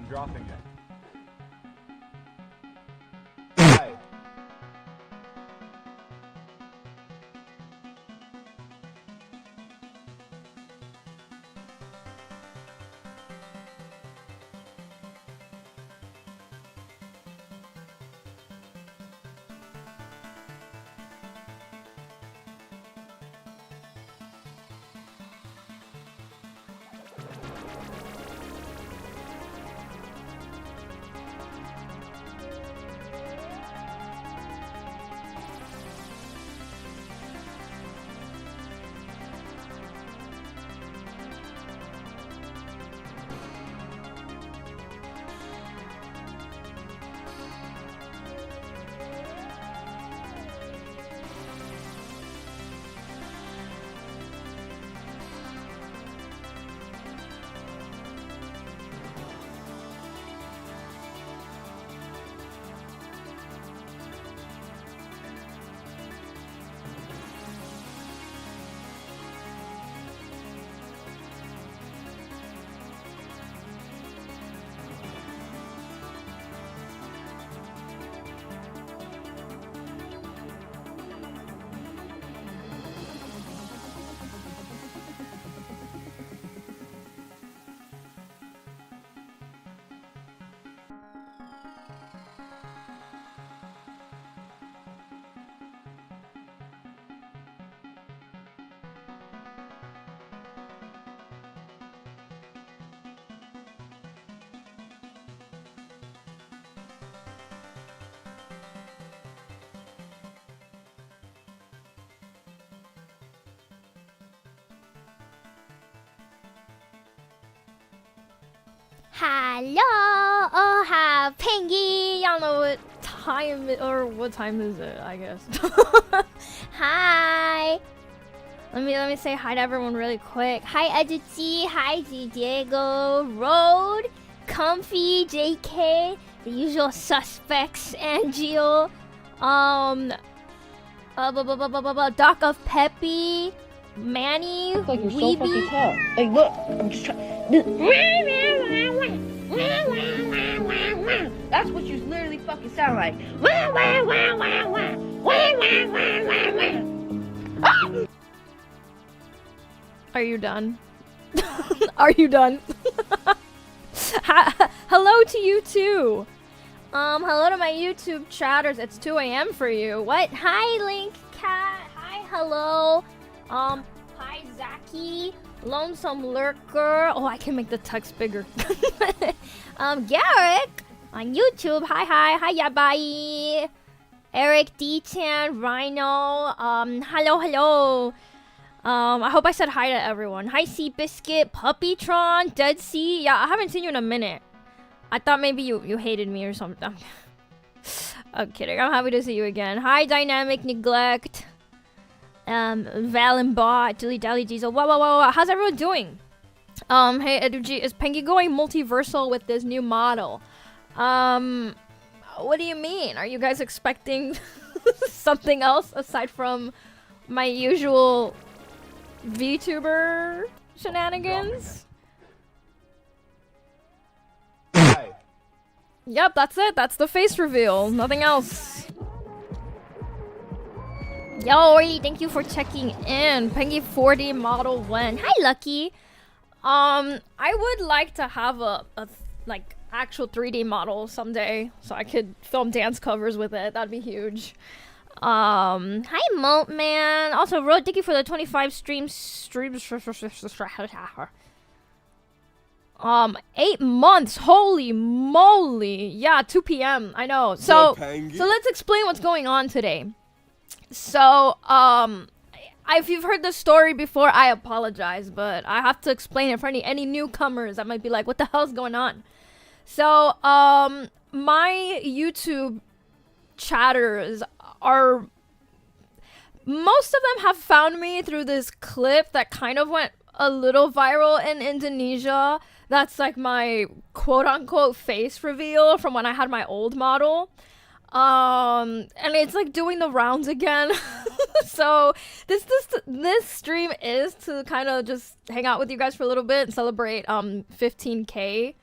dropping it. Hi. Hello, oh hi, Pengy. Y'all know what time or what time is it? I guess. Hi. Let me say hi to everyone really quick. Hi, Edgy. Hi, Diego, Road, Comfy, JK, the usual suspects, Angel, Doc of Peppy, Manny, Like you're so Weeby. fucking tough. Like look, I'm just trying. That's what you literally fucking sound like. Are you done? Are you done? Hello to you too. Hello to my YouTube chatters. It's 2 a.m. for you. What? Hi, Link Cat. Hi, hello. Hi, Zaki. Lonesome Lurker. Oh, I can make the text bigger. Garrick on YouTube. Hi, Yabai. Eric D-Chan, Rhino. Hello. I hope I said hi to everyone. Hi, Sea Biscuit, Puppytron, Dead Sea. Yeah, I haven't seen you in a minute. I thought maybe you hated me or something. I'm kidding. I'm happy to see you again. Hi, Dynamic Neglect. Valenbot, Dilly Dally Diesel. Wow. How's everyone doing? Hey, Eduji, is Pengy going multiversal with this new model? What do you mean? Are you guys expecting something else aside from my usual VTuber shenanigans? Hi. Yep, that's it. That's the face reveal. Nothing else. Yo, Orly, thank you for checking in. Pengy 4D model 1. Hi, Lucky. I would like to have a like actual 3D model someday, so I could film dance covers with it. That'd be huge. Hi, Moat Man. Also, Road, thank you for the 25 streams. 8 months. Holy moly. Yeah, 2 p.m. I know. So let's explain what's going on today. So, if you've heard the story before, I apologize, but I have to explain it for any newcomers that might be like, what the hell's going on? So, my YouTube chatters are... Most of them have found me through this clip that kind of went a little viral in Indonesia. That's like my quote-unquote face reveal from when I had my old model. And it's like doing the rounds again. So this stream is to kind of just hang out with you guys for a little bit and celebrate 15K.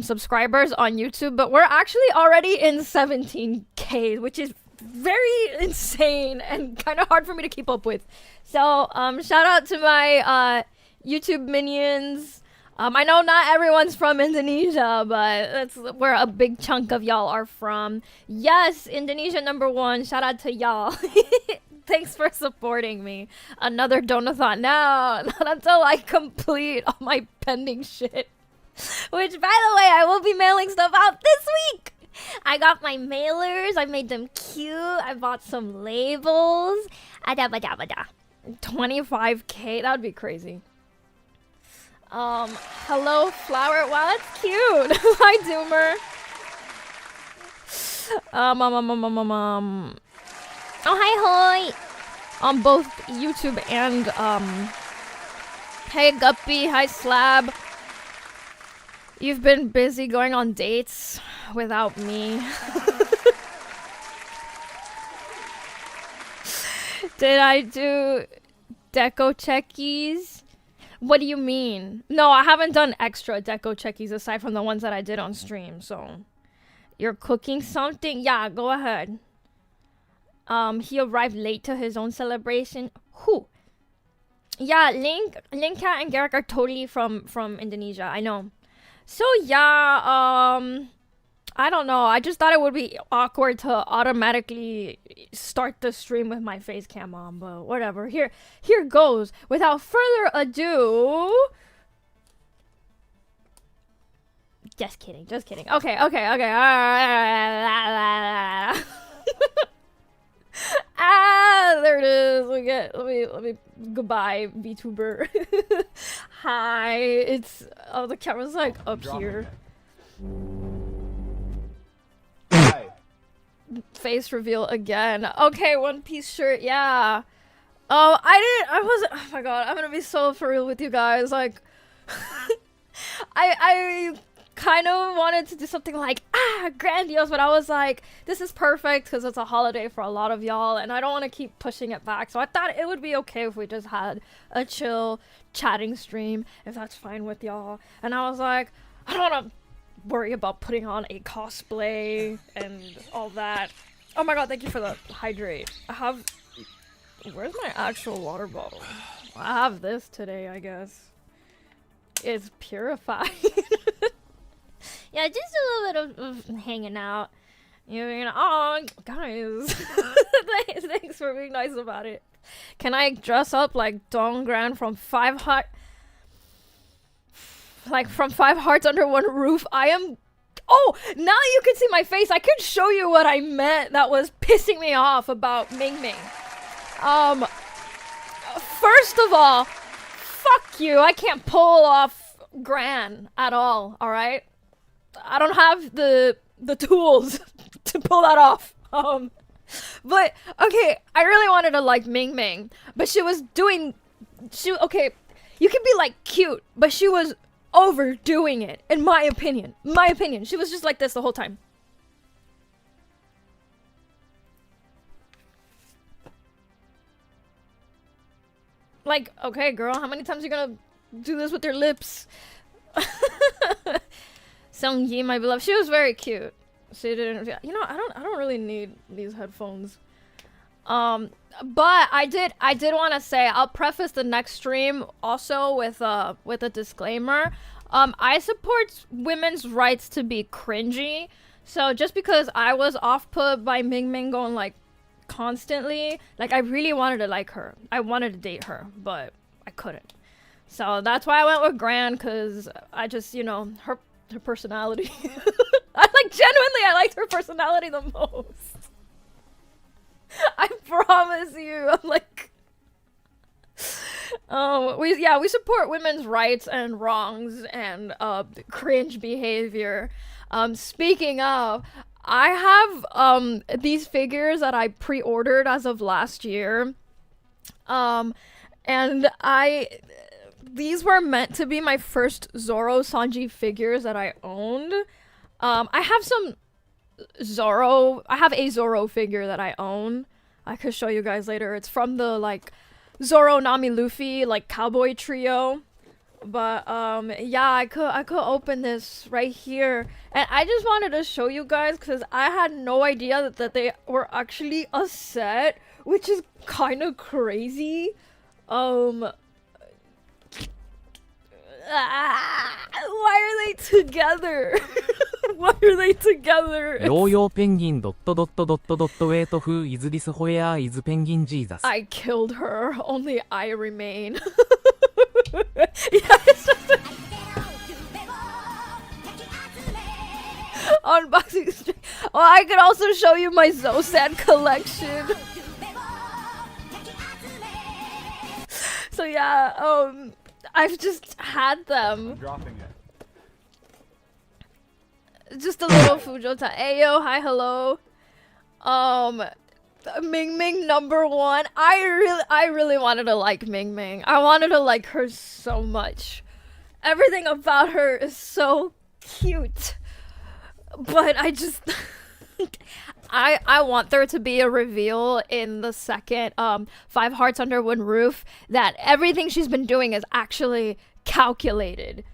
subscribers on YouTube, but we're actually already in 17K, which is very insane and kind of hard for me to keep up with. So shout out to my YouTube minions. I know not everyone's from Indonesia, but that's where a big chunk of y'all are from. Yes, Indonesia #1. Shout out to y'all. Thanks for supporting me. Another donathon. No, not until I complete all my pending shit. Which, by the way, I will be mailing stuff out this week. I got my mailers. I made them cute. I bought some labels. 25K. That would be crazy. Hello, flower. Wow, that's cute. Hi, Doomer. Oh, hi, Hoy. On both YouTube and, hey, Guppy. Hi, Slab. You've been busy going on dates without me. Did I do deco checkies? What do you mean? No, I haven't done extra deco checkies aside from the ones that I did on stream, so. You're cooking something? Yeah, go ahead. He arrived late to his own celebration. Who? Yeah, Link, Cat, and Garrick are totally from Indonesia. I know. So yeah, I don't know. I just thought it would be awkward to automatically start the stream with my face cam on, but whatever. Here goes. Without further ado. Just kidding. Okay. There it is. Let me goodbye, VTuber. Hi. It's the camera's like up here. Hi. Face reveal again. Okay, One Piece shirt, yeah. Oh my god, I'm gonna be so for real with you guys. Like I kind of wanted to do something like grandiose, but I was like, this is perfect because it's a holiday for a lot of y'all and I don't want to keep pushing it back, so I thought it would be okay if we just had a chill chatting stream, if that's fine with y'all. And I was like, I don't want to worry about putting on a cosplay and all that. Oh my god, thank you for the hydrate. Where's my actual water bottle? I have this today, I guess. It's purified. Yeah, just a little bit of hanging out. You know, oh, guys. Thanks for being nice about it. Can I dress up like Dongran from Five Hearts Under One Roof? I am... Oh, now you can see my face. I could show you what I meant that was pissing me off about Ming Ming. First of all, fuck you. I can't pull off Gran at all, alright? I don't have the tools to pull that off. But okay, I really wanted to like Ming Ming, but okay, you can be like cute, but she was overdoing it, in my opinion. She was just like this the whole time. Like, okay, girl, how many times are you gonna do this with your lips? Sung Yi, my beloved, she was very cute. She didn't, you know, I don't really need these headphones. But I did want to say, I'll preface the next stream also with a disclaimer. I support women's rights to be cringy. So just because I was off-put by Ming Ming going like constantly, like I really wanted to like her. I wanted to date her, but I couldn't. So that's why I went with Gran, cause I just, you know, her personality. I liked her personality the most. I promise you. I'm like, we support women's rights and wrongs and cringe behavior. Speaking of, I have these figures that I pre-ordered as of last year. And these were meant to be my first Zoro Sanji figures that I owned. I have some Zoro. I have a Zoro figure that I own. I could show you guys later. It's from the like Zoro, Nami, Luffy like cowboy trio. But yeah, I could open this right here, and I just wanted to show you guys because I had no idea that they were actually a set, which is kind of crazy. Why are they together? Why are they together? ヨーヨーペンギンドットドットドットドットウェイト風イズリスホエアーイズペンギンジーザス I killed her. Only I remain. Yeah, it's just unboxing stream. Oh, I could also show you my Zosan collection. So yeah, I've just had them. I'm dropping it. Just a little Fujota. Ayo, hi, hello. Ming Ming #1. I really wanted to like Ming Ming. I wanted to like her so much. Everything about her is so cute. But I just I want there to be a reveal in the second 5 Hearts Under One Roof that everything she's been doing is actually calculated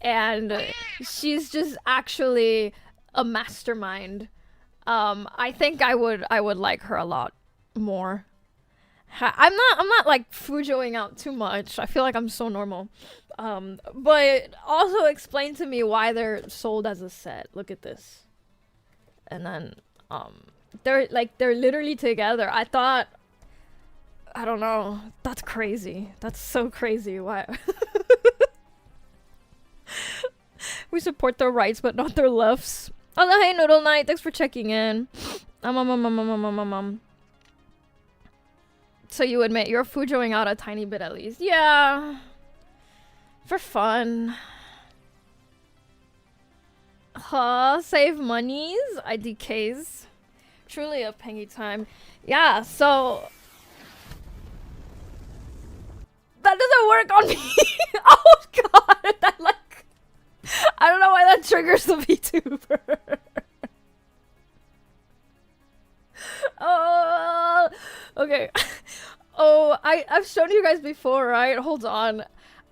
and she's just actually a mastermind. I think I would like her a lot more. I'm not like fujoing out too much. I feel like I'm so normal. But also explain to me why they're sold as a set. Look at this. And then they're literally together. I don't know. That's crazy. That's so crazy. Why? We support their rights but not their lefts. Oh, hey Noodle Knight, thanks for checking in. So you admit you're fujoing out a tiny bit at least. Yeah. For fun. Save monies, IDKs. Truly a Pengy time. Yeah, so that doesn't work on me. Oh god, that like I don't know why that triggers the VTuber. Okay. Oh, I've shown you guys before, right? Hold on.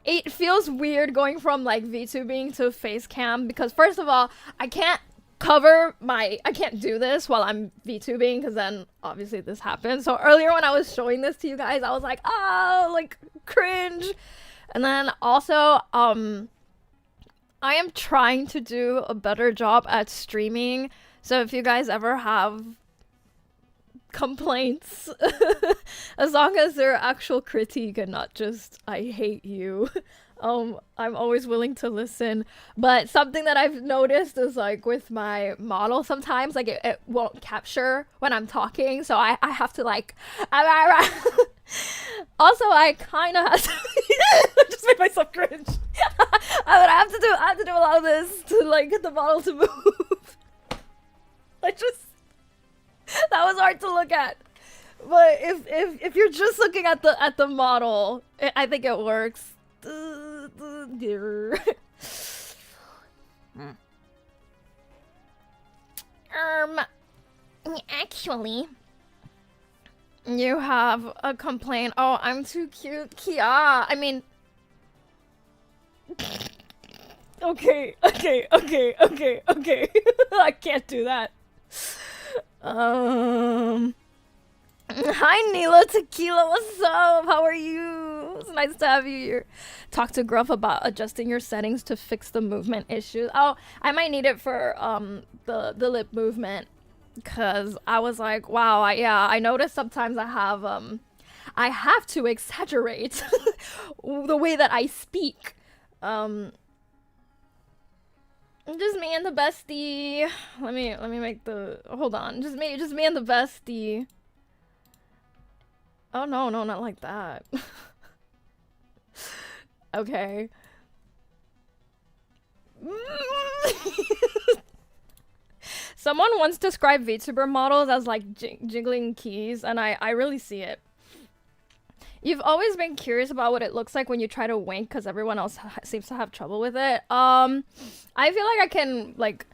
It feels weird going from like VTubing to face cam because first of all, I can't do this while I'm VTubing because then obviously this happens. So earlier when I was showing this to you guys, I was like, oh, like cringe. And then also, I am trying to do a better job at streaming. So if you guys ever have complaints, as long as they're actual critique and not just I hate you, I'm always willing to listen. But something that I've noticed is like with my model sometimes like it won't capture when I'm talking, so I have to like also I kind of have to I just made myself cringe. I have to do a lot of this to like get the model to move. That was hard to look at. But if you're just looking at the model, I think it works. Actually, you have a complaint. Oh, I'm too cute. Kia. I mean, okay. I can't do that. Hi Neela Tequila, what's up? How are you? It's nice to have you here. Talk to Gruff about adjusting your settings to fix the movement issues. Oh, I might need it for the lip movement because I was like, wow, I noticed sometimes I have to exaggerate the way that I speak. Just me and the bestie. Let me make the hold on. Just me and the bestie. Oh no, not like that. Okay. Someone once described VTuber models as like jiggling keys, and I really see it. You've always been curious about what it looks like when you try to wink because everyone else seems to have trouble with it. I feel like I can like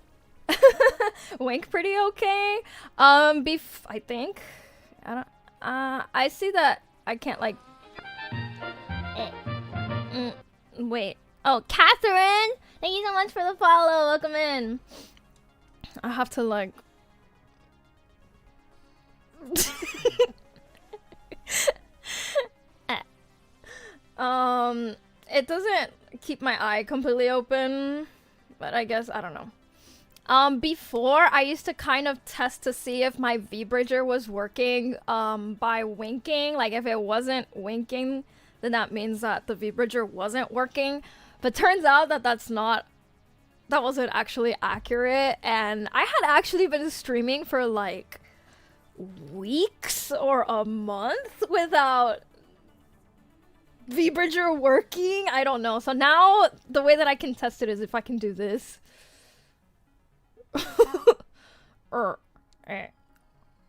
wink pretty okay. I think. I see that I can't like wait. Oh, Catherine! Thank you so much for the follow. Welcome in. I have to like... It doesn't keep my eye completely open, but I guess, I don't know. Before, I used to kind of test to see if my V-bridger was working, by winking. Like, if it wasn't winking, then that means that the V-bridger wasn't working. But turns out that that wasn't actually accurate, and I had actually been streaming for, like, weeks or a month without V-bridger working. I don't know. So now the way that I can test it is if I can do this.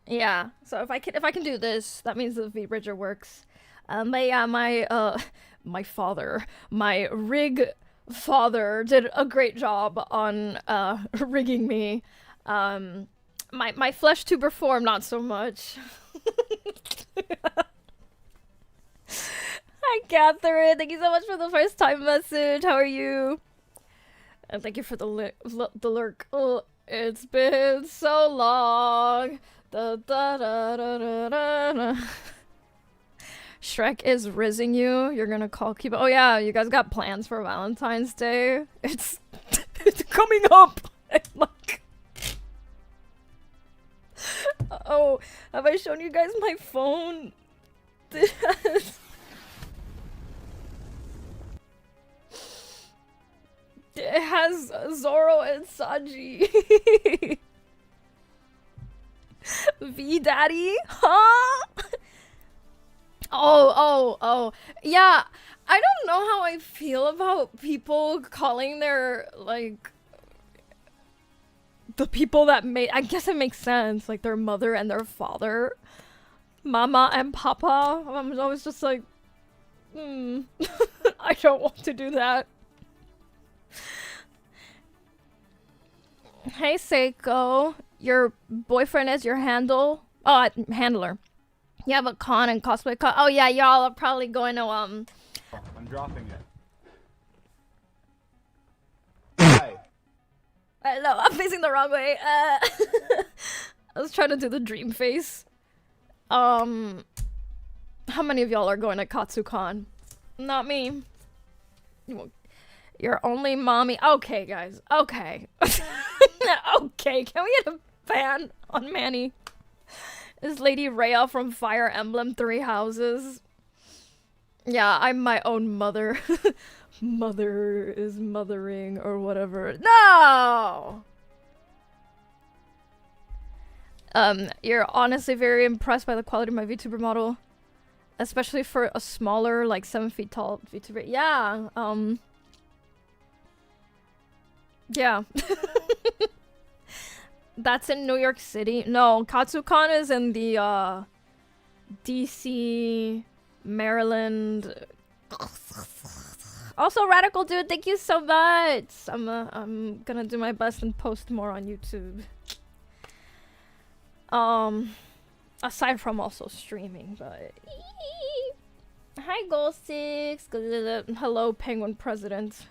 Yeah. So if I can do this, that means the V-bridger works. But yeah, my father, my rig father did a great job on rigging me. My flesh tuber form, not so much. Hi, Catherine. Thank you so much for the first time message. How are you? And thank you for the lurk. Oh, it's been so long. Da, da, da, da, da, da, da. Shrek is rizzing you. You're gonna call keep. Oh yeah, you guys got plans for Valentine's Day? It's coming up. Like, oh, have I shown you guys my phone? It has Zoro and Sanji. V Daddy? Huh? Oh. Yeah, I don't know how I feel about people calling their, like, the people that made, I guess it makes sense, like their mother and their father, Mama and Papa. I'm always just like, I don't want to do that. Hey Seiko, your boyfriend is your handler. You have a con and cosplay con. Oh yeah, y'all are probably going to I'm dropping it. Hi. No, I'm facing the wrong way. I was trying to do the dream face. How many of y'all are going to KatsuCon? Not me. You're only mommy. Okay, guys. Okay. Okay, can we get a ban on Manny? Is Lady Rhea from Fire Emblem 3 Houses? Yeah, I'm my own mother. Mother is mothering or whatever. No! You're honestly very impressed by the quality of my VTuber model. Especially for a smaller, like 7 feet tall VTuber. Yeah, yeah. That's in New York City. No, KatsuCon is in the DC, Maryland. Also, Radical Dude, thank you so much. I'm gonna do my best and post more on YouTube. Aside from also streaming, but hi Goal6. Hello Penguin President.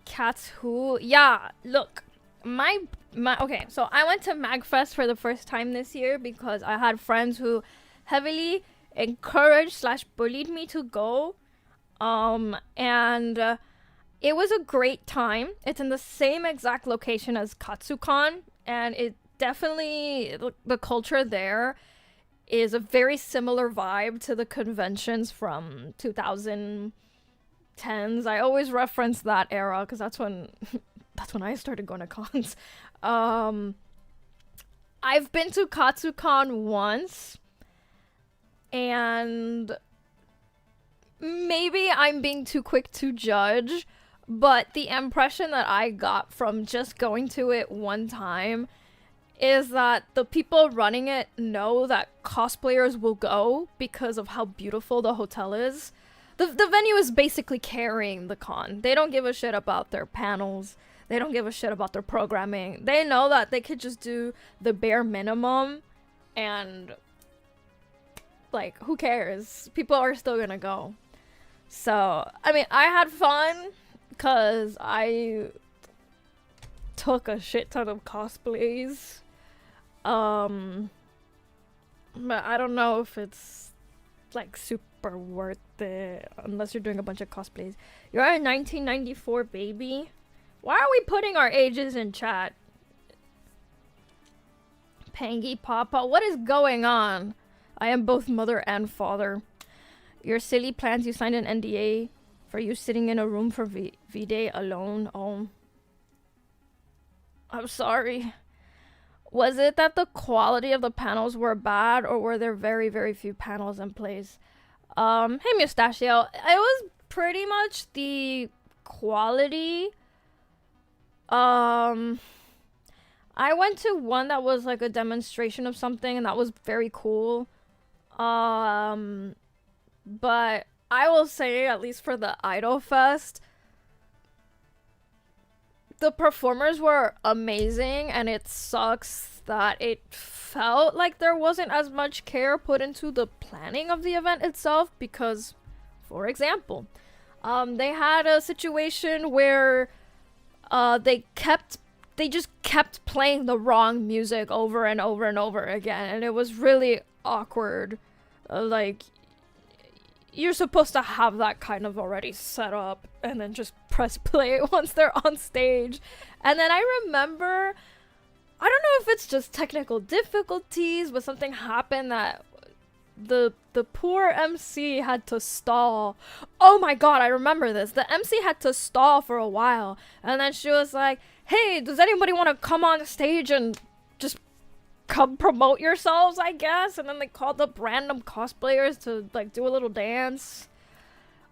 Cats who? Yeah, look. My okay, so I went to MagFest for the first time this year because I had friends who heavily encouraged / bullied me to go. And it was a great time. It's in the same exact location as KatsuCon, and it definitely, the culture there is a very similar vibe to the conventions from 2010s. I always reference that era because that's when I started going to cons. I've been to KatsuCon once, and maybe I'm being too quick to judge, but the impression that I got from just going to it one time is that the people running it know that cosplayers will go because of how beautiful the hotel is. The venue is basically carrying the con. They don't give a shit about their panels. They don't give a shit about their programming. They know that they could just do the bare minimum and, like, who cares? People are still gonna go. So, I mean, I had fun because I took a shit ton of cosplays. But I don't know if it's like super worth it unless you're doing a bunch of cosplays. You're a 1994 baby. Why are we putting our ages in chat? Pengy Papa, what is going on? I am both mother and father. Your silly plans, you signed an NDA for you sitting in a room for V-Day alone. Oh. I'm sorry. Was it that the quality of the panels were bad, or were there very, very few panels in place? Hey, Mustachio. It was pretty much the quality. I went to one that was like a demonstration of something, and that was very cool. But I will say, at least for the Idol Fest, the performers were amazing, and it sucks that it felt like there wasn't as much care put into the planning of the event itself because, for example, they had a situation where they just kept playing the wrong music over and over and over again, and it was really awkward. Like, you're supposed to have that kind of already set up and then just press play once they're on stage. And then I remember, I don't know if it's just technical difficulties, but something happened that the poor MC had to stall. Oh my god, I remember this. The MC had to stall for a while, and then she was like, hey, does anybody want to come on stage and just come promote yourselves, I guess? And then they called up random cosplayers to like do a little dance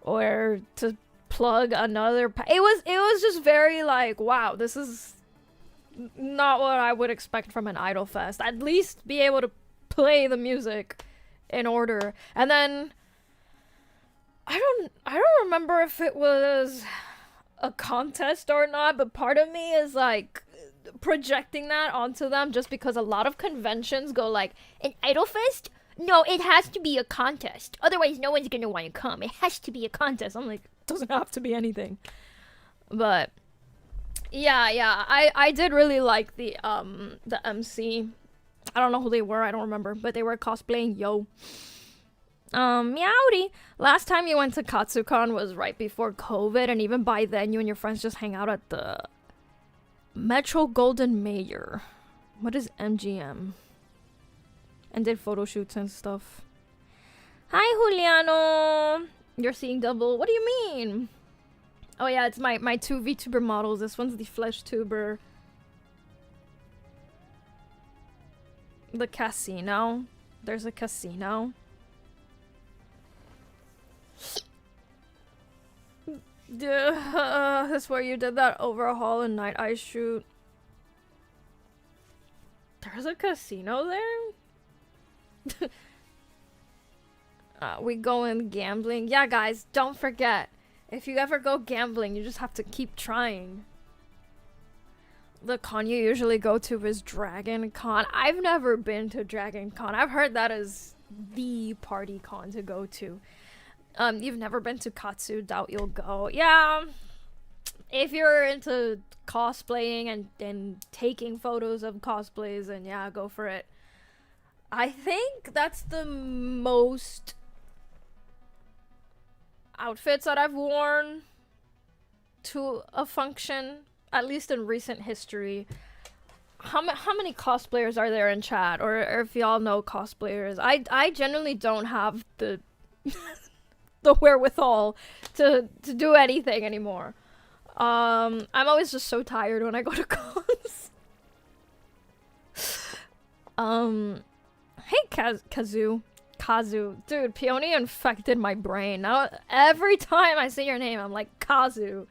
or to plug another it was just very like, wow, this is not what I would expect from an Idol Fest. At least be able to play the music in order. And then I don't remember if it was a contest or not, but part of me is like projecting that onto them just because a lot of conventions go like, an Idol Fest? No, it has to be a contest. Otherwise, no one's gonna want to come. It has to be a contest. I'm like, it doesn't have to be anything. But yeah, I did really like the MC. I don't know who they were, I don't remember, but they were cosplaying Yo. Meowdy. Last time you went to Katsucon was right before COVID, and even by then you and your friends just hang out at the Metro Golden Mayor. What is MGM? And did photo shoots and stuff. Hi, Juliano. You're seeing double. What do you mean? Oh yeah, it's my two VTuber models. This one's the Flesh Tuber. The casino. There's a casino. That's where you did that overhaul and night eye shoot. There's a casino there? We going gambling. Yeah, guys, don't forget. If you ever go gambling, you just have to keep trying. The con you usually go to is Dragon Con. I've never been to Dragon Con. I've heard that is the party con to go to. You've never been to Katsu, doubt you'll go. Yeah, if you're into cosplaying and taking photos of cosplays, then yeah, go for it. I think that's the most outfits that I've worn to a function, at least in recent history. How many cosplayers are there in chat, or if y'all know cosplayers? I generally don't have the the wherewithal to do anything anymore. I'm always just so tired when I go to cons. Hey, Kazu. Dude, Peony infected my brain. Now, every time I say your name, I'm like, Kazu.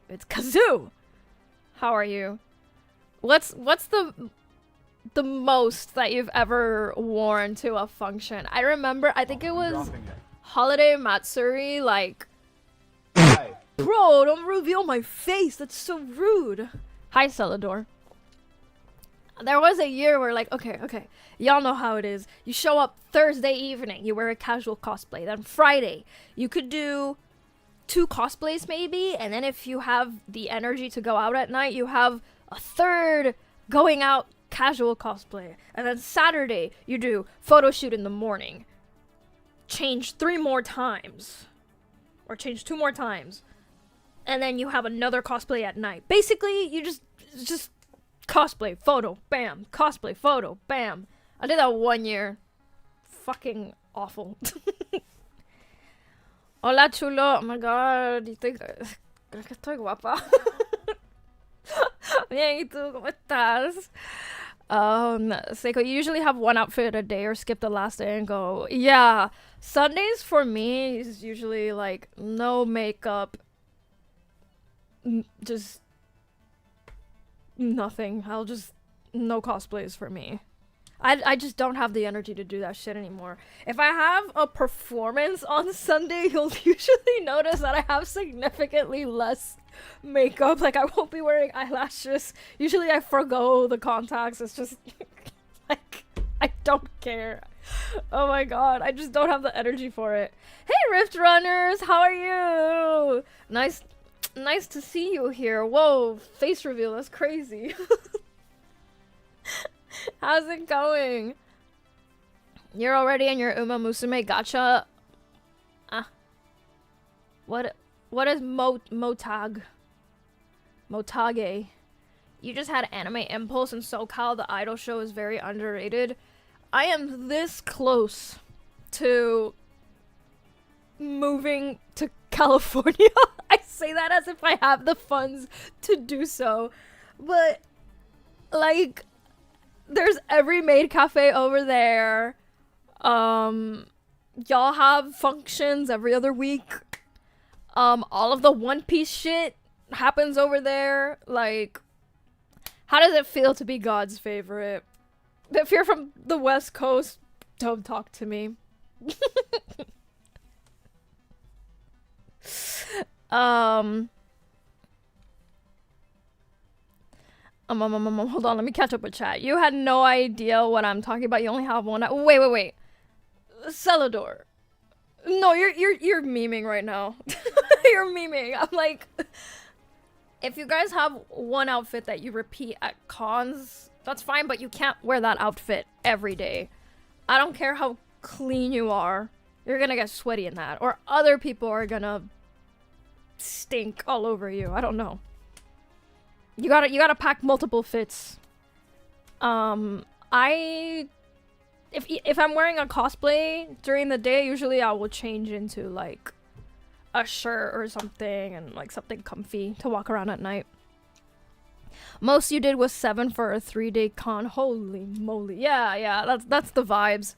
It's Kazoo. How are you? What's the most that you've ever worn to a function? I remember, I think it was Holiday Matsuri, like... Hi. Bro, don't reveal my face. That's so rude. Hi, Celador. There was a year where, like, okay, y'all know how it is. You show up Thursday evening, you wear a casual cosplay. Then Friday, you could do 2 cosplays maybe, and then if you have the energy to go out at night, you have a 3rd going out casual cosplay, and then Saturday you do photo shoot in the morning, change 3 more times, or change 2 more times, and then you have another cosplay at night. Basically, you just cosplay, photo, bam, cosplay, photo, bam. I did that 1 year. Fucking awful. Hola, chulo. Oh my god, creo que estoy guapa. Bien, ¿y tú? ¿Cómo estás? Seiko, you usually have 1 outfit a day or skip the last day and go. Yeah, Sundays for me is usually like no makeup, just nothing. No cosplays for me. I just don't have the energy to do that shit anymore. If I have a performance on Sunday, you'll usually notice that I have significantly less makeup. Like, I won't be wearing eyelashes. Usually I forgo the contacts. It's just like, I don't care. Oh my god, I just don't have the energy for it. Hey Rift Runners, how are you? Nice to see you here. Whoa, face reveal, that's crazy. How's it going? You're already in your Uma Musume gacha. What is Motage? You just had Anime Impulse in SoCal. The idol show is very underrated. I am this close to moving to California. I say that as if I have the funds to do so. But, like, there's every maid cafe over there. Y'all have functions every other week. All of the One Piece shit happens over there. Like, how does it feel to be God's favorite? If you're from the West Coast, don't talk to me. Hold on, let me catch up with chat. You had no idea what I'm talking about. You only have 1. Wait. Celador. No, you're memeing right now. You're memeing. I'm like, if you guys have 1 outfit that you repeat at cons, that's fine, but you can't wear that outfit every day. I don't care how clean you are. You're gonna get sweaty in that, or other people are gonna stink all over you. I don't know. You gotta pack multiple fits. If I'm wearing a cosplay during the day, usually I will change into like a shirt or something and like something comfy to walk around at night. Most you did was 7 for a 3-day con. Holy moly. Yeah, that's the vibes.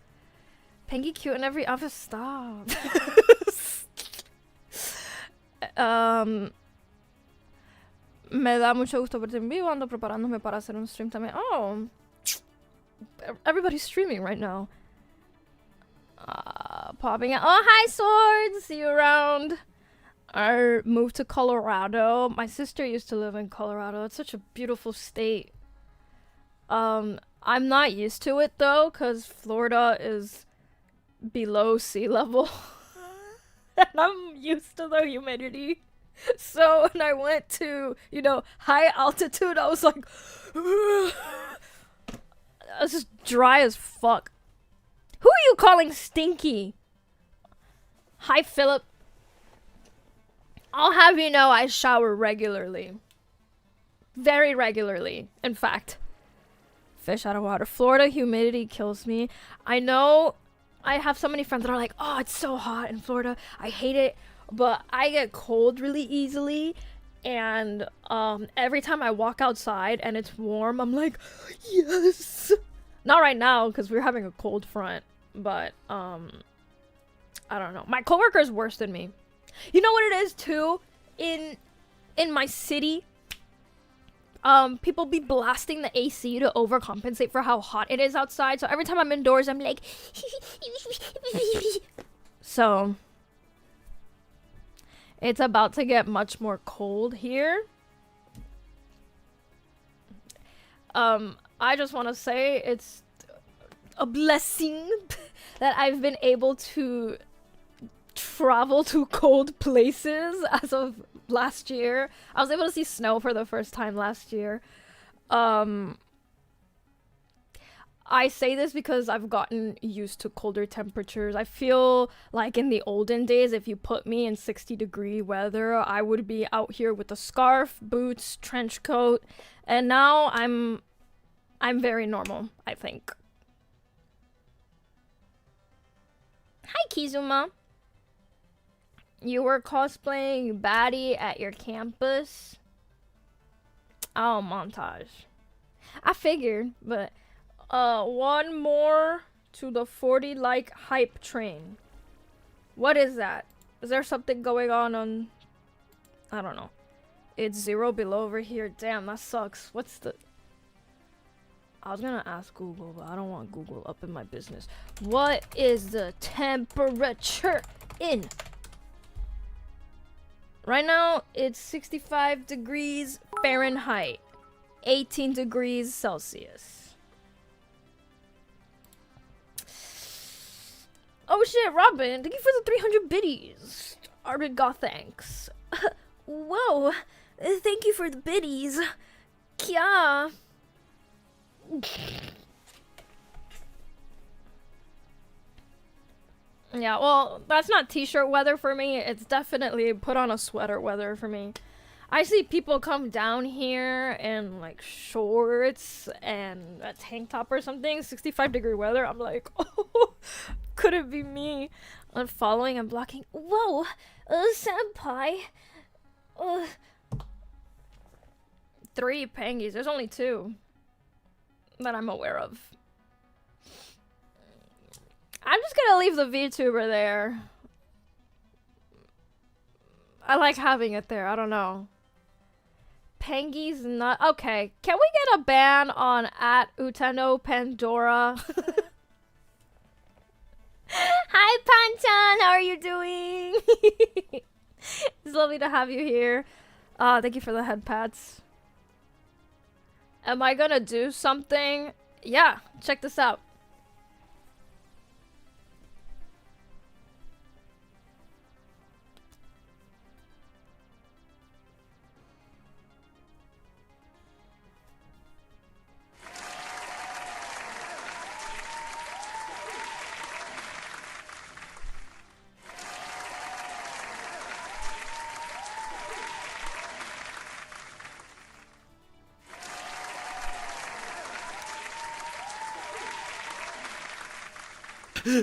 Pengy cute in every outfit. Stop. Me da mucho gusto verte en vivo. Ando preparándome para hacer un stream también. Oh, everybody's streaming right now. Popping out. Oh, hi, Swords. See you around. I moved to Colorado. My sister used to live in Colorado. It's such a beautiful state. I'm not used to it though, because Florida is below sea level. And I'm used to the humidity. So when I went to, high altitude, I was like, I was just dry as fuck. Who are you calling stinky? Hi, Philip. I'll have you know I shower regularly. Very regularly, in fact. Fish out of water. Florida humidity kills me. I know I have so many friends that are like, oh, it's so hot in Florida. I hate it. But I get cold really easily. And every time I walk outside and it's warm, I'm like, yes. Not right now because we're having a cold front. But I don't know. My coworker is worse than me. You know what it is too? In my city, people be blasting the AC to overcompensate for how hot it is outside. So every time I'm indoors, I'm like, so it's about to get much more cold here. I just want to say it's a blessing that I've been able to travel to cold places as of last year. I was able to see snow for the first time last year. I say this because I've gotten used to colder temperatures. I feel like in the olden days, if you put me in 60-degree weather, I would be out here with a scarf, boots, trench coat, and now I'm very normal, I think. Hi, Kizuma. You were cosplaying baddie at your campus? Oh, montage. I figured, but one more to the 40 like hype train. What is that? Is there something going on? I don't know. It's 0 below over here. Damn, that sucks. What's the... I was gonna ask Google, but I don't want Google up in my business. What is the temperature in? Right now, it's 65 degrees Fahrenheit, 18 degrees Celsius. Oh shit, Robin, thank you for the 300 biddies. Arbid Goth, thanks. Whoa, thank you for the biddies. Kya. Yeah, well, that's not t-shirt weather for me. It's definitely put on a sweater weather for me. I see people come down here in like shorts and a tank top or something, 65-degree weather. I'm like, oh, could it be me? Unfollowing and blocking. Whoa, senpai. 3 Pengies. There's only 2 that I'm aware of. I'm just gonna leave the VTuber there. I like having it there. I don't know. Pengy's not okay. Can we get a ban on @Utano Pandora? Hi Panchan, how are you doing? It's lovely to have you here. Thank you for the head pats. Am I gonna do something? Yeah, check this out.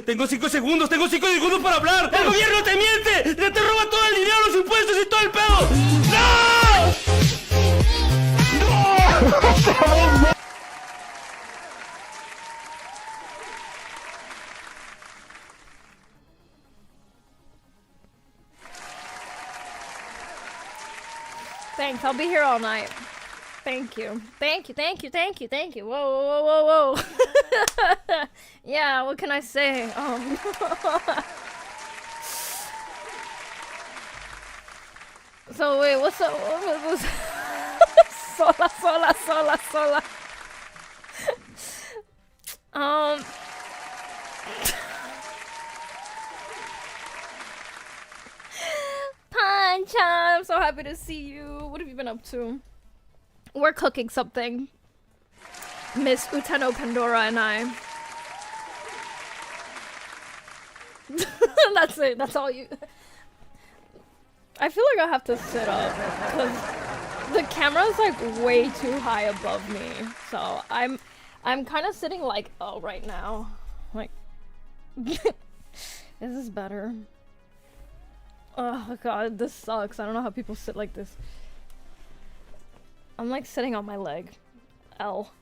Tengo 5 segundos para hablar. ¡El gobierno te miente! ¡Te roba todo el dinero, los impuestos y todo el pedo! ¡No! Thanks, I'll be here all night. Thank you. Thank you, thank you, thank you, thank you. Whoa, whoa, whoa, whoa, whoa. Yeah, what can I say? So wait, what's up? What was sola. Pancha, I'm so happy to see you. What have you been up to? We're cooking something. Miss Utano Pandora and I. That's it. That's all you... I feel like I have to sit up because the camera's like way too high above me. So I'm kind of sitting like, oh, right now. Like, this is better. Oh god, this sucks. I don't know how people sit like this. I'm like sitting on my leg. L.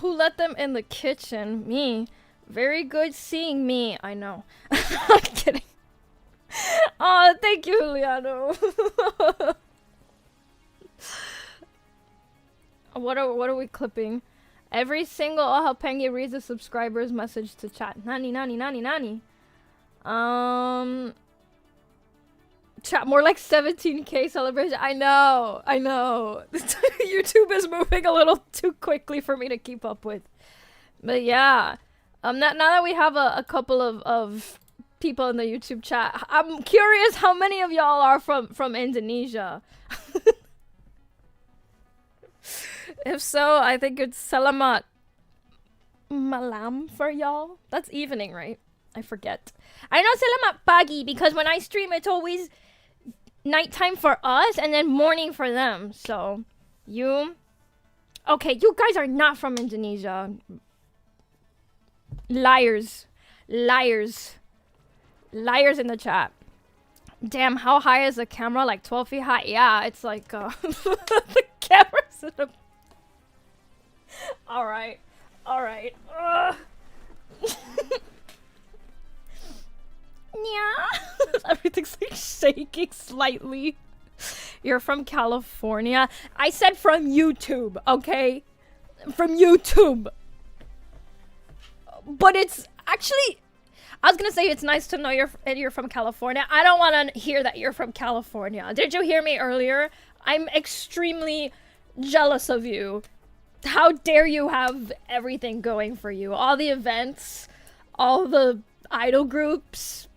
Who let them in the kitchen? Me. Very good seeing me. I know. I'm kidding. Oh, thank you, Juliano. What are we clipping? Every single how Pengy reads a subscriber's message to chat. Nani. Chat, more like 17k celebration. I know. YouTube is moving a little too quickly for me to keep up with. But yeah, now that we have a couple of people in the YouTube chat. I'm curious how many of y'all are from Indonesia. If so, I think it's selamat malam for y'all. That's evening, right? I forget. I know selamat pagi because when I stream, it's always nighttime for us and then morning for them. So, you... Okay, you guys are not from Indonesia. Liars. Liars. Liars in the chat. Damn, how high is the camera? Like 12 feet high? Yeah, it's like, the camera's in a... Alright. Alright. Yeah. Everything's like shaking slightly. You're from California. I said from YouTube, okay? From YouTube. But it's actually... I was gonna say it's nice to know you're from California. I don't want to hear that you're from California. Did you hear me earlier? I'm extremely jealous of you. How dare you have everything going for you? All the events, all the idol groups.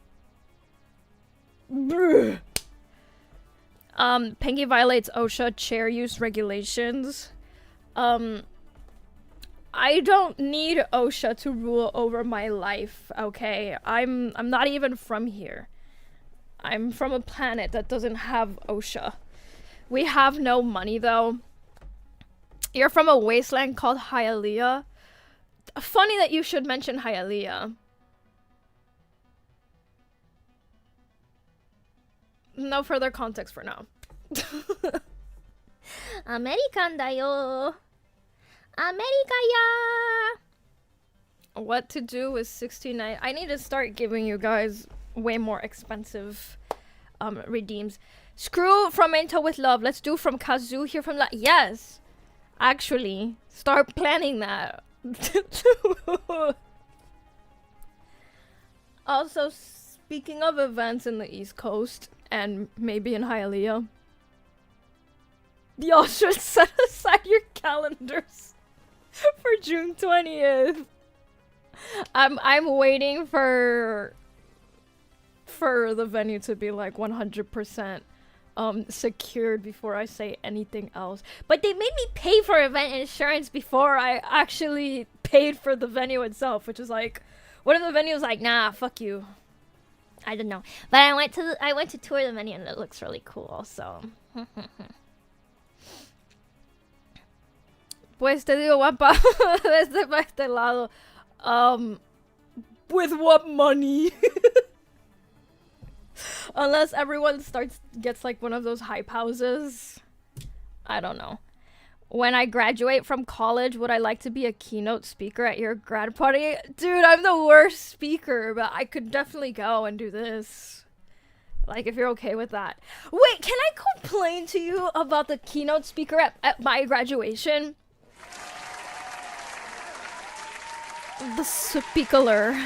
Brr. Pengy violates OSHA chair use regulations. I don't need OSHA to rule over my life, okay? I'm not even from here. I'm from a planet that doesn't have OSHA. We have no money, though. You're from a wasteland called Hialeah. Funny that you should mention Hialeah. No further context for now. American da yo. America ya. What to do with 69? I need to start giving you guys way more expensive redeems. Screw from Into with love. Let's do from Kazoo here from yes. Actually, start planning that. Also, speaking of events in the East Coast and maybe in Hialeah, y'all should set aside your calendars for June 20th. I'm waiting for the venue to be like 100% secured before I say anything else. But they made me pay for event insurance before I actually paid for the venue itself, which is like, what if the venue was like, nah, fuck you. I don't know. But I went to tour the venue and it looks really cool, so. Pues te digo, guapa, desde pa este lado. With what money? Unless everyone gets like one of those hype houses. I don't know. When I graduate from college, would I like to be a keynote speaker at your grad party? Dude, I'm the worst speaker, but I could definitely go and do this. Like, if you're okay with that. Wait, can I complain to you about the keynote speaker at my graduation? The speaker.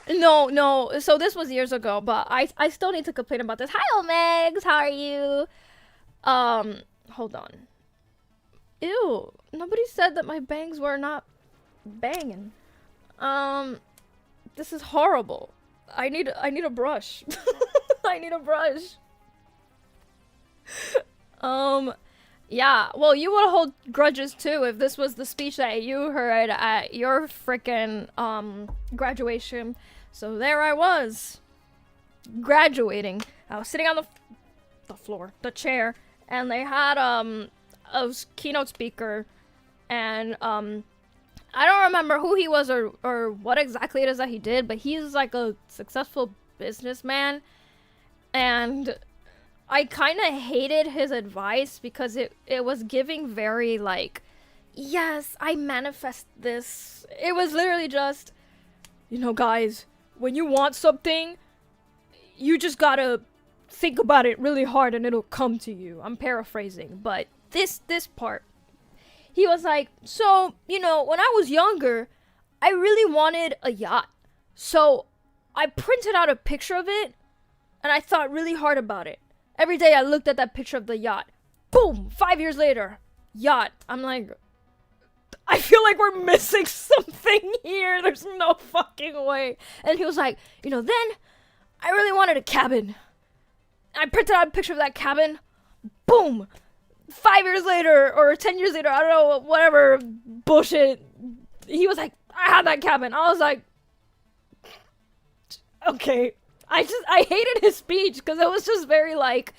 No. So this was years ago, but I still need to complain about this. Hi, Omegs. How are you? Hold on. Ew. Nobody said that my bangs were not banging. This is horrible. I need a brush. I need a brush. Yeah, well, you would hold grudges too if this was the speech that you heard at your frickin' graduation. So there I was, graduating. I was sitting on the floor, the chair, and they had a keynote speaker, and I don't remember who he was or what exactly it is that he did, but he's like a successful businessman, and I kind of hated his advice because it was giving very like, yes, I manifest this. It was literally just, you know, guys, when you want something, you just gotta think about it really hard and it'll come to you. I'm paraphrasing, but this part, he was like, so, you know, when I was younger, I really wanted a yacht. So I printed out a picture of it and I thought really hard about it. Every day I looked at that picture of the yacht. Boom! 5 years later, yacht. I'm like, I feel like we're missing something here. There's no fucking way. And he was like, you know, then I really wanted a cabin. I printed out a picture of that cabin. Boom. 5 years later, or 10 years later, I don't know, whatever bullshit. He was like, I had that cabin. I was like, okay. I hated his speech because it was just very like,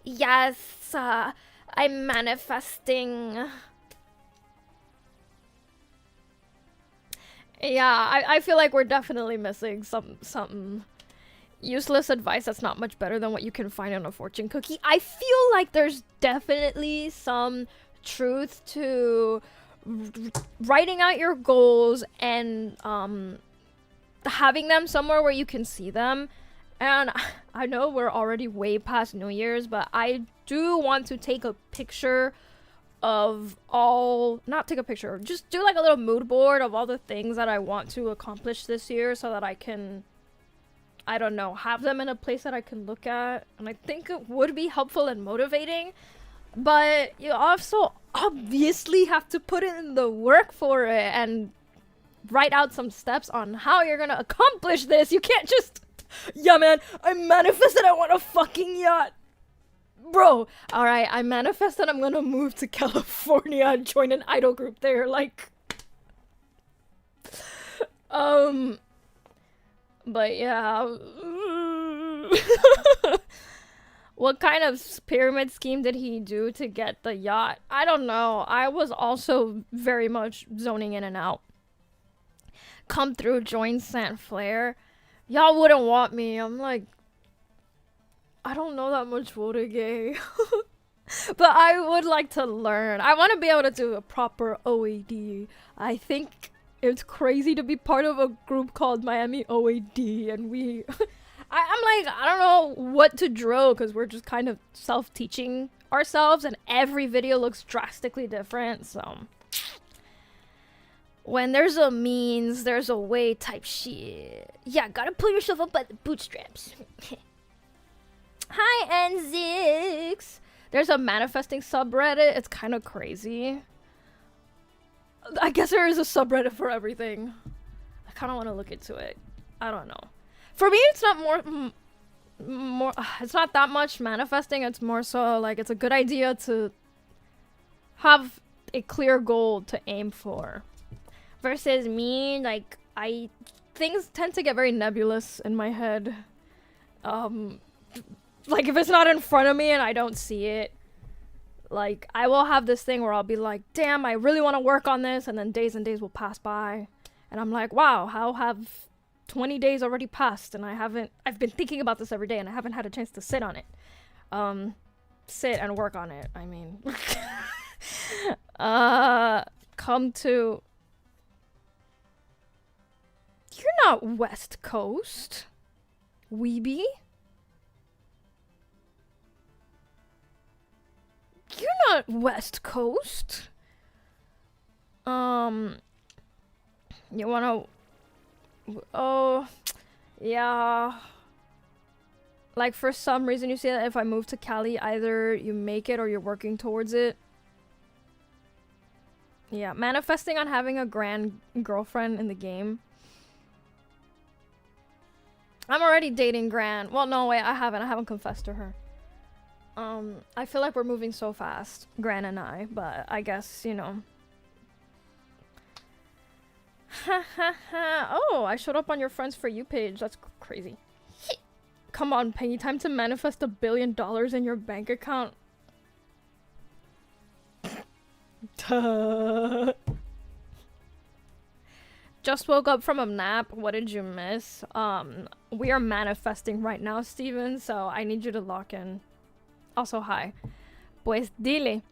yes, I'm manifesting. Yeah, I feel like we're definitely missing some useless advice that's not much better than what you can find on a fortune cookie. I feel like there's definitely some truth to writing out your goals and having them somewhere where you can see them. And I know we're already way past New Year's, but I do want to take a picture of not take a picture, just do like a little mood board of all the things that I want to accomplish this year so that I can, I don't know, have them in a place that I can look at. And I think it would be helpful and motivating, but you also obviously have to put in the work for it and write out some steps on how you're gonna accomplish this. You can't just, yeah man, I manifested I want a fucking yacht. Bro, alright, I manifested I'm gonna move to California and join an idol group there, like... But yeah... What kind of pyramid scheme did he do to get the yacht? I don't know. I was also very much zoning in and out. Come through, join Sant Flair. Y'all wouldn't want me. I'm like... I don't know that much Wotegay. But I would like to learn. I want to be able to do a proper OAD. I think it's crazy to be part of a group called Miami OAD, and we... I'm like, I don't know what to draw, because we're just kind of self-teaching ourselves, and every video looks drastically different, so... When there's a means, there's a way type shit. Yeah, gotta pull yourself up by the bootstraps. Hi, N6! There's a manifesting subreddit. It's kind of crazy. I guess there is a subreddit for everything. I kind of want to look into it. I don't know. For me, it's not it's not that much manifesting. It's more so like it's a good idea to have a clear goal to aim for. Versus me, like, things tend to get very nebulous in my head. Like, if it's not in front of me and I don't see it, like, I will have this thing where I'll be like, damn, I really want to work on this, and then days and days will pass by, and I'm like, wow, how have 20 days already passed, and I've been thinking about this every day, and I haven't had a chance to sit on it. Sit and work on it, I mean. Come to... You're not West Coast, weebie. You're not West Coast. You wanna... Oh, yeah. Like, for some reason you say that if I move to Cali, either you make it or you're working towards it. Yeah, manifesting on having a grand girlfriend in the game. I'm already dating Gran. Well, no, wait, I haven't confessed to her. I feel like we're moving so fast, Gran and I, but I guess, you know. Oh, I showed up on your Friends For You page. That's crazy. Come on, Pengy, time to manifest $1 billion in your bank account. Just woke up from a nap. What did you miss? We are manifesting right now, Steven, so I need you to lock in. Also, hi. Pues dile.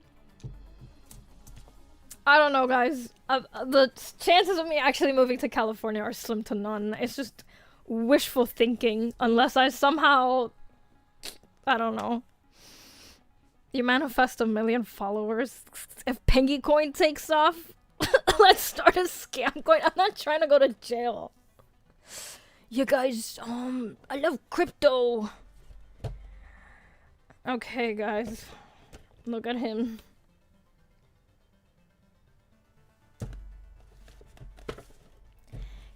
I don't know, guys. The chances of me actually moving to California are slim to none. It's just wishful thinking, unless I somehow... I don't know. You manifest 1 million followers. If Pengy Coin takes off, let's start a scam coin. I'm not trying to go to jail. You guys, I love crypto. Okay, guys. Look at him.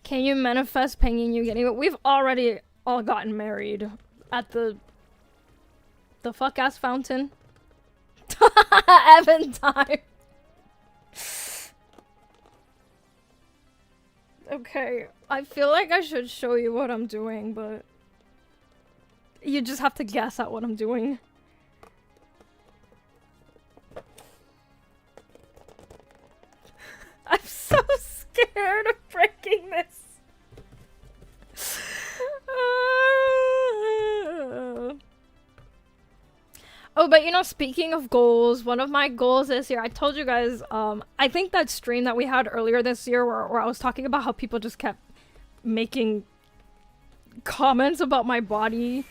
Can you manifest Pengy and you getting it? We've already all gotten married at the fuck ass fountain. Evan time. Okay, I feel like I should show you what I'm doing, but you just have to guess at what I'm doing. I'm so scared of breaking this. Oh, but you know, speaking of goals, one of my goals this year, I told you guys, I think that stream that we had earlier this year where I was talking about how people just kept making comments about my body.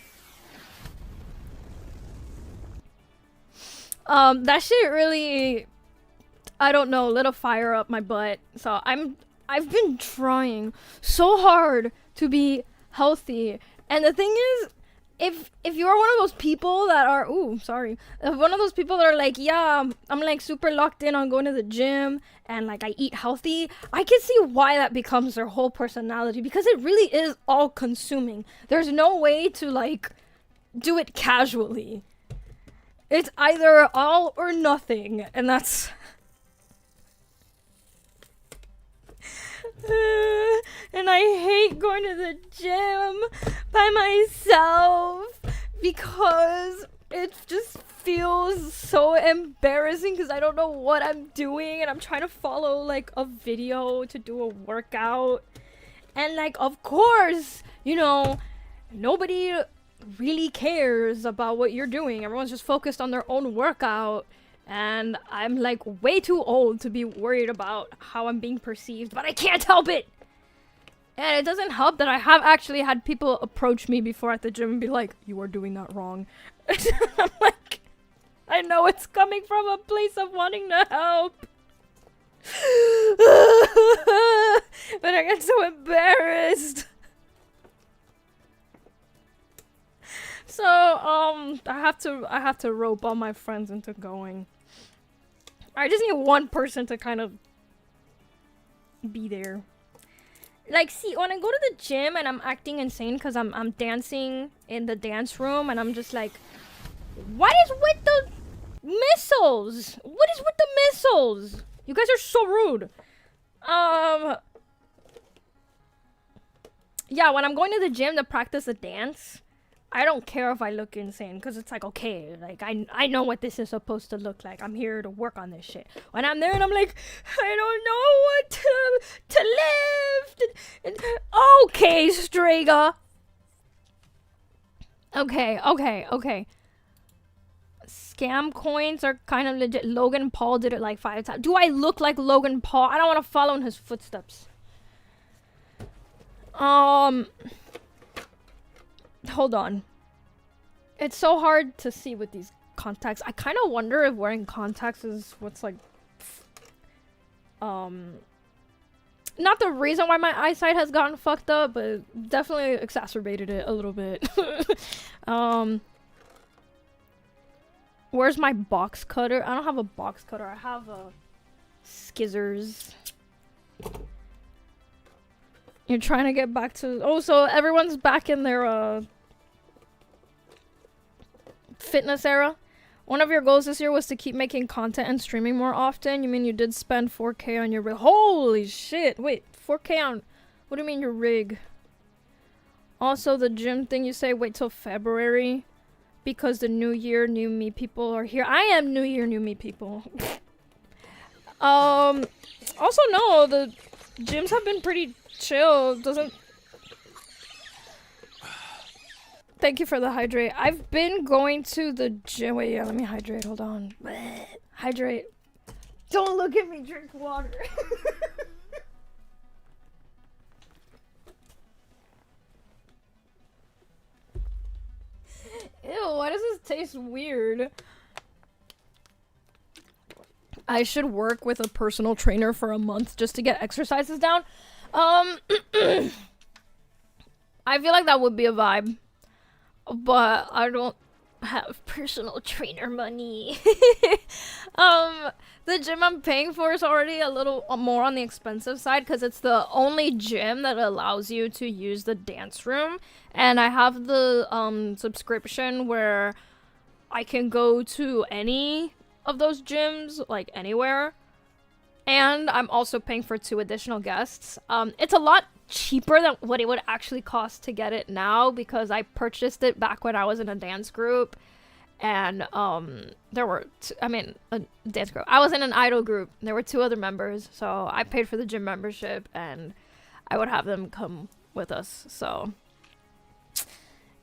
That shit really, I don't know, lit a fire up my butt. So I've been trying so hard to be healthy. And the thing is, if you're one of those people that are, if one of those people that are like, yeah, I'm like super locked in on going to the gym and like I eat healthy, I can see why that becomes their whole personality, because it really is all consuming. There's no way to like do it casually. It's either all or nothing, and that's and I hate going to the gym by myself because it just feels so embarrassing because I don't know what I'm doing and I'm trying to follow like a video to do a workout. And like, of course, you know, nobody really cares about what you're doing. Everyone's just focused on their own workout. And I'm like way too old to be worried about how I'm being perceived, but I can't help it. And it doesn't help that I have actually had people approach me before at the gym and be like, you are doing that wrong. I'm like, I know it's coming from a place of wanting to help. But I get so embarrassed. So, I have to rope all my friends into going. I just need one person to kind of be there. Like, see, when I go to the gym and I'm acting insane because I'm dancing in the dance room and I'm just like, what is with the missiles? What is with the missiles? You guys are so rude. Yeah, when I'm going to the gym to practice a dance, I don't care if I look insane, because it's like, okay, like, I know what this is supposed to look like. I'm here to work on this shit. When I'm there and I'm like, I don't know what to lift. Okay, Strega. Okay. Scam coins are kind of legit. Logan Paul did it like 5 times. Do I look like Logan Paul? I don't want to follow in his footsteps. Hold on. It's so hard to see with these contacts. I kind of wonder if wearing contacts is what's like not the reason why my eyesight has gotten fucked up, but definitely exacerbated it a little bit. Where's my box cutter? I don't have a box cutter. I have a scissors. You're trying to get back to... Oh, so everyone's back in their, fitness era? One of your goals this year was to keep making content and streaming more often. You mean you did spend 4K on your rig? Holy shit! Wait, 4K on... What do you mean your rig? Also, the gym thing you say, wait till February. Because the new year, new me people are here. I am new year, new me people. Also, no, the gyms have been pretty... chill. Doesn't... Thank you for the hydrate. I've been going to the gym. Wait, yeah, let me hydrate. Hold on. Hydrate. Don't look at me. Drink water. Ew, why does this taste weird? I should work with a personal trainer for a month just to get exercises down. I feel like that would be a vibe, but I don't have personal trainer money. The gym I'm paying for is already a little more on the expensive side because it's the only gym that allows you to use the dance room. And I have the subscription where I can go to any of those gyms, like anywhere. And I'm also paying for 2 additional guests. It's a lot cheaper than what it would actually cost to get it now because I purchased it back when I was in a dance group. And there were a dance group. I was in an idol group. There were 2 other members, so I paid for the gym membership and I would have them come with us. So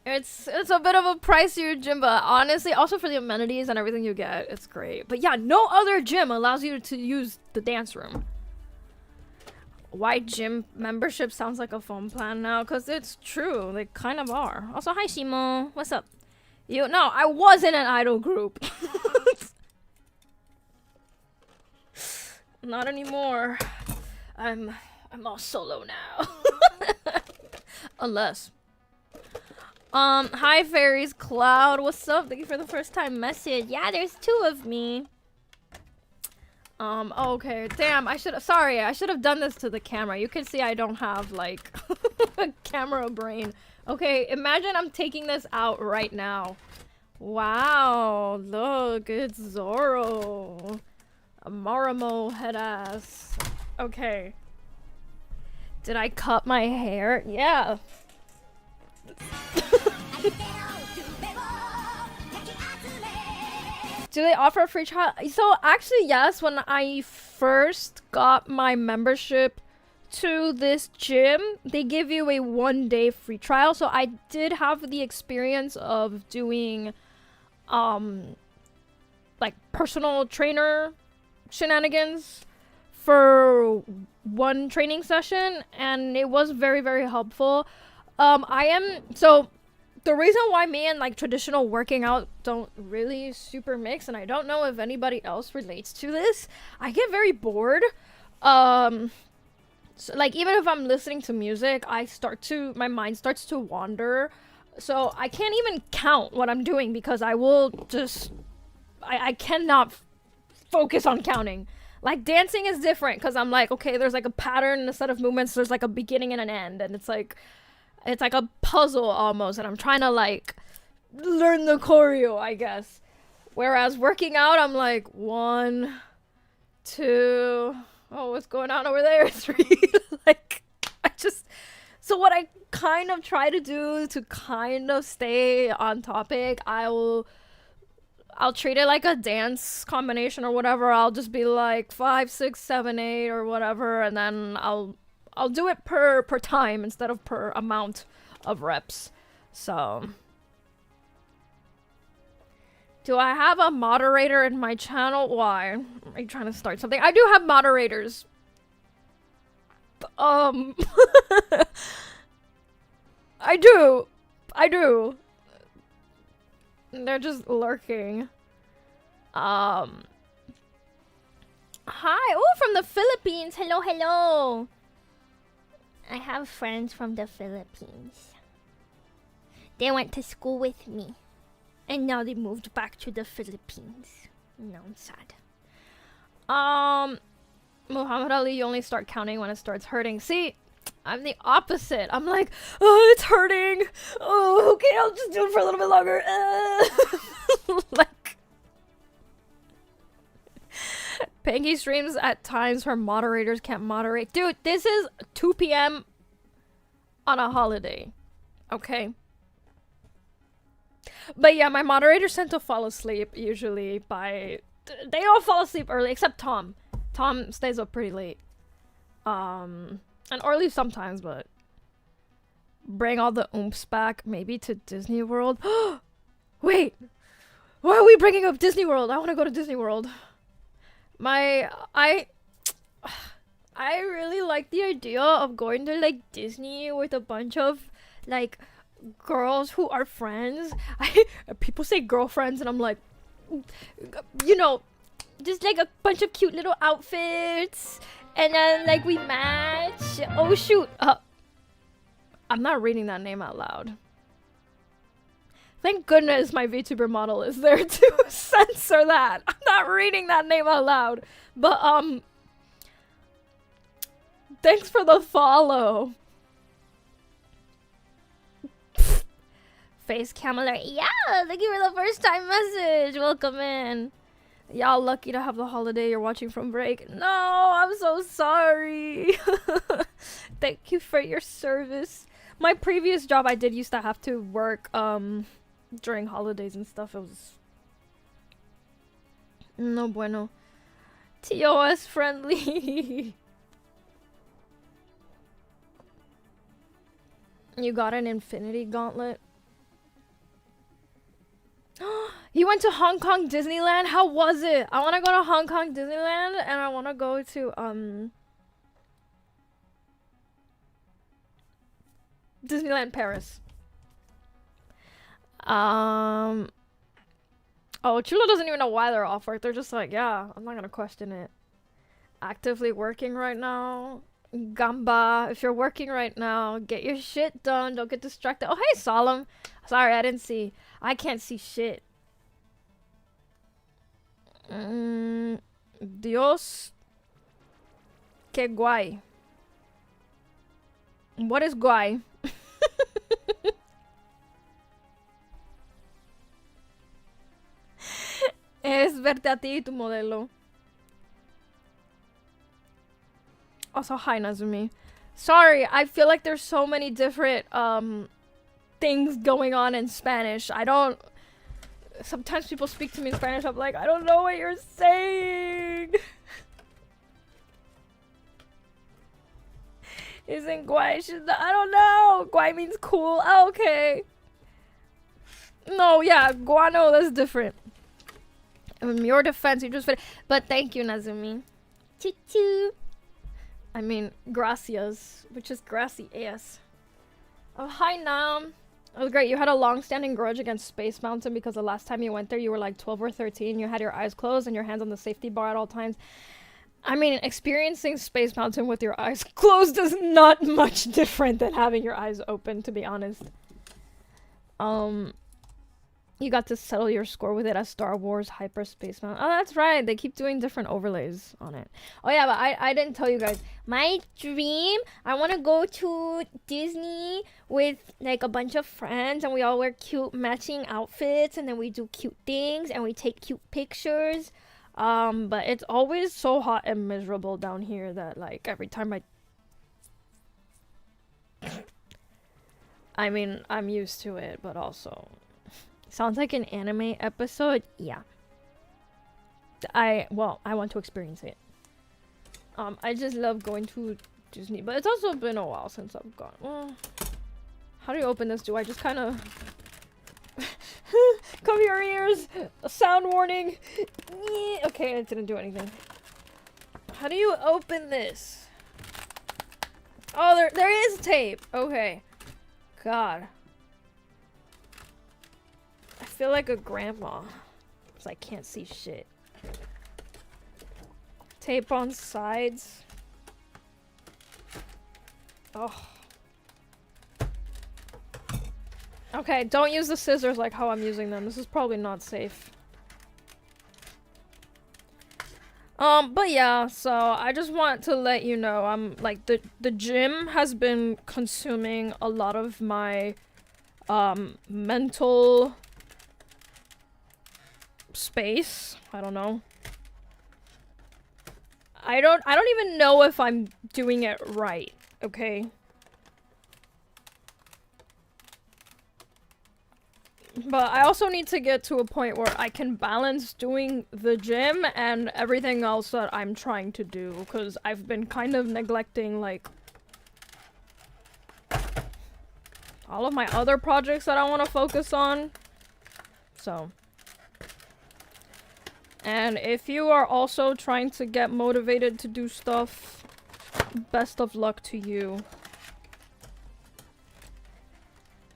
it's a bit of a pricier gym, but honestly, also for the amenities and everything you get, it's great. But yeah, no other gym allows you to use the dance room. Why gym membership sounds like a phone plan now? Because it's true, they kind of are. Also, hi Shimo, what's up? No, I was in an idol group. Not anymore. I'm all solo now. Unless. Hi Fairies Cloud, what's up? Thank you for the first time message. Yeah, there's 2 of me. Okay, damn, I should have done this to the camera. You can see I don't have, like, a camera brain. Okay, imagine I'm taking this out right now. Wow, look, it's Zoro. A Maramo head ass. Okay. Did I cut my hair? Yeah. Do they offer a free trial? So actually, yes, when I first got my membership to this gym, they give you a 1-day free trial. So I did have the experience of doing like personal trainer shenanigans for 1 training session, and it was very, very helpful. The reason why me and like traditional working out don't really super mix, and I don't know if anybody else relates to this, I get very bored. So, like, even if I'm listening to music, my mind starts to wander. So I can't even count what I'm doing because I cannot focus on counting. Like, dancing is different because I'm like, okay, there's like a pattern and a set of movements, there's like a beginning and an end, and it's like a puzzle almost, and I'm trying to like learn the choreo, I guess. Whereas working out, I'm like 1, 2, oh, what's going on over there? 3. Like, so what I kind of try to do to kind of stay on topic, I'll treat it like a dance combination or whatever. I'll just be like 5, 6, 7, 8 or whatever, and then I'll do it per time instead of per amount of reps. So, do I have a moderator in my channel? Why? Are you trying to start something? I do have moderators. I do. They're just lurking. Hi. Oh, from the Philippines. Hello, hello. I have friends from the Philippines. They went to school with me. And now they moved back to the Philippines. No, I'm sad. Muhammad Ali, you only start counting when it starts hurting. See, I'm the opposite. I'm like, oh, it's hurting. Oh, okay, I'll just do it for a little bit longer. Like, Pengy streams at times where moderators can't moderate. Dude, this is 2 p.m. on a holiday. Okay? But yeah, my moderators tend to fall asleep usually by... They all fall asleep early, except Tom. Tom stays up pretty late. And early sometimes, but... Bring all the oomps back, maybe to Disney World. Wait! Why are we bringing up Disney World? I want to go to Disney World. I really like the idea of going to like Disney with a bunch of like girls who are friends. People say girlfriends, and I'm like, you know, just like a bunch of cute little outfits, and then like we match. Oh shoot! I'm not reading that name out loud. Thank goodness my VTuber model is there to censor that. I'm not reading that name out loud. But, thanks for the follow. Face cam alert. Yeah, thank you for the first time message. Welcome in. Y'all lucky to have the holiday you're watching from break. No, I'm so sorry. Thank you for your service. My previous job, I did used to have to work, during holidays and stuff. It was no bueno. TOS friendly. You got an infinity gauntlet. You went to Hong Kong Disneyland? How was it? I want to go to Hong Kong Disneyland and I want to go to Disneyland Paris. Oh, Chulo doesn't even know why they're off work. They're just like, yeah, I'm not gonna question it. Actively working right now. Gamba, if you're working right now, get your shit done. Don't get distracted. Oh, hey, Solemn. Sorry, I didn't see. I can't see shit. Dios. Que guay. What is guay? Es verte a ti y tu modelo. Also, hi, Nazumi. Sorry, I feel like there's so many different, things going on in Spanish. I don't... Sometimes people speak to me in Spanish, I'm like, I don't know what you're saying. Isn't guay? I don't know. Guay means cool. Oh, okay. No, yeah, guano, that's different. In your defense, you just fit. But thank you, Nazumi. Choo-choo. I mean, gracias, which is gracias. Oh, hi, Nam. Oh, great. You had a long-standing grudge against Space Mountain because the last time you went there, you were like 12 or 13. You had your eyes closed and your hands on the safety bar at all times. I mean, experiencing Space Mountain with your eyes closed is not much different than having your eyes open, to be honest. You got to settle your score with it as Star Wars Hyperspace Mountain. Oh, that's right. They keep doing different overlays on it. Oh, yeah, but I didn't tell you guys. My dream, I want to go to Disney with, like, a bunch of friends. And we all wear cute matching outfits. And then we do cute things. And we take cute pictures. But it's always so hot and miserable down here that, like, every time I mean, I'm used to it, but also... Sounds like an anime episode. Yeah. I want to experience it. I just love going to Disney, but it's also been a while since I've gone. Well, how do you open this? Do I just kind of cover your ears? A sound warning. Okay, it didn't do anything. How do you open this? Oh, there is tape. Okay. God. I feel like a grandma, because I can't see shit. Tape on sides. Oh. Okay, don't use the scissors like how I'm using them. This is probably not safe. But yeah, so I just want to let you know, I'm like, the gym has been consuming a lot of my, mental space. I don't know. I don't even know if I'm doing it right, okay? But I also need to get to a point where I can balance doing the gym and everything else that I'm trying to do, because I've been kind of neglecting, like, all of my other projects that I want to focus on. So. And if you are also trying to get motivated to do stuff, best of luck to you.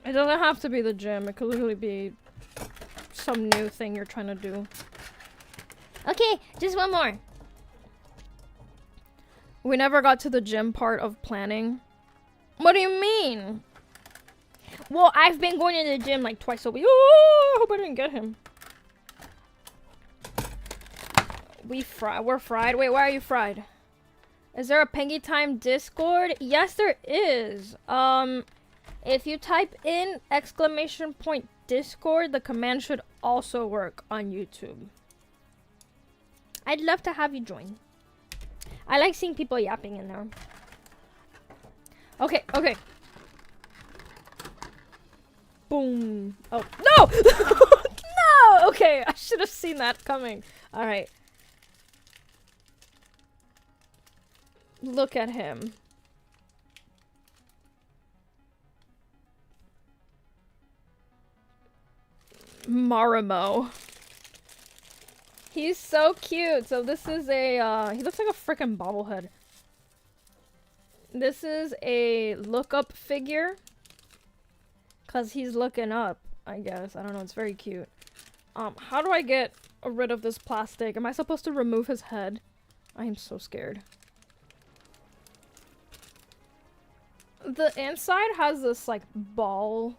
It doesn't have to be the gym. It could literally be some new thing you're trying to do. Okay, just one more. We never got to the gym part of planning. What do you mean? Well, I've been going to the gym like twice a week. Oh, I hope I didn't get him. We're fried. Wait, why are you fried? Is there a Pengy Time Discord? Yes, there is. If you type in !Discord, the command should also work on YouTube. I'd love to have you join. I like seeing people yapping in there. Okay, okay. Boom. Oh, no! No! Okay, I should have seen that coming. Alright. Look at him. Marimo. He's so cute. So this is a, he looks like a freaking bobblehead. This is a look-up figure. Because he's looking up, I guess. I don't know, it's very cute. How do I get rid of this plastic? Am I supposed to remove his head? I am so scared. The inside has this, like, ball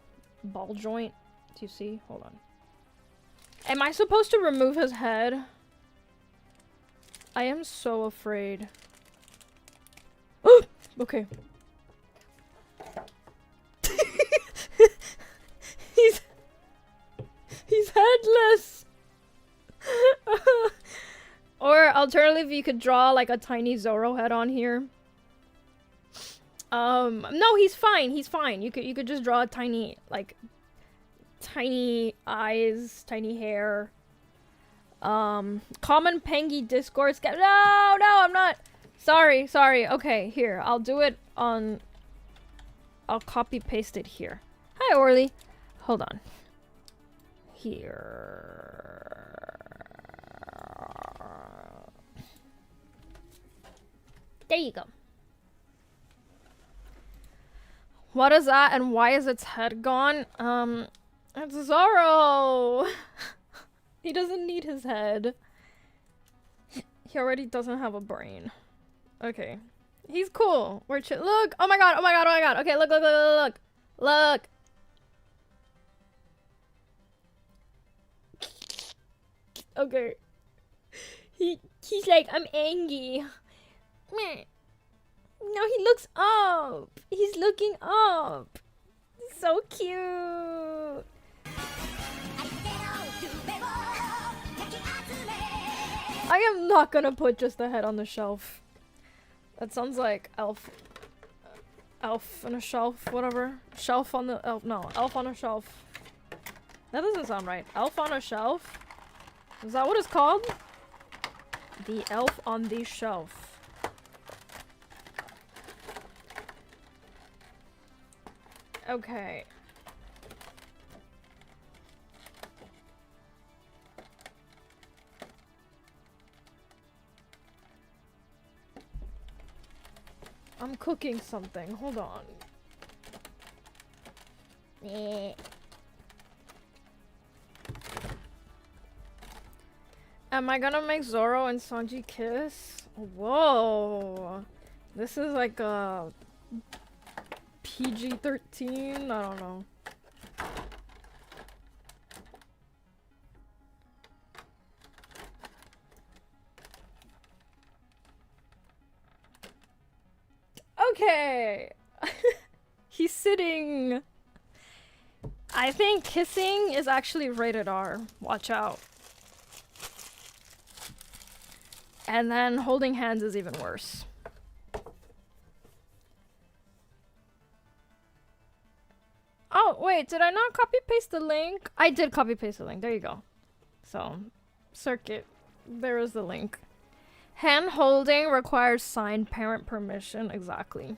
joint. Do you see? Hold on. Am I supposed to remove his head? I am so afraid. Okay. He's headless. Or alternatively, you could draw like a tiny Zorro head on here. No, he's fine. He's fine. You could just draw a tiny, like, tiny eyes, tiny hair. Common Pengy Discord. No, I'm not. Sorry. Okay, here. I'll do it on. I'll copy paste it here. Hi, Orly. Hold on. Here. There you go. What is that and why is its head gone? It's Zorro! He doesn't need his head. He already doesn't have a brain. Okay. He's cool. We're chill. Look! Oh my god! Okay, look! Look! Okay. He's like, I'm angry. No, he looks up. He's looking up. So cute. I am not gonna put just the head on the shelf. That sounds like elf on a shelf, whatever. Shelf on the elf. No, elf on a shelf. That doesn't sound right. Elf on a shelf? Is that what it's called? The elf on the shelf. Okay. I'm cooking something. Hold on. Am I gonna make Zorro and Sanji kiss? Whoa. This is like a PG-13? I don't know. Okay. He's sitting. I think kissing is actually rated R. Watch out. And then holding hands is even worse. Oh, wait, did I not copy paste the link? I did copy paste the link. There you go. So, circuit. There is the link. Hand holding requires signed parent permission. Exactly.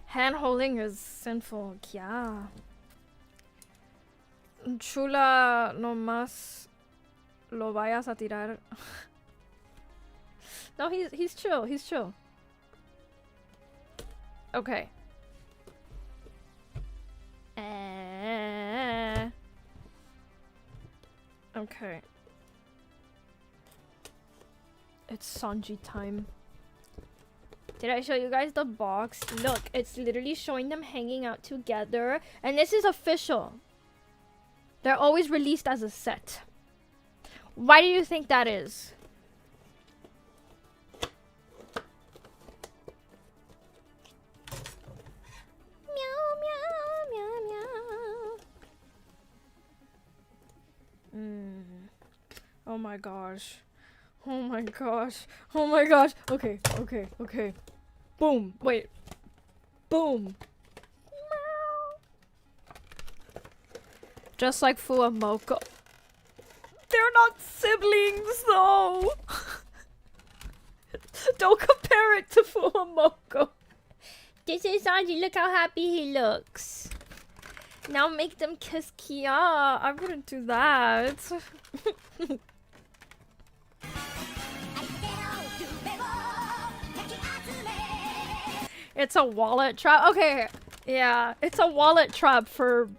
Hand holding is sinful. Yeah. Chula no más lo vayas a tirar. No, he's chill. He's chill. Okay. Okay. It's Sanji time. Did I show you guys the box? Look, it's literally showing them hanging out together. And this is official. They're always released as a set. Why do you think that is? Meow, meow, meow, meow. Oh my gosh. Oh my gosh. Oh my gosh. Okay, okay, okay. Boom. Wait. Boom. Just like Fu and Moko. They're not siblings though. Don't compare it to Fu and Moko. This is Sanji. Look how happy he looks. Now make them kiss Kia. I wouldn't do that. It's a wallet trap. Okay, yeah, it's a wallet trap for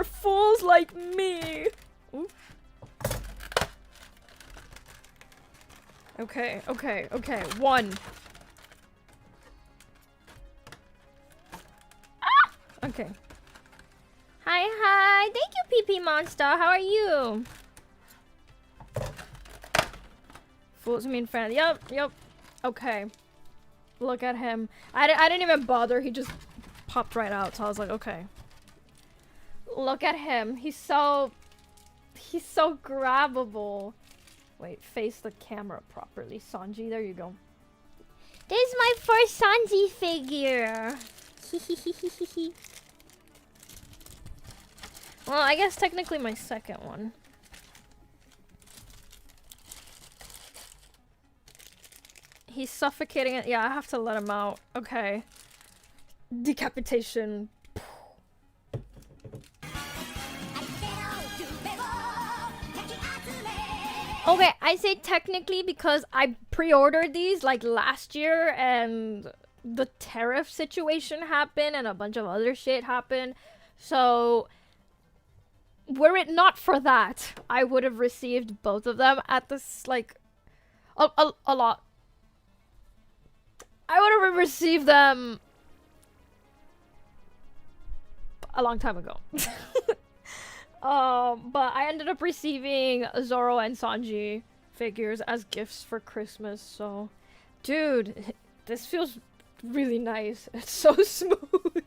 fools like me. Ooh. Okay, okay, okay. One. Ah! Okay. Hi, hi. Thank you, PP Monster. How are you? Fools mean friend. Yep, yep. Okay. Look at him. I didn't even bother. He just popped right out. So I was like, okay. Look at him. He's so grabbable. Wait, face the camera properly. Sanji, there you go. This is my first Sanji figure. Well, I guess technically my second one. He's suffocating it. Yeah, I have to let him out. Okay. Decapitation. Okay, I say technically because I pre-ordered these like last year and the tariff situation happened and a bunch of other shit happened. So were it not for that, I would have received both of them at this like a lot. I would have received them a long time ago. But I ended up receiving Zoro and Sanji figures as gifts for Christmas, so... Dude, this feels really nice. It's so smooth.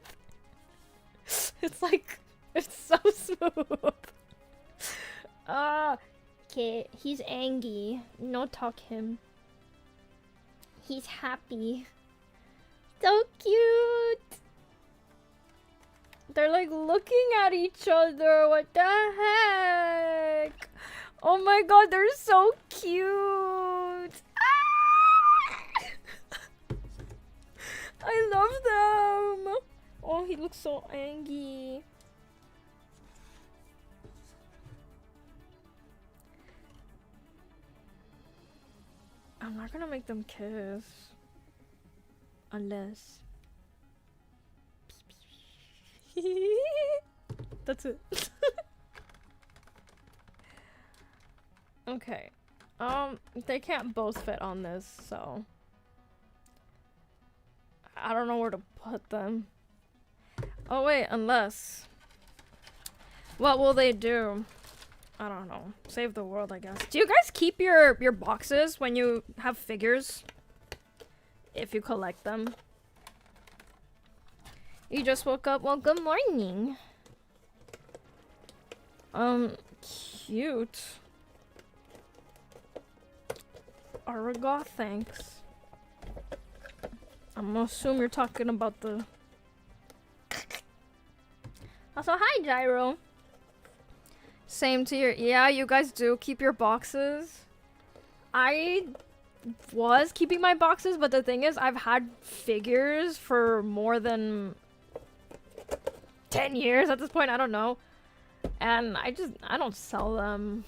It's like... It's so smooth. Okay, he's angry. No talk him. He's happy. So cute! They're like looking at each other. What the heck? Oh my god, they're so cute. Ah! I love them. Oh, he looks so angry. I'm not gonna make them kiss. Unless... That's it. Okay. They can't both fit on this, so I don't know where to put them. Oh wait, unless... What will they do? I don't know. Save the world, I guess. Do you guys keep your boxes when you have figures? If you collect them? You just woke up? Well, good morning. Cute. Arigato, thanks. I'm gonna assume you're talking about the... Also, hi, Gyro. Same to your... Yeah, you guys do keep your boxes. I was keeping my boxes, but the thing is, I've had figures for more than 10 years at this point. I don't know. And I don't sell them.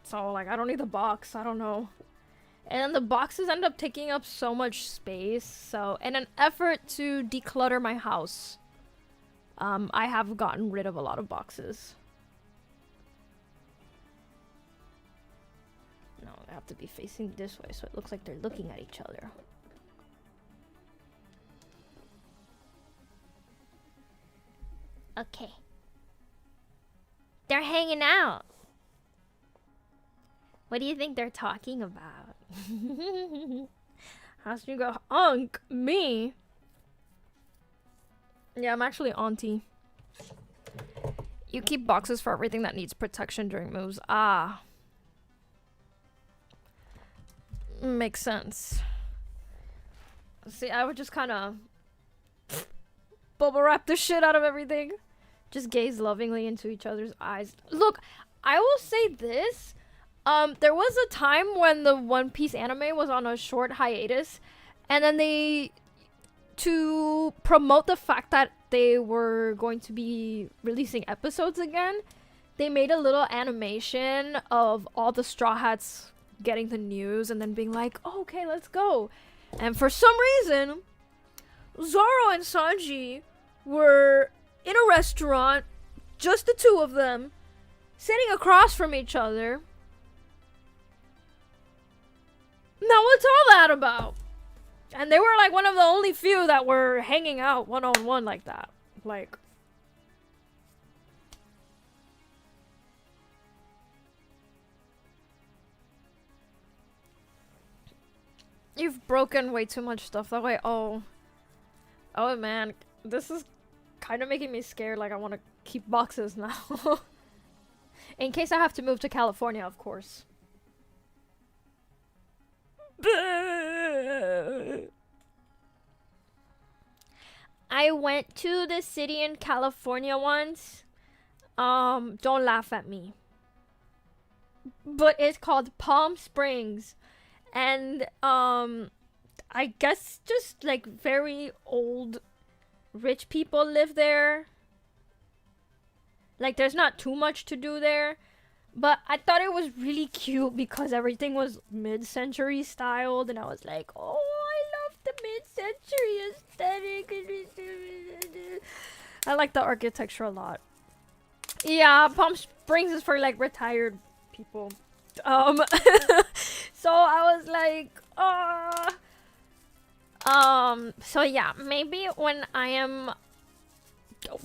So, like, I don't need the box. I don't know. And then the boxes end up taking up so much space. So, in an effort to declutter my house, I have gotten rid of a lot of boxes. No, they have to be facing this way, so it looks like they're looking at each other. Okay. They're hanging out. What do you think they're talking about? How's you go, Unk? Me? Yeah, I'm actually auntie. You keep boxes for everything that needs protection during moves. Ah. Makes sense. See, I would just kind of bubble wrap the shit out of everything. Just gaze lovingly into each other's eyes. Look, I will say this. There was a time when the One Piece anime was on a short hiatus, and then to promote the fact that they were going to be releasing episodes again, they made a little animation of all the Straw Hats getting the news and then being like, oh, okay, let's go. And for some reason, Zoro and Sanji were in a restaurant, just the two of them, sitting across from each other. Now what's all that about? And they were like one of the only few that were hanging out one-on-one like that. Like, you've broken way too much stuff that way. Oh man, this is kind of making me scared. Like, I want to keep boxes now. In case I have to move to California, of course. I went to the city in California once. Don't laugh at me. But it's called Palm Springs. And I guess just like very old rich people live there. Like, there's not too much to do there. But I thought it was really cute because everything was mid-century styled, and I was like, oh, I love the mid-century aesthetic. I like the architecture a lot. Yeah, Palm Springs is for like retired people. So I was like, so yeah, maybe when I am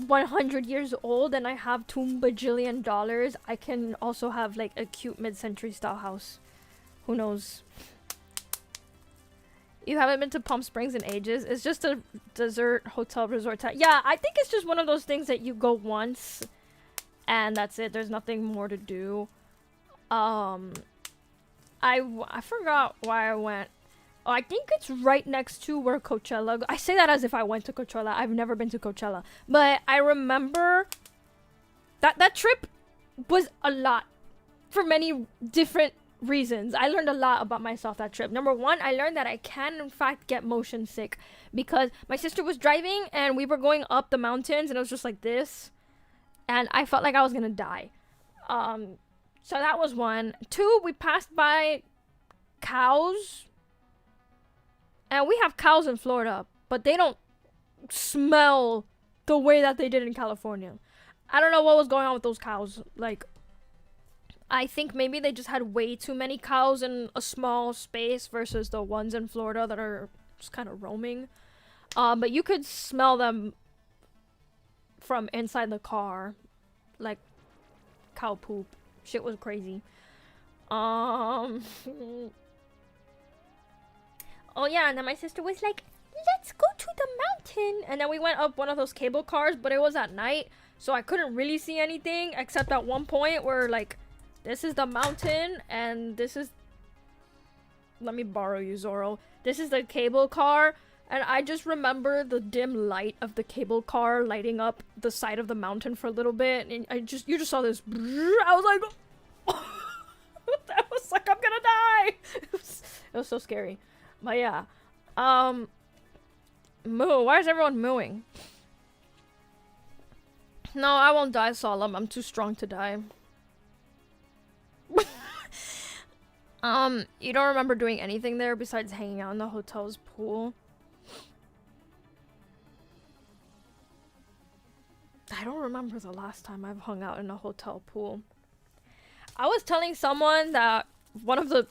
100 years old and I have $2 bajillion, I can also have like a cute mid-century style house. Who knows? You haven't been to Palm Springs in ages. It's just a desert hotel resort. Yeah, I think it's just one of those things that you go once and that's it. There's nothing more to do. I forgot why I went. Oh, I think it's right next to where Coachella. I say that as if I went to Coachella. I've never been to Coachella, but I remember that trip was a lot for many different reasons. I learned a lot about myself that trip. Number one, I learned that I can in fact get motion sick because my sister was driving and we were going up the mountains and it was just like this, and I felt like I was gonna die. So that was one. Two, we passed by cows. And we have cows in Florida, but they don't smell the way that they did in California. I don't know what was going on with those cows. Like, I think maybe they just had way too many cows in a small space versus the ones in Florida that are just kind of roaming. But you could smell them from inside the car. Like, cow poop. Shit was crazy. Oh yeah, and then my sister was like, let's go to the mountain. And then we went up one of those cable cars, but it was at night, so I couldn't really see anything except at one point where like, this is the mountain and this is, let me borrow you, Zoro. This is the cable car, and I just remember the dim light of the cable car lighting up the side of the mountain for a little bit, and you just saw this. I was like, I was like, I'm gonna die. It was so scary. But yeah, moo. Why is everyone mooing? No, I won't die, Solemn. I'm too strong to die. You don't remember doing anything there besides hanging out in the hotel's pool? I don't remember the last time I've hung out in a hotel pool. I was telling someone that one of the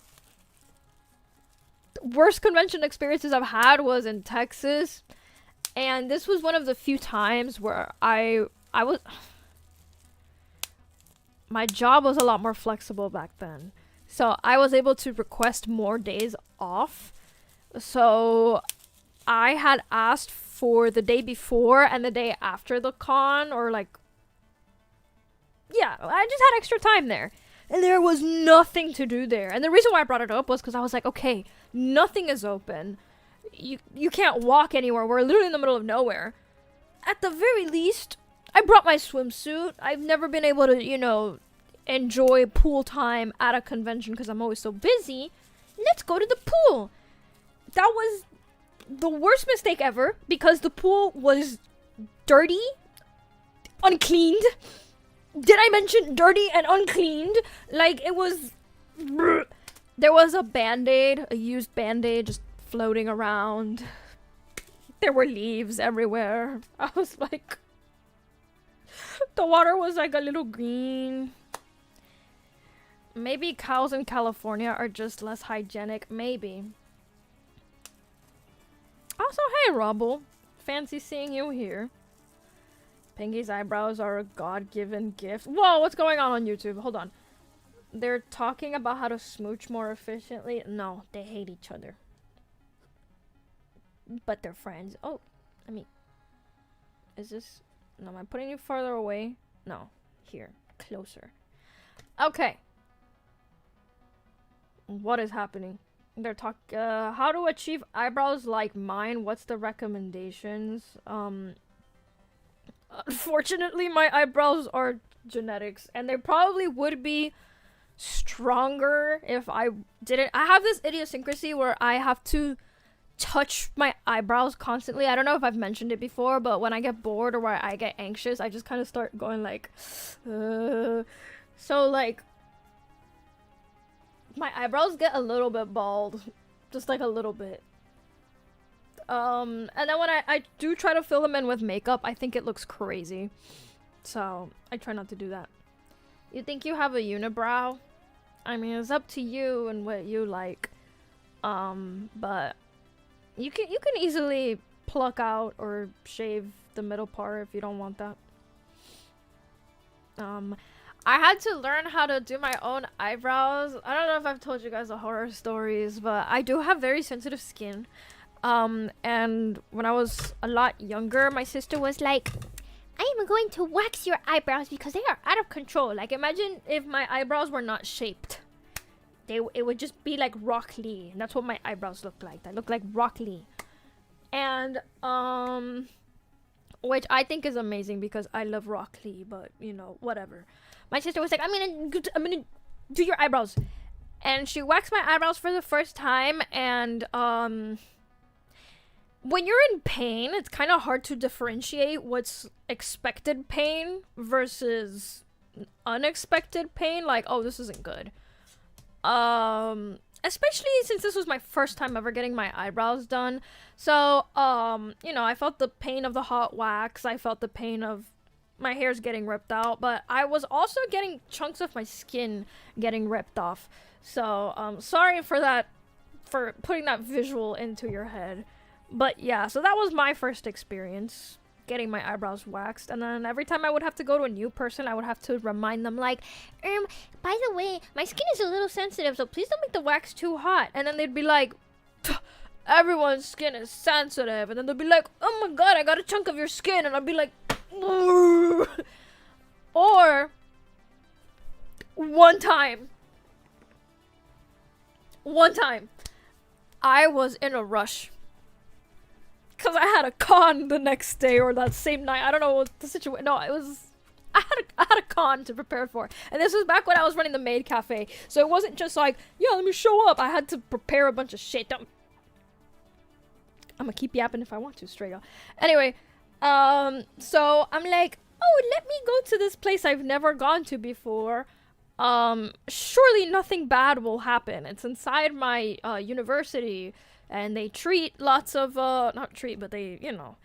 worst convention experiences I've had was in Texas. And this was one of the few times where I was... My job was a lot more flexible back then. So I was able to request more days off. So I had asked for the day before and the day after the con, or like... Yeah, I just had extra time there. And there was nothing to do there. And the reason why I brought it up was because I was like, okay, nothing is open. You can't walk anywhere. We're literally in the middle of nowhere. At the very least, I brought my swimsuit. I've never been able to, you know, enjoy pool time at a convention because I'm always so busy. Let's go to the pool. That was the worst mistake ever because the pool was dirty, uncleaned. Did I mention dirty and uncleaned? Like, it was... There was a Band-Aid, a used Band-Aid just floating around. There were leaves everywhere. I was like... The water was like a little green. Maybe cows in California are just less hygienic. Maybe. Also, hey, Rubble. Fancy seeing you here. Pengy's eyebrows are a God-given gift. Whoa, what's going on YouTube? Hold on. They're talking about how to smooch more efficiently. No, they hate each other. But they're friends. Oh, I mean... Is this... No, am I putting you farther away? No. Here. Closer. Okay. What is happening? They're talking... how to achieve eyebrows like mine? What's the recommendations? Unfortunately, my eyebrows are genetics, and they probably would be stronger if I didn't. I have this idiosyncrasy where I have to touch my eyebrows constantly. I don't know if I've mentioned it before, but when I get bored or where I get anxious, I just kind of start going like, So, like, my eyebrows get a little bit bald. Just like a little bit. And then when I do try to fill them in with makeup, I think it looks crazy. So, I try not to do that. You think you have a unibrow? I mean, it's up to you and what you like. But you can easily pluck out or shave the middle part if you don't want that. I had to learn how to do my own eyebrows. I don't know if I've told you guys the horror stories, but I do have very sensitive skin. And when I was a lot younger, my sister was like, I am going to wax your eyebrows because they are out of control. Like, imagine if my eyebrows were not shaped. It would just be like Rock Lee. And that's what my eyebrows look like. They look like Rock Lee. And, which I think is amazing because I love Rock Lee, but, you know, whatever. My sister was like, I'm gonna do your eyebrows. And she waxed my eyebrows for the first time, and, when you're in pain, it's kind of hard to differentiate what's expected pain versus unexpected pain. Like, oh, this isn't good. Especially since this was my first time ever getting my eyebrows done. So, you know, I felt the pain of the hot wax. I felt the pain of my hairs getting ripped out. But I was also getting chunks of my skin getting ripped off. So, sorry for that, for putting that visual into your head. But yeah, so that was my first experience getting my eyebrows waxed. And then every time I would have to go to a new person, I would have to remind them like, by the way, my skin is a little sensitive, so please don't make the wax too hot. And then they'd be like, everyone's skin is sensitive. And then they'd be like, oh my god, I got a chunk of your skin. And I'd be like, or one time, I was in a rush. Because I had a con the next day or that same night. I don't know what the situation... No, it was... I had a con to prepare for. And this was back when I was running the maid cafe. So it wasn't just like, yeah, let me show up. I had to prepare a bunch of shit. I'm gonna keep yapping if I want to, straight up. Anyway, so I'm like, oh, let me go to this place I've never gone to before. Surely nothing bad will happen. It's inside my university. And they treat lots of, not treat, but they, you know,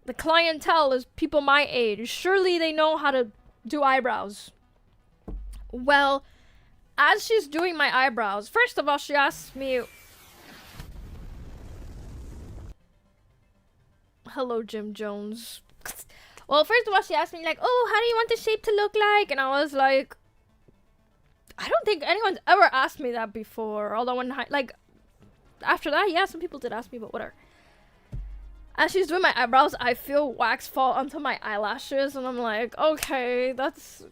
the clientele is people my age. Surely they know how to do eyebrows. Well, as she's doing my eyebrows, first of all, she asked me, hello, Jim Jones. Well, first of all, she asked me like, oh, how do you want the shape to look like? And I was like, I don't think anyone's ever asked me that before. Although when like after that, yeah, some people did ask me, but whatever. As she's doing my eyebrows, I feel wax fall onto my eyelashes, and I'm like, okay, that's,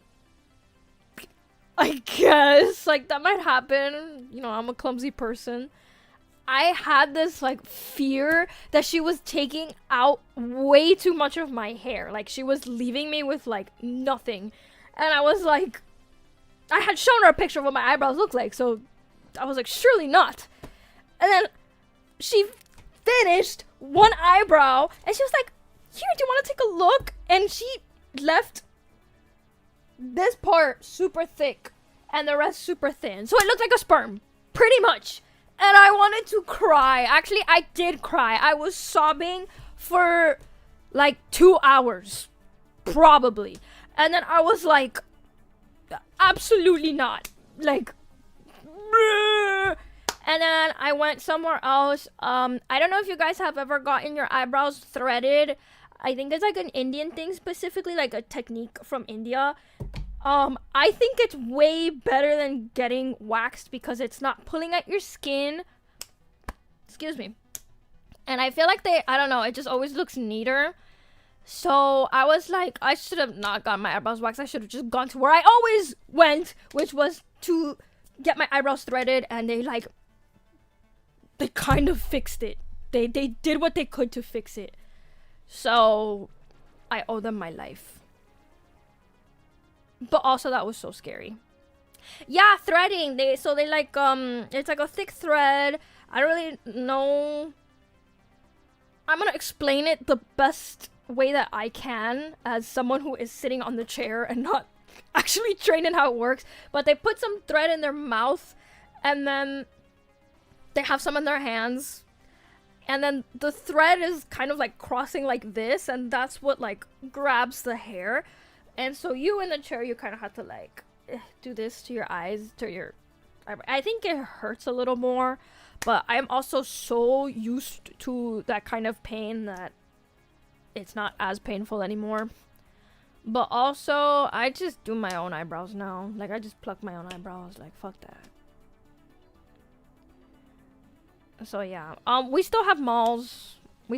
I guess, like, that might happen. You know, I'm a clumsy person. I had this, like, fear that she was taking out way too much of my hair. Like, she was leaving me with, like, nothing. And I was like, I had shown her a picture of what my eyebrows look like, so I was like, surely not. And then she finished one eyebrow, and she was like, here, do you want to take a look? And she left this part super thick and the rest super thin, so it looked like a sperm, pretty much. And I wanted to cry. Actually, I did cry. I was sobbing for like 2 hours, probably. And then I was like, absolutely not, like, bleh. And then I went somewhere else. I don't know if you guys have ever gotten your eyebrows threaded. I think it's like an Indian thing, specifically like a technique from India. I think it's way better than getting waxed because it's not pulling at your skin. Excuse me. And I feel like I don't know, it just always looks neater. So I was like, I should have not gotten my eyebrows waxed. I should have just gone to where I always went, which was to get my eyebrows threaded, and they kind of fixed it. They did what they could to fix it. So I owe them my life. But also that was so scary. Yeah, threading. They like it's like a thick thread. I don't really know. I'm gonna explain it the best way that I can as someone who is sitting on the chair and not actually trained in how it works. But they put some thread in their mouth, and then they have some in their hands, and then the thread is kind of like crossing like this, and that's what like grabs the hair. And so you in the chair, you kind of have to like do this to your eyes, to your eyebrow. I think it hurts a little more, but I'm also so used to that kind of pain that it's not as painful anymore. But also, I just do my own eyebrows now. Like, I just pluck my own eyebrows. Like, fuck that. So yeah, we still have malls. Do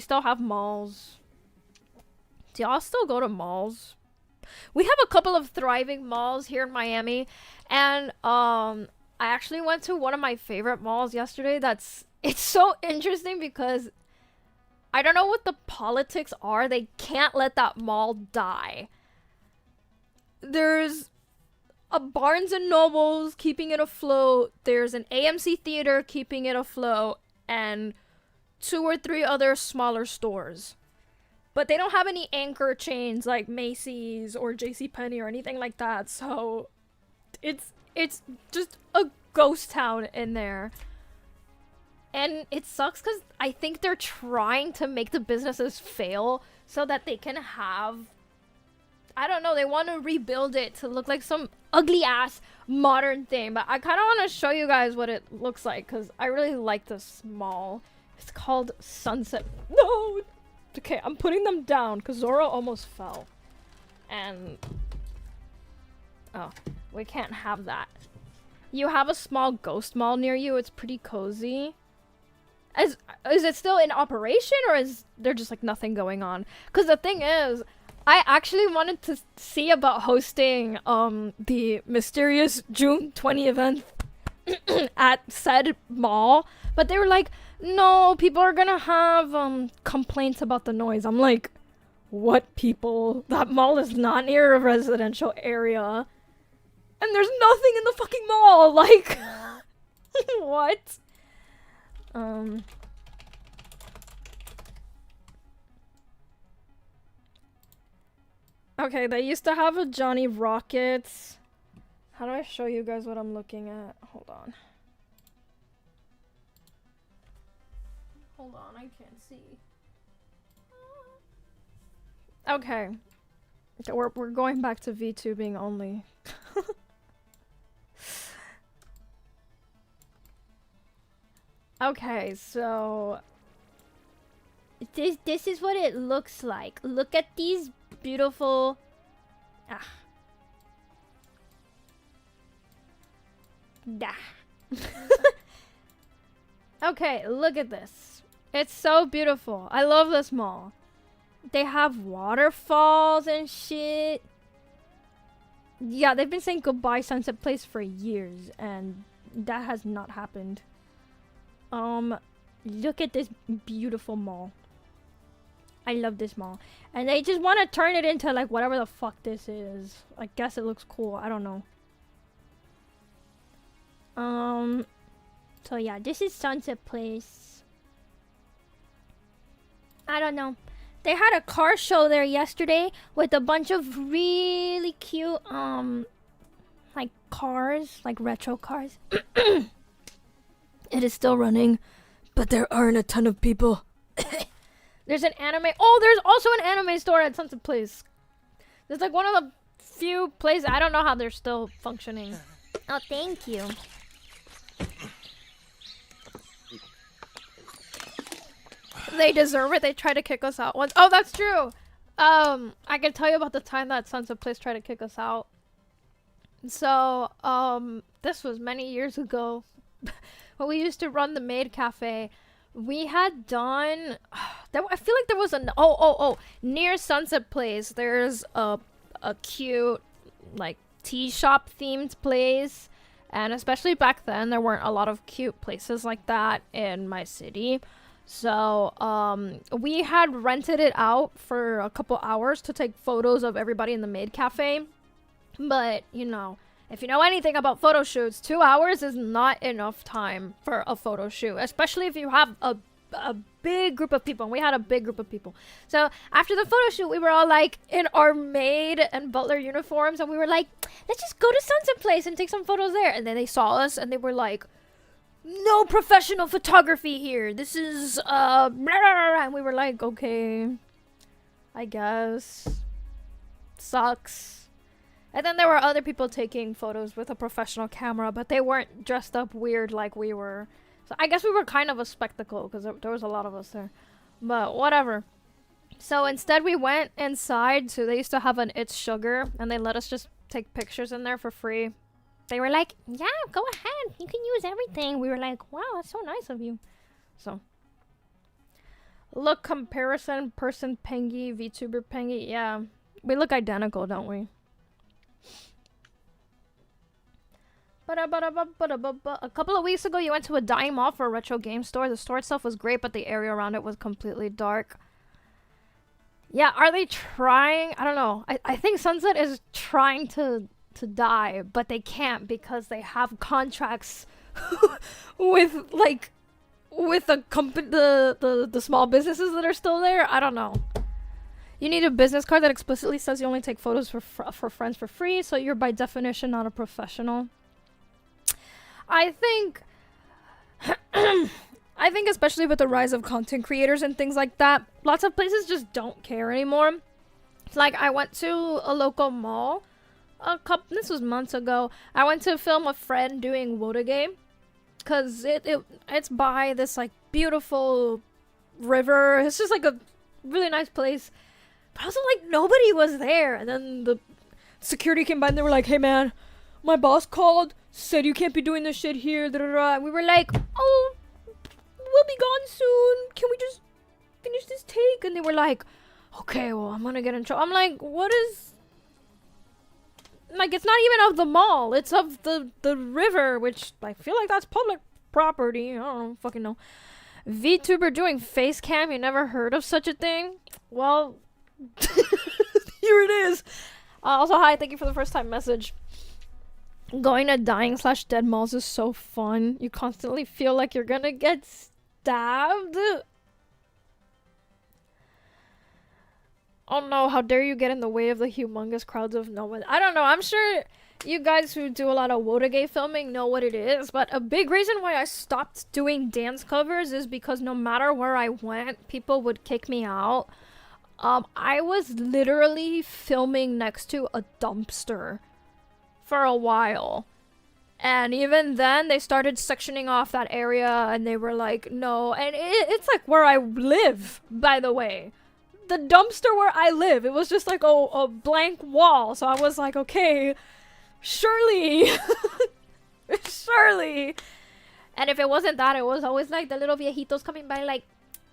y'all still go to malls? We have a couple of thriving malls here in Miami, and I actually went to one of my favorite malls yesterday. It's so interesting because I don't know what the politics are. They can't let that mall die. There's a Barnes and Noble's keeping it afloat. There's an AMC theater keeping it afloat, and 2 or 3 other smaller stores. But they don't have any anchor chains like Macy's or JCPenney or anything like that. So it's just a ghost town in there. And it sucks because I think they're trying to make the businesses fail so that they can have, I don't know, they want to rebuild it to look like some ugly ass modern thing. But I kind of want to show you guys what it looks like because I really like this mall. It's called Sunset. No! Okay, I'm putting them down because Zora almost fell. And oh, we can't have that. You have a small ghost mall near you. It's pretty cozy. Is it still in operation, or is there just like nothing going on? Because the thing is, I actually wanted to see about hosting the mysterious June 20 event at said mall, but they were like, no, people are gonna have complaints about the noise. I'm like, what people? That mall is not near a residential area, and there's nothing in the fucking mall. Like, what? Okay, they used to have a Johnny Rockets. How do I show you guys what I'm looking at? Hold on. Hold on, I can't see. Okay. We're going back to VTubing only. Okay, so this is what it looks like. Look at these beautiful Okay, look at this. It's so beautiful. I love this mall. They have waterfalls and shit. Yeah, they've been saying goodbye Sunset Place for years, and that has not happened. Look at this beautiful mall. I love this mall. And they just want to turn it into like whatever the fuck this is. I guess it looks cool. I don't know. So yeah, this is Sunset Place. I don't know. They had a car show there yesterday with a bunch of really cute like cars, like retro cars. It is still running, but there aren't a ton of people. There's an anime. Oh, there's also an anime store at Sunset Place. There's like one of the few places. I don't know how they're still functioning. Oh, thank you. They deserve it. They tried to kick us out once. Oh, that's true. I can tell you about the time that Sunset Place tried to kick us out. So, this was many years ago. When we used to run the maid cafe, we had done. I feel like there was an near Sunset Place. There's a cute like tea shop themed place, and especially back then, there weren't a lot of cute places like that in my city. So, we had rented it out for a couple hours to take photos of everybody in the maid cafe. But, you know, if you know anything about photo shoots, 2 hours is not enough time for a photo shoot, especially if you have a big group of people. And we had a big group of people. So, after the photo shoot, we were all like in our maid and butler uniforms, and we were like, let's just go to Sunset Place and take some photos there. And then they saw us and they were like, no professional photography here. This is blah, blah, blah. And we were like, okay, I guess. Sucks. And then there were other people taking photos with a professional camera, but they weren't dressed up weird like we were. So I guess we were kind of a spectacle because there was a lot of us there. But whatever. So instead we went inside. So they used to have an It's Sugar, and they let us just take pictures in there for free. They were like, yeah, go ahead. You can use everything. We were like, wow, that's so nice of you. So, look comparison, person Pengy, VTuber Pengy. Yeah, we look identical, don't we? A couple of weeks ago, you went to a dime mall for a retro game store. The store itself was great, but the area around it was completely dark. Yeah, are they trying? I don't know. I think Sunset is trying to die, but they can't because they have contracts with the company, the small businesses that are still there. I don't know. You need a business card that explicitly says you only take photos for friends for free, so you're by definition not a professional. I think especially with the rise of content creators and things like that, lots of places just don't care anymore. It's like I went to a local mall this was months ago. I went to film a friend doing Wotage, because it's by this like beautiful river. It's just like a really nice place, but also like nobody was there. And then the security came by and they were like, hey man, my boss called, said you can't be doing this shit here, da, da, da. And we were like, oh, we'll be gone soon, can we just finish this take? And they were like, okay, well, I'm gonna get in trouble. I'm like, what is... Like, it's not even of the mall. It's of the river, which I feel like that's public property. I don't fucking know. VTuber doing face cam. You never heard of such a thing? Well, here it is. Also, hi. Thank you for the first time message. Going to dying/dead malls is so fun. You constantly feel like you're gonna get stabbed. Oh no, how dare you get in the way of the humongous crowds of no one. I don't know, I'm sure you guys who do a lot of Wotage filming know what it is, but a big reason why I stopped doing dance covers is because no matter where I went, people would kick me out. I was literally filming next to a dumpster for a while. And even then, they started sectioning off that area, and they were like, no. And it's like where I live, by the way. The dumpster where I live, it was just like a blank wall. So I was like, okay, surely. Surely. And if it wasn't that, it was always like the little viejitos coming by like,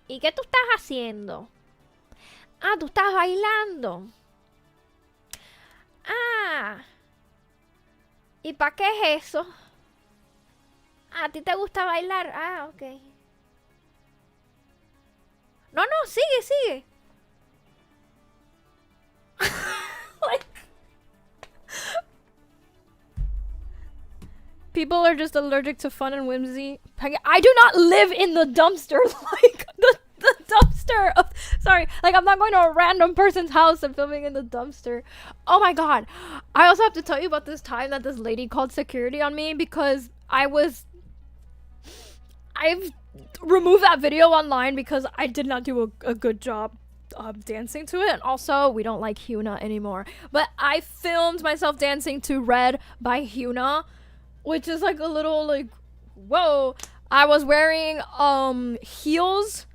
¿y qué tú estás haciendo? Ah, tú estás bailando. Ah. ¿Y para qué es eso? ¿A ti te gusta bailar? Ah, ok. No, no, sigue, sigue. Like, people are just allergic to fun and whimsy. I do not live in the dumpster. Like, the dumpster of, sorry, like, I'm not going to a random person's house and filming in the dumpster. Oh my god. I also have to tell you about this time that this lady called security on me because I've removed that video online because I did not do a good job dancing to it. And also, we don't like Hyuna anymore. But I filmed myself dancing to Red by Hyuna, which is like a little like, whoa. I was wearing heels,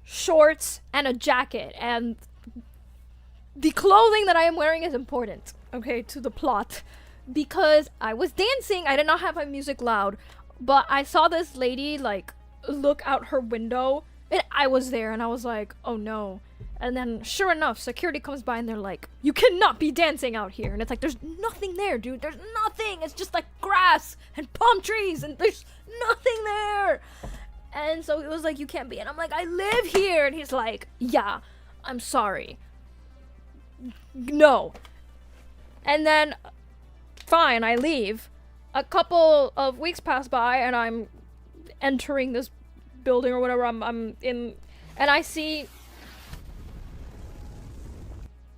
shorts, and a jacket, and the clothing that I am wearing is important, okay, to the plot, because I was dancing. I did not have my music loud, but I saw this lady like look out her window, and I was there, and I was like, oh no. And then sure enough, security comes by and they're like, you cannot be dancing out here. And it's like, there's nothing there, dude. There's nothing. It's just like grass and palm trees, and there's nothing there. And so it was like, you can't be. And I'm like, I live here. And he's like, yeah, I'm sorry. No. And then, fine, I leave. A couple of weeks pass by, and I'm entering this building or whatever I'm in, and I see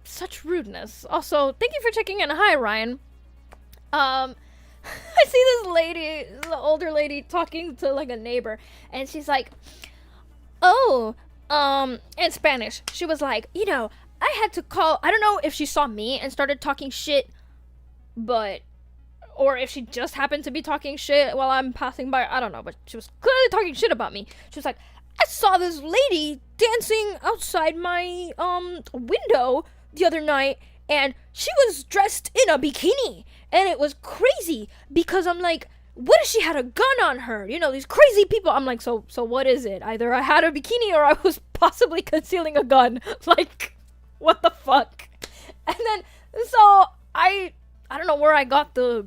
such rudeness. Also, thank you for checking in. Hi, Ryan. I see this lady, the older lady, talking to like a neighbor, and she's like, oh, in Spanish. She was like, you know, I had to call, I don't know if she saw me and started talking shit, but, or if she just happened to be talking shit while I'm passing by, I don't know, but she was clearly talking shit about me. She was like, I saw this lady dancing outside my, window the other night, and she was dressed in a bikini, and it was crazy, because I'm like, what if she had a gun on her? You know, these crazy people. I'm like, so what is it? Either I had a bikini or I was possibly concealing a gun. Like, what the fuck? And then, so, I don't know where I got the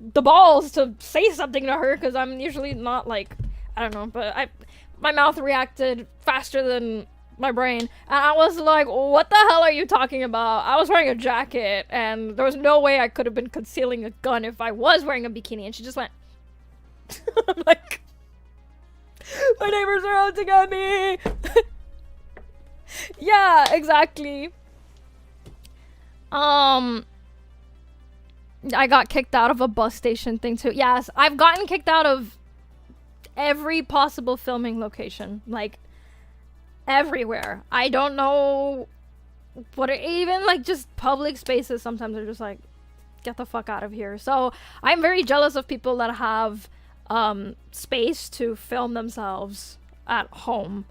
balls to say something to her, because I'm usually not like, I don't know, but my mouth reacted faster than my brain, and I was like, what the hell are you talking about? I was wearing a jacket, and there was no way I could have been concealing a gun if I was wearing a bikini. And she just went, I'm like, my neighbors are out to get me. Yeah, exactly. I got kicked out of a bus station thing too. Yes, I've gotten kicked out of every possible filming location, like everywhere. I don't know what even like just public spaces sometimes are just like, get the fuck out of here. So I'm very jealous of people that have space to film themselves at home.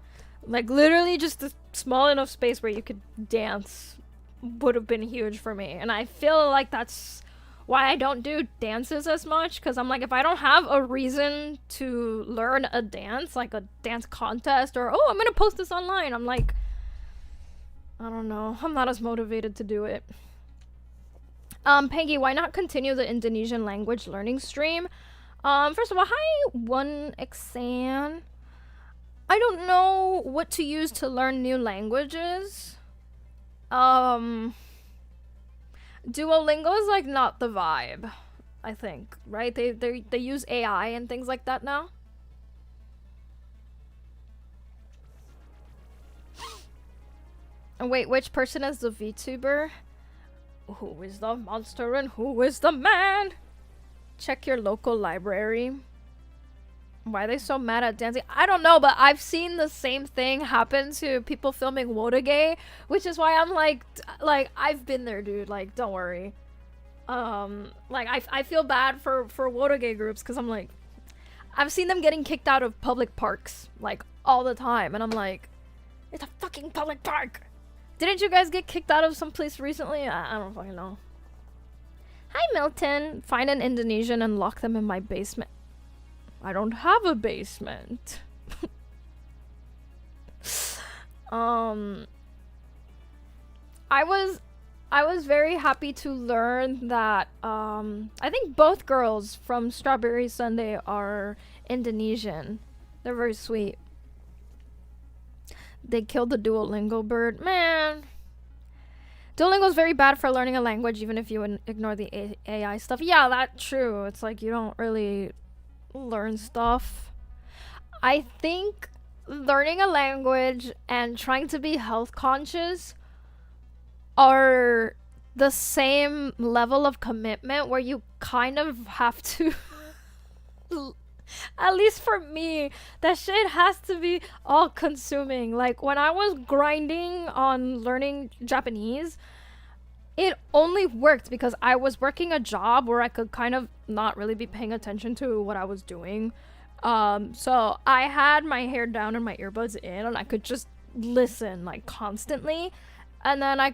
Like literally just a small enough space where you could dance would have been huge for me. And I feel like that's why I don't do dances as much, because I'm like, if I don't have a reason to learn a dance, like a dance contest, or oh, I'm gonna post this online, I'm like, I don't know, I'm not as motivated to do it. Pengy, why not continue the Indonesian language learning stream? First of all, hi, One Exan. I don't know what to use to learn new languages. Duolingo is like not the vibe, I think, right? They use AI and things like that now. And wait, which person is the VTuber? Who is the monster and who is the man? Check your local library. Why are they so mad at dancing? I don't know, but I've seen the same thing happen to people filming Wotage, which is why I'm like, I've been there, dude. Like, don't worry. Like I feel bad for Wotoge groups because I'm like, I've seen them getting kicked out of public parks like all the time, and I'm like, it's a fucking public park. Didn't you guys get kicked out of some place recently? I don't fucking know. Hi Milton. Find an Indonesian and lock them in my basement. I don't have a basement. I was very happy to learn that I think both girls from Strawberry Sunday are Indonesian. They're very sweet. They killed the Duolingo bird. Man. Duolingo is very bad for learning a language even if you ignore the AI stuff. Yeah, that's true. It's like you don't really learn stuff. I think learning a language and trying to be health conscious are the same level of commitment where you kind of have to at least for me, that shit has to be all consuming. Like when I was grinding on learning Japanese, it only worked because I was working a job where I could kind of not really be paying attention to what I was doing. So I had my hair down and my earbuds in and I could just listen like constantly. And then I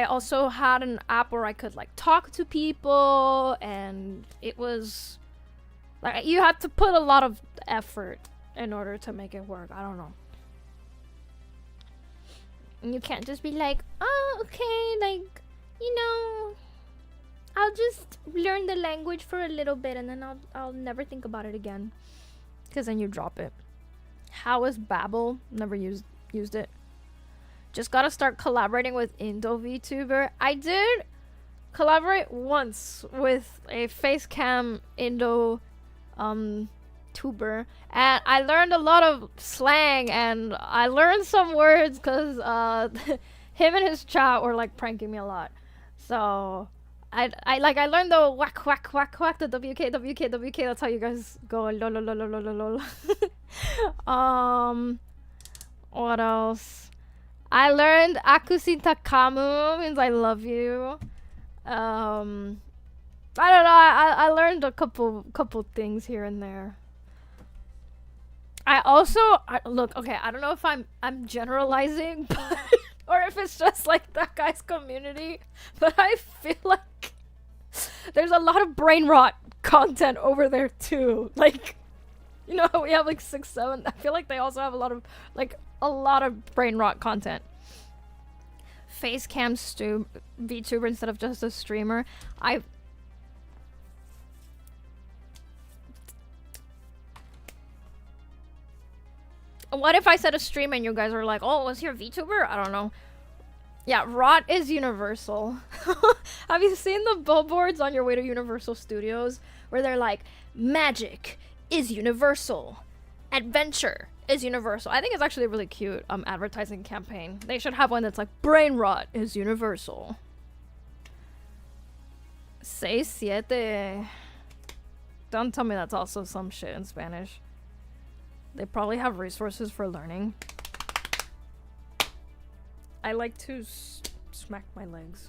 also had an app where I could like talk to people, and it was like you had to put a lot of effort in order to make it work. I don't know. And you can't just be like, oh, okay, like, you know, I'll just learn the language for a little bit and then I'll never think about it again. Because then you drop it. How is Babbel? Never used it. Just gotta start collaborating with Indo VTuber. I did collaborate once with a facecam Indo tuber, and I learned a lot of slang and I learned some words because him and his chat were like pranking me a lot. So I learned the whack whack whack whack, the WK. That's how you guys go. Lol lol lol lol lol lol. What else? I learned Akusita Kamu means I love you. I don't know. I learned a couple things here and there. I also look, okay, I don't know if I'm generalizing, but or if it's just like that guy's community, but I feel like there's a lot of brain rot content over there too. Like, you know how we have like 6, 7. I feel like they also have a lot of brain rot content. Facecam VTuber instead of just a streamer. What if I said a stream and you guys are like, oh, was he a VTuber? I don't know. Yeah, rot is universal. Have you seen the billboards on your way to Universal Studios where they're like, magic is universal, adventure is universal? I think it's actually a really cute advertising campaign. They should have one that's like, brain rot is universal. 6-7. Don't tell me that's also some shit in Spanish. They probably have resources for learning. I like to smack my legs.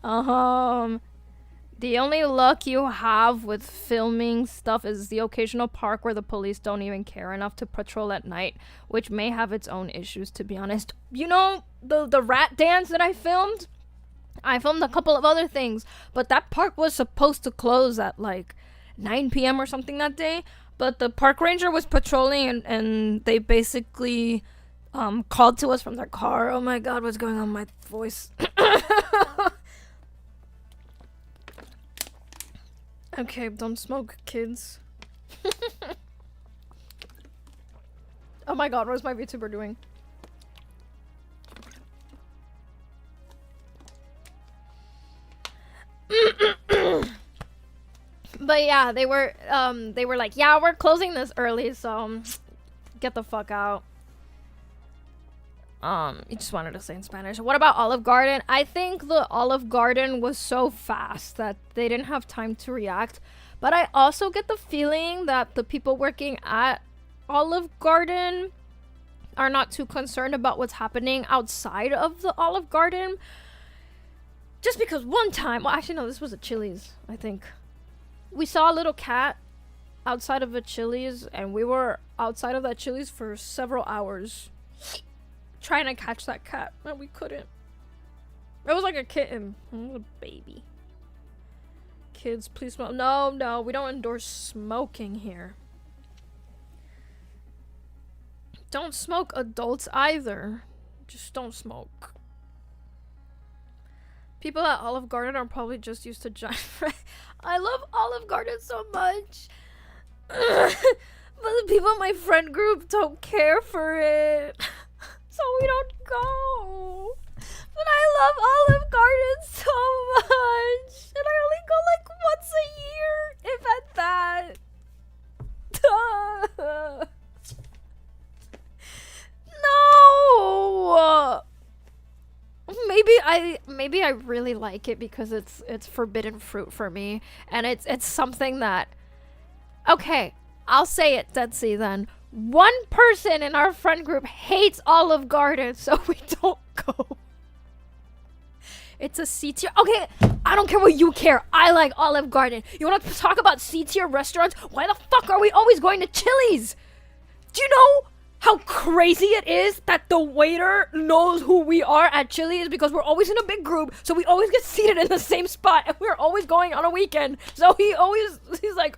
The only luck you have with filming stuff is the occasional park where the police don't even care enough to patrol at night, which may have its own issues, to be honest. You know, the rat dance that I filmed a couple of other things, but that park was supposed to close at like 9 p.m. or something that day, but the park ranger was patrolling and they basically called to us from their car. Oh my god, what's going on with my voice? Okay, don't smoke, kids. Oh my god, what is my VTuber doing? But yeah, they were like, yeah, we're closing this early, so get the fuck out. You just wanted to say in Spanish. What about Olive Garden? I think the Olive Garden was so fast that they didn't have time to react. But I also get the feeling that the people working at Olive Garden are not too concerned about what's happening outside of the Olive Garden. Just because one time, well, actually no, this was a Chili's, I think. We saw a little cat outside of a Chili's, and we were outside of that Chili's for several hours trying to catch that cat, and we couldn't. It was like a kitten. It was a baby. Kids, please smoke. No, we don't endorse smoking here. Don't smoke, adults either. Just don't smoke. People at Olive Garden are probably just used to giant I love Olive Garden so much. But the people in my friend group don't care for it. So we don't go. But I love Olive Garden so much. And I only go like once a year, if at that. No. Maybe I really like it because it's forbidden fruit for me, and it's something that, okay, I'll say it, Dead Sea, then. One person in our friend group hates Olive Garden, so we don't go. It's a C tier. Okay, I don't care what you care. I like Olive Garden. You want to talk about C tier restaurants? Why the fuck are we always going to Chili's? Do you know how crazy it is that the waiter knows who we are at Chili's, because we're always in a big group, so we always get seated in the same spot, and we're always going on a weekend. So he's like,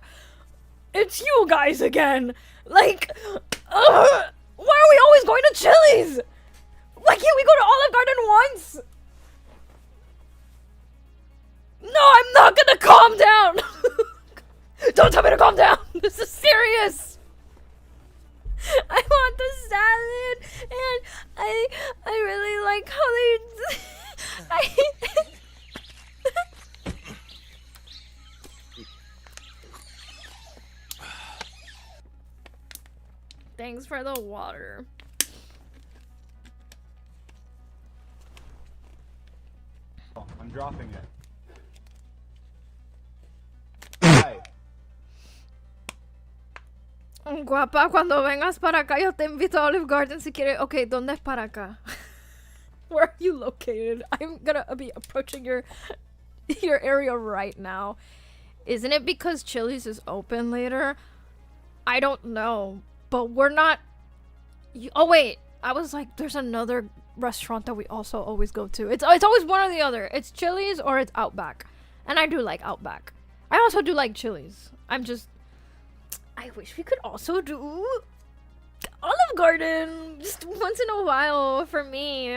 it's you guys again. Like, why are we always going to Chili's? Why can't we go to Olive Garden once? No, I'm not gonna calm down. Don't tell me to calm down. This is serious. I want the salad, and I really like how they Thanks for the water. Oh, I'm dropping it. Hi. Guapa, cuando vengas para acá, yo te invito a Olive Garden si quieres. Okay, ¿dónde es para acá? Where are you located? I'm gonna be approaching your area right now. Isn't it because Chili's is open later? I don't know, but we're not. Oh wait, I was like, there's another restaurant that we also always go to. It's always one or the other. It's Chili's or it's Outback, and I do like Outback. I also do like Chili's. I wish we could also do Olive Garden just once in a while for me.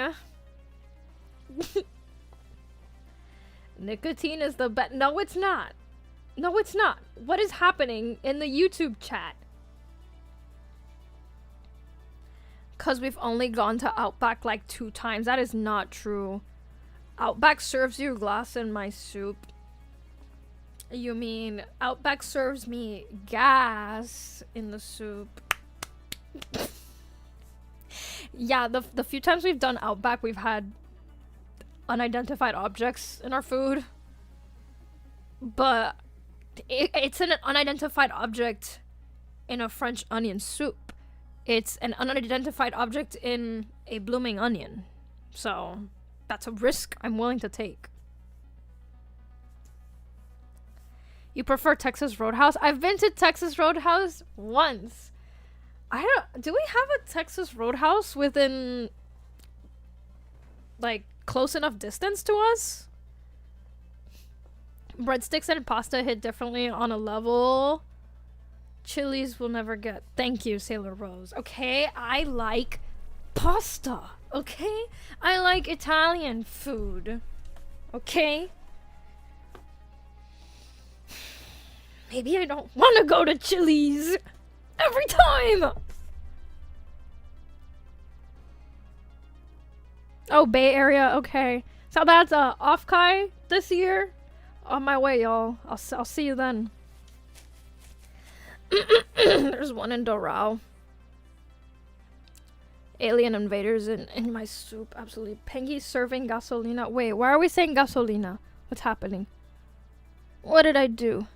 Nicotine is the best. No, it's not. No, it's not. What is happening in the YouTube chat? Because we've only gone to Outback like 2 times. That is not true. Outback serves you glass in my soup. You mean Outback serves me gas in the soup? Yeah, the few times we've done Outback, we've had unidentified objects in our food. But it's an unidentified object in a French onion soup. It's an unidentified object in a blooming onion. So that's a risk I'm willing to take. You prefer Texas Roadhouse? I've been to Texas Roadhouse once. Do we have a Texas Roadhouse within, like, close enough distance to us? Breadsticks and pasta hit differently on a level Chili's will never get. Thank you, Sailor Rose. Okay, I like pasta. Okay? I like Italian food. Okay? Maybe I don't want to go to Chili's every time. Oh, Bay Area. Okay. So that's off-kai this year. On my way, y'all. I'll see you then. There's one in Doral. Alien invaders in my soup. Absolutely. Pengy serving gasolina. Wait, why are we saying gasolina? What's happening? What did I do?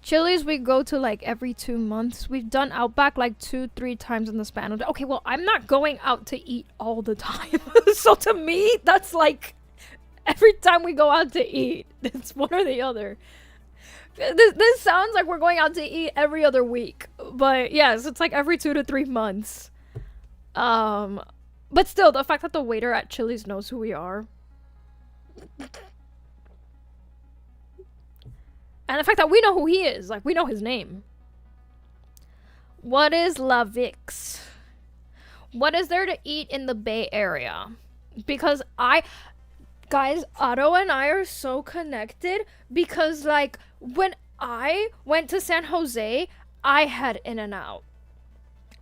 Chili's we go to like every 2 months. We've done Outback like 2-3 times in the span of okay, well, I'm not going out to eat all the time. So to me, that's like every time we go out to eat. It's one or the other. This sounds like we're going out to eat every other week, but yes, it's like every 2 to 3 months. But still, the fact that the waiter at Chili's knows who we are, and the fact that we know who he is, like we know his name. What is La Vix? What is there to eat in the Bay Area? Because guys, Otto and I are so connected because like when I went to San Jose, I had In-N-Out.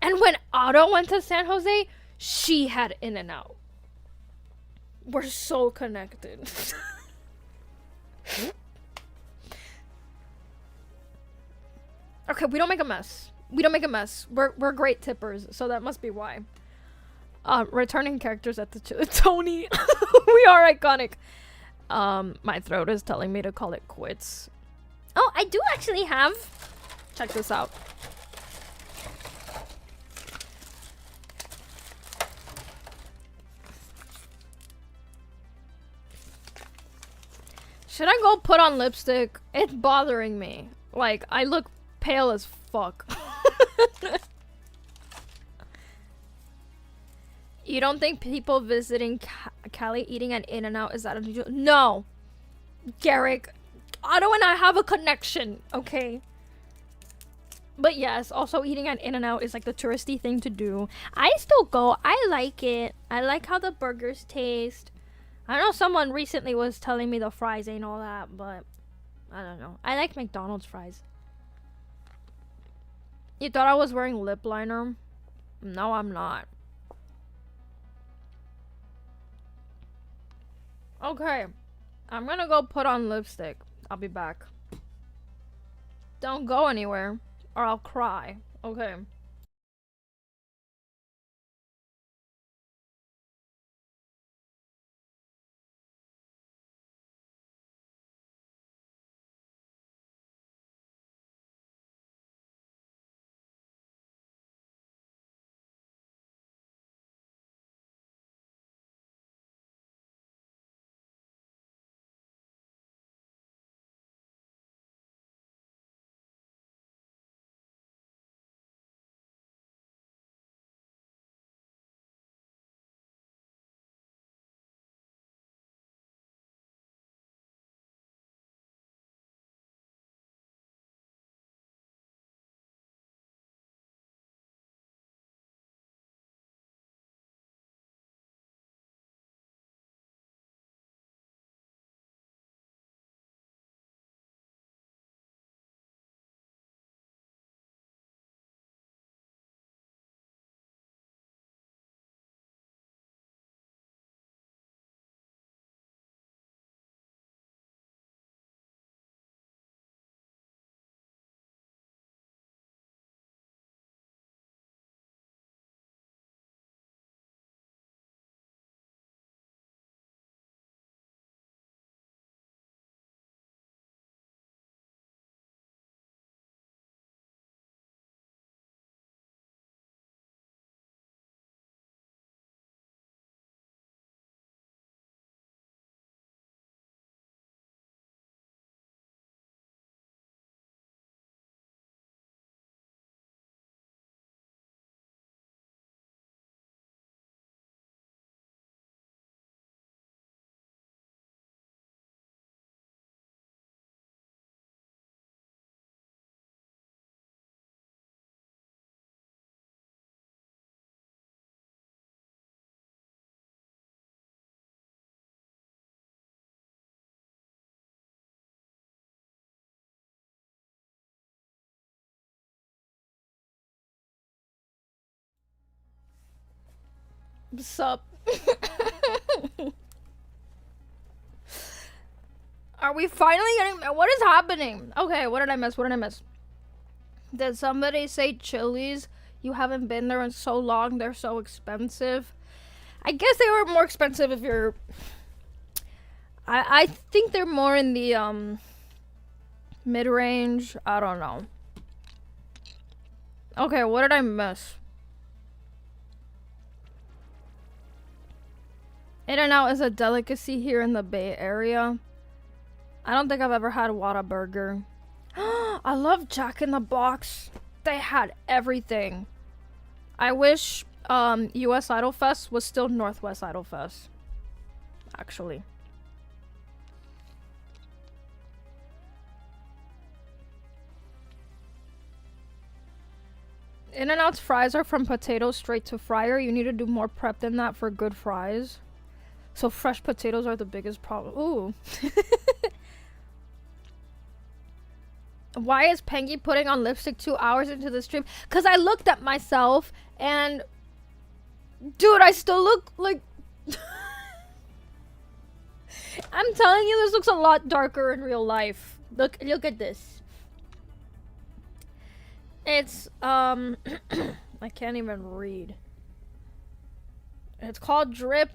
And when Otto went to San Jose, she had In-N-Out. We're so connected. Okay, we don't make a mess. We don't make a mess. We're great tippers, so that must be why. Returning characters at the Tony. We are iconic. My throat is telling me to call it quits. Oh, I do actually have. Check this out. Should I go put on lipstick? It's bothering me. Like, I look pale as fuck. You don't think people visiting Cali eating an In-N-Out is that unusual? No. Garrick, Otto and I have a connection, okay? But yes, also eating an In-N-Out is like the touristy thing to do. I still go. I like it. I like how the burgers taste. I know someone recently was telling me the fries ain't all that, but I don't know. I like McDonald's fries. You thought I was wearing lip liner? No, I'm not. Okay. I'm gonna go put on lipstick. I'll be back. Don't go anywhere, or I'll cry. Okay. What's up? Are we finally getting... What is happening? Okay, what did I miss? What did I miss? Did somebody say Chili's? You haven't been there in so long. They're so expensive. I guess they were more expensive if you're... I think they're more in the mid-range. I don't know. Okay, what did I miss? In-N-Out is a delicacy here in the Bay Area. I don't think I've ever had Whataburger. I love Jack in the Box. They had everything. I wish US Idol Fest was still Northwest Idol Fest. Actually. In-N-Out's fries are from potatoes straight to fryer. You need to do more prep than that for good fries. So fresh potatoes are the biggest problem. Ooh. Why is Pengy putting on lipstick 2 hours into the stream? Because I looked at myself and... Dude, I still look like... I'm telling you, this looks a lot darker in real life. Look at this. It's, I can't even read. It's called Drip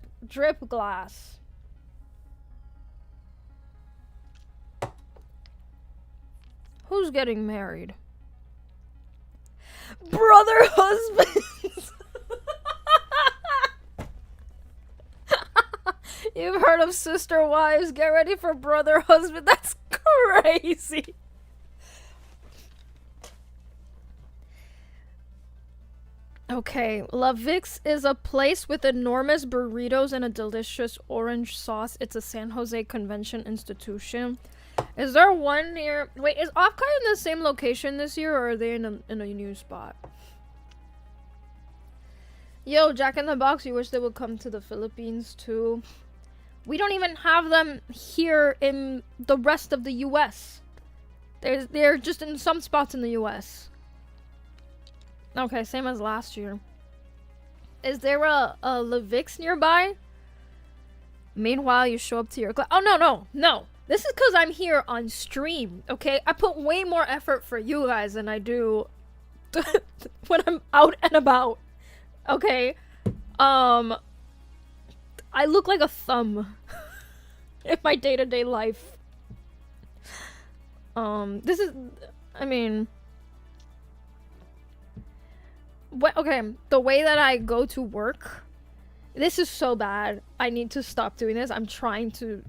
Glass. Who's getting married? Brother husbands! You've heard of sister wives. Get ready for brother husband. That's crazy. Okay, La Vix is a place with enormous burritos and a delicious orange sauce. It's a San Jose convention institution. Is there one near... Wait, is Offkai in the same location this year, or are they in a new spot? Yo, Jack in the Box, you wish they would come to the Philippines too. We don't even have them here in the rest of the US. They're just in some spots in the US. Okay, same as last year. Is there a La Vix nearby? Meanwhile, you show up to your class. Oh, no. This is because I'm here on stream, okay? I put way more effort for you guys than I do when I'm out and about, okay? I look like a thumb in my day-to-day life. This is... I mean... Okay, the way that I go to work, this is so bad. I need to stop doing this. I'm trying to...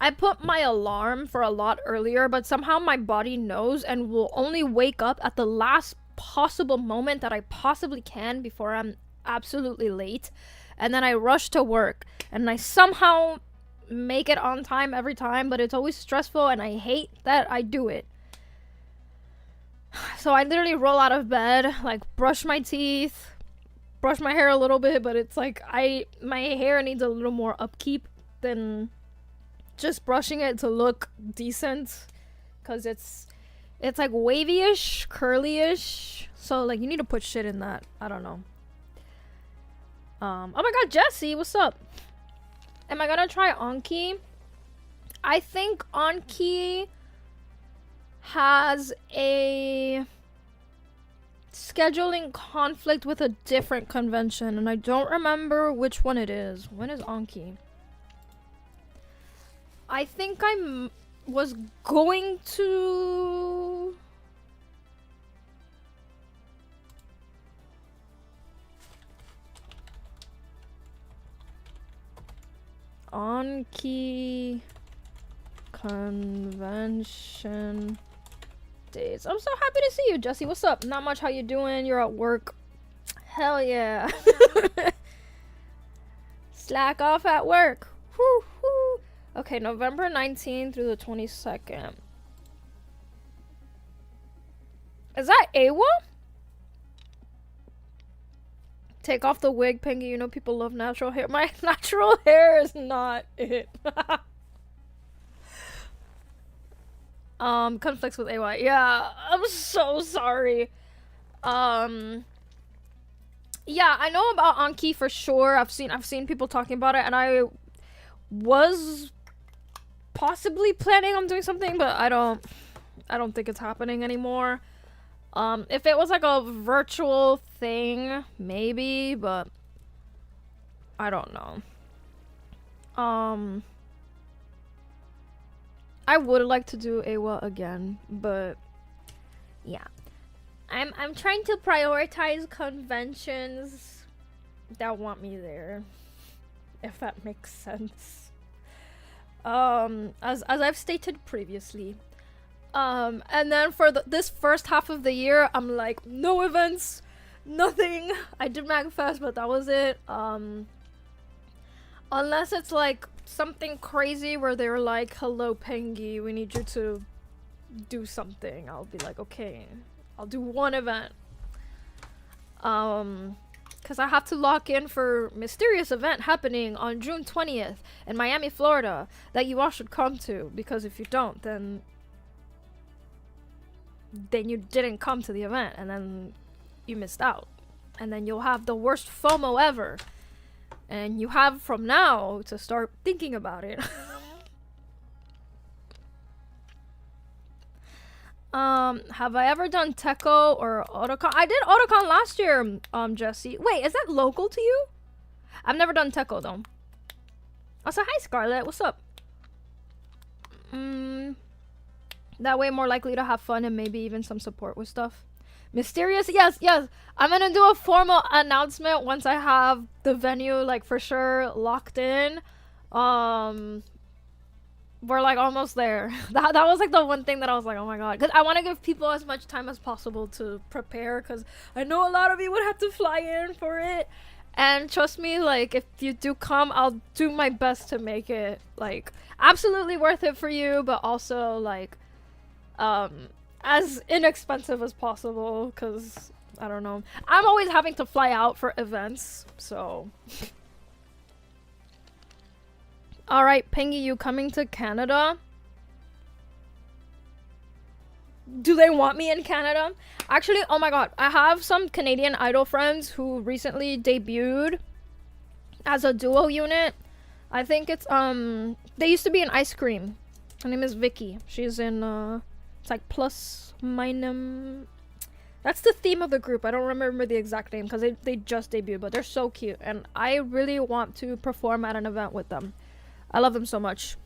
I put my alarm for a lot earlier, but somehow my body knows and will only wake up at the last possible moment that I possibly can before I'm absolutely late. And then I rush to work. And I somehow make it on time every time, but it's always stressful and I hate that I do it. So I literally roll out of bed, like brush my teeth, brush my hair a little bit, but it's like my hair needs a little more upkeep than just brushing it to look decent, because it's like wavy-ish, curly-ish, so like you need to put shit in that. I don't know. Oh my god, Jesse, what's up? Am I gonna try Anki? I think Anki has a scheduling conflict with a different convention, and I don't remember which one it is. When is Anki? I think I was going to... Anki convention days. I'm so happy to see you, Jesse. What's up? Not much. How you doing? You're at work. Hell yeah. Slack off at work. Woo, woo. Okay, November 19th through the 22nd. Is that AWA? Take off the wig, Pengy. You know people love natural hair. My natural hair is not it. Conflicts with AY. Yeah, I'm so sorry. Yeah, I know about Anki for sure. I've seen people talking about it, and I was possibly planning on doing something, but I don't think it's happening anymore. If it was like a virtual thing, maybe, but I don't know. I would like to do AWA again, but yeah. I'm trying to prioritize conventions that want me there. if that makes sense. As I've stated previously. And then for this first half of the year, I'm like, no events, nothing. I did MagFest, but that was it. Unless it's like something crazy where they were like, hello Pengy, we need you to do something. I'll be like, okay, I'll do one event. Because I have to lock in for mysterious event happening on June 20th in Miami, Florida, that you all should come to, because if you don't, then you didn't come to the event, and then you missed out. And then you'll have the worst FOMO ever. And you have from now to start thinking about it. Have I ever done Techo or Otacon? I did Otacon last year, Jesse. Wait, is that local to you? I've never done Techo though. Also, hi Scarlett, what's up? That way more likely to have fun and maybe even some support with stuff. Mysterious, yes. I'm gonna do a formal announcement once I have the venue like for sure locked in. We're like almost there. That was like the one thing that I was like, oh my god, because I want to give people as much time as possible to prepare, because I know a lot of you would have to fly in for it, and trust me, like if you do come, I'll do my best to make it like absolutely worth it for you, but also like as inexpensive as possible, because I don't know, I'm always having to fly out for events, so alright, Pengy, you coming to Canada? Do they want me in Canada? Actually, oh my god, I have some Canadian Idol friends who recently debuted as a duo unit. I think it's, they used to be in Ice Cream. Her name is Vicky. She's in, it's like Plus Minum. That's the theme of the group. I don't remember the exact name because they just debuted, but they're so cute. And I really want to perform at an event with them. I love them so much.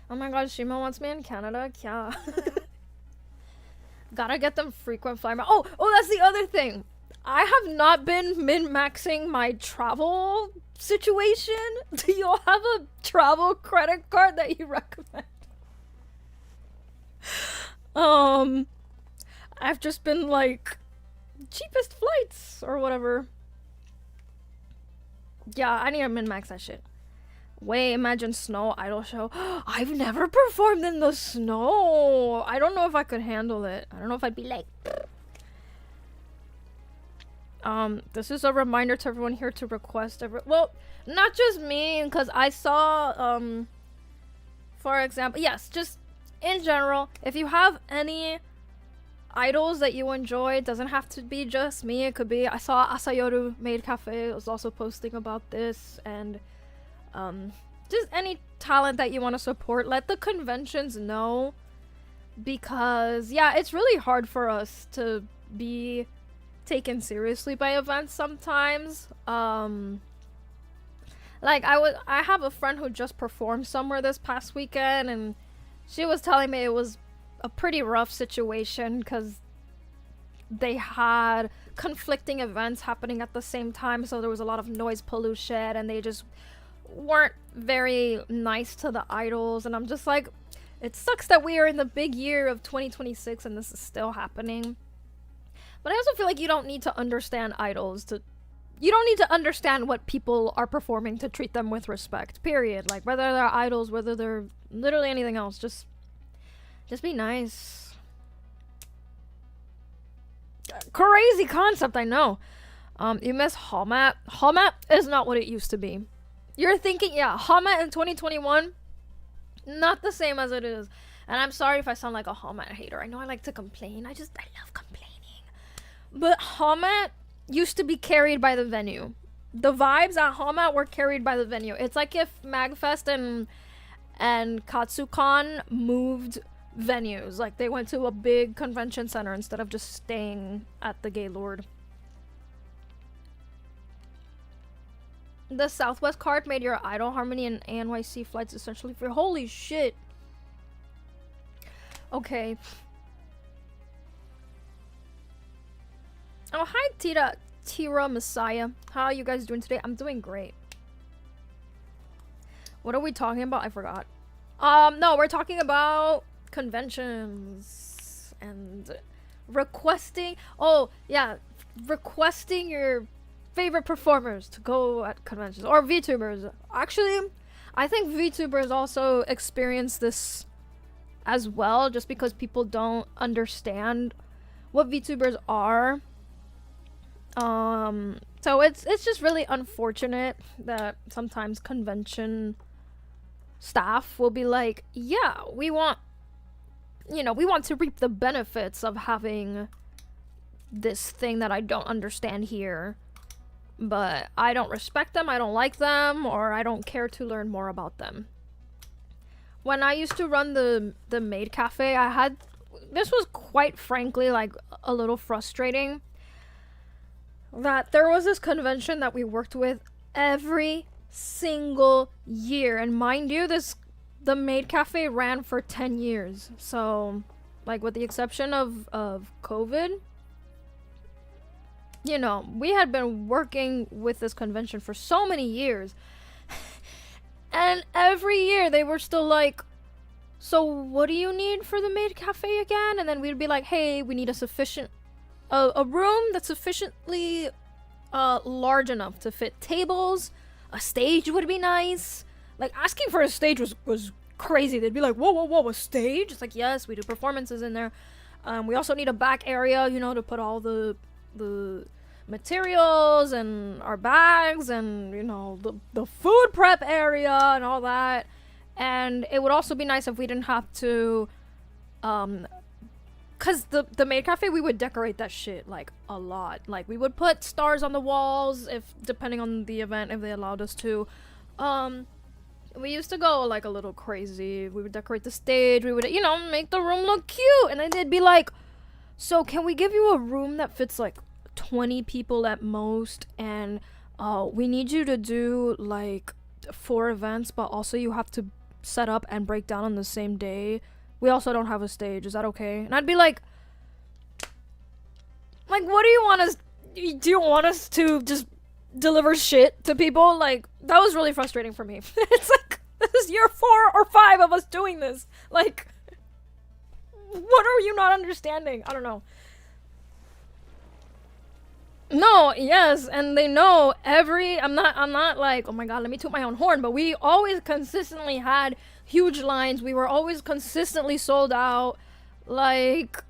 Oh my god, Shima wants me in Canada? Yeah. Gotta get them frequent flyer miles. Oh, that's the other thing. I have not been min-maxing my travel situation. Do you all have a travel credit card that you recommend? I've just been like, cheapest flights or whatever. Yeah, I need to min-max that shit. Wait, imagine snow idol show. I've never performed in the snow. I don't know if I could handle it. I don't know if I'd be like... This is a reminder to everyone here to request well, not just me, because I saw, for example, yes, just in general, if you have any idols that you enjoy, it doesn't have to be just me, it could be, I saw Asayoru Maid Cafe was also posting about this, and just any talent that you want to support, let the conventions know, because yeah, it's really hard for us to be taken seriously by events sometimes. Like I have a friend who just performed somewhere this past weekend, and she was telling me it was a pretty rough situation because they had conflicting events happening at the same time, so there was a lot of noise pollution, and they just weren't very nice to the idols. And I'm just like, it sucks that we are in the big year of 2026 and this is still happening. But I also feel like you don't need to understand idols to... You don't need to understand what people are performing to treat them with respect, period. Like, whether they're idols, whether they're literally anything else, just be nice. Crazy concept, I know. You miss Hallmat. Hallmat is not what it used to be. You're thinking, yeah, Hallmat in 2021, not the same as it is. And I'm sorry if I sound like a Hallmat hater. I know I like to complain. I love complaining. But Hallmat used to be carried by the venue. The vibes at Hallmat were carried by the venue. It's like if MagFest and KatsuCon moved venues. Like they went to a big convention center instead of just staying at the Gaylord. The Southwest card made your Idol Harmony and ANYC flights essentially free. Holy shit. Okay. Oh, hi, Tita. Tira Messiah. How are you guys doing today? I'm doing great. What are we talking about? I forgot. No, we're talking about conventions and requesting. Oh, yeah, requesting your favorite performers to go at conventions or VTubers. Actually, I think VTubers also experience this as well, just because people don't understand what VTubers are. So it's just really unfortunate that sometimes convention staff will be like, yeah, we want to reap the benefits of having this thing that I don't understand here, but I don't respect them, I don't like them, or I don't care to learn more about them. When I used to run the maid cafe, this was quite frankly like a little frustrating, that there was this convention that we worked with every single year, and mind you, the maid cafe ran for 10 years, so like with the exception of COVID, you know, we had been working with this convention for so many years. And every year they were still like, so what do you need for the maid cafe again? And then we'd be like, hey, we need a room that's sufficiently large enough to fit tables. A stage would be nice. Like, asking for a stage was crazy. They'd be like, whoa, a stage? It's like, yes, we do performances in there. We also need a back area, you know, to put all the materials and our bags and, you know, the food prep area and all that. And it would also be nice if we didn't have to, cause the maid cafe, we would decorate that shit like a lot. Like, we would put stars on the walls depending on the event, if they allowed us to. We used to go like a little crazy. We would decorate the stage. We would, you know, make the room look cute. And then they'd be like, so can we give you a room that fits like 20 people at most, and we need you to do like 4 events, but also you have to set up and break down on the same day. We also don't have a stage. Is that okay? And I'd be like, what do you want us? Do you want us to just deliver shit to people? Like, that was really frustrating for me. It's like, this is year 4 or 5 of us doing this. Like, what are you not understanding? I don't know. No, yes, and they know I'm not like, oh my god, let me toot my own horn, but we always consistently had huge lines. We were always consistently sold out. Like,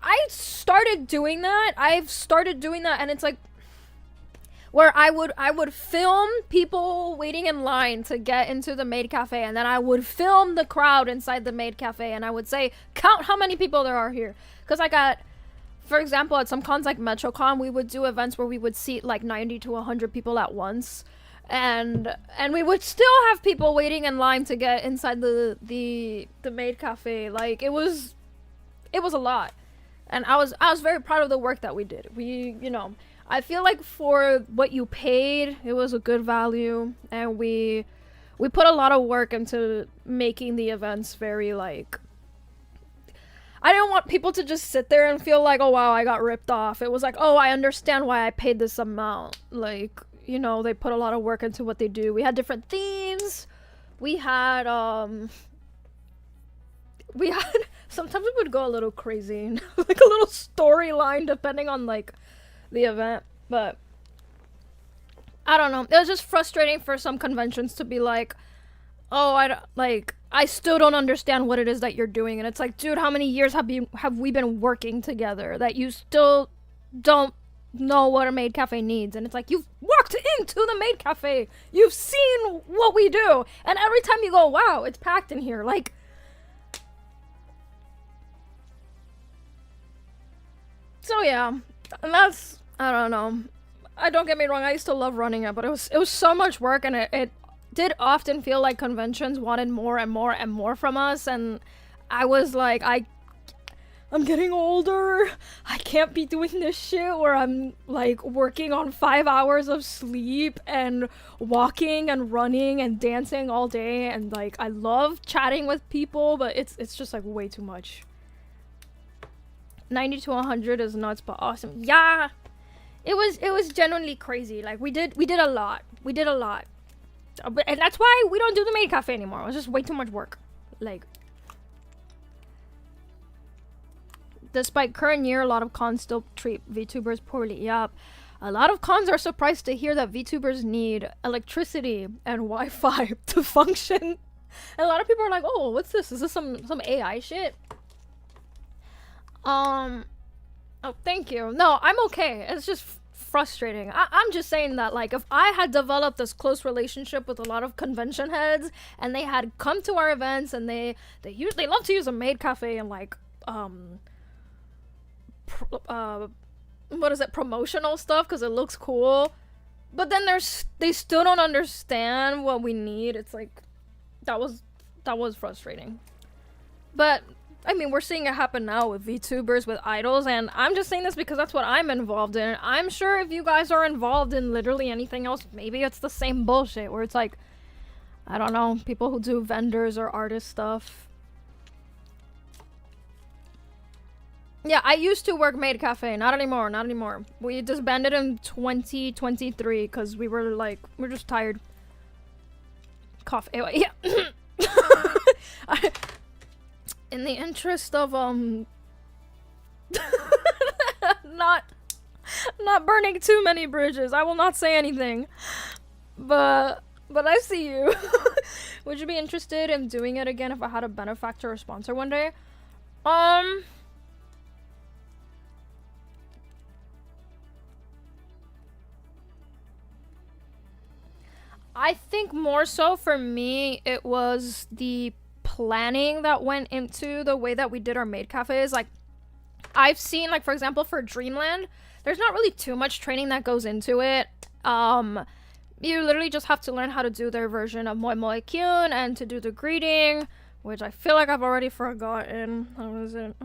I started doing that. I've started doing that, and it's like, where I would film people waiting in line to get into the maid cafe, and then I would film the crowd inside the maid cafe, and I would say, count how many people there are here. Because I got, for example, at some cons like MetroCon, we would do events where we would seat like 90 to 100 people at once, and we would still have people waiting in line to get inside the maid cafe. Like, it was a lot, and I was very proud of the work that we did. We, you know, I feel like for what you paid, it was a good value, and we put a lot of work into making the events very, like, I didn't want people to just sit there and feel like, oh wow, I got ripped off. It was like, oh, I understand why I paid this amount. Like, you know, they put a lot of work into what they do. We had different themes. We had sometimes we would go a little crazy, like a little storyline depending on like the event. But I don't know. It was just frustrating for some conventions to be like, oh, I still don't understand what it is that you're doing. And it's like, dude, how many years have we been working together that you still don't know what a maid cafe needs? And it's like, you've walked into the maid cafe, you've seen what we do, and every time you go, wow, it's packed in here. Like, so yeah, and that's, I don't know. Don't get me wrong, I used to love running it, but it was so much work, and it did often feel like conventions wanted more and more and more from us, and I was like, I'm getting older, I can't be doing this shit where I'm like working on 5 hours of sleep and walking and running and dancing all day, and like, I love chatting with people, but it's just like way too much. 90 to 100 is nuts, but awesome. Yeah, it was genuinely crazy. Like we did a lot. And that's why we don't do the maid cafe anymore. It was just way too much work. Like, despite current year, a lot of cons still treat VTubers poorly. Yup. A lot of cons are surprised to hear that VTubers need electricity and Wi-Fi to function. And a lot of people are like, "Oh, what's this? Is this some AI shit?" Oh, thank you. No, I'm okay. It's just frustrating. I'm just saying that, like, if I had developed this close relationship with a lot of convention heads and they had come to our events and they love to use a maid cafe and like what is it, promotional stuff because it looks cool, but then they still don't understand what we need. It's like that was frustrating. But I mean, we're seeing it happen now with VTubers, with idols, and I'm just saying this because that's what I'm involved in. I'm sure if you guys are involved in literally anything else, maybe it's the same bullshit where it's like, I don't know, people who do vendors or artist stuff. Yeah, I used to work maid cafe. Not anymore. We disbanded in 2023 because we're just tired. Cough. Anyway, yeah. In the interest of not burning too many bridges, I will not say anything. But I see you. Would you be interested in doing it again if I had a benefactor or sponsor one day? I think more so for me, it was the planning that went into the way that we did our maid cafes. Like, I've seen, like, for example, for Dreamland, there's not really too much training that goes into it. You literally just have to learn how to do their version of Moi Moi Kyun and to do the greeting, which I feel like I've already forgotten. How was it?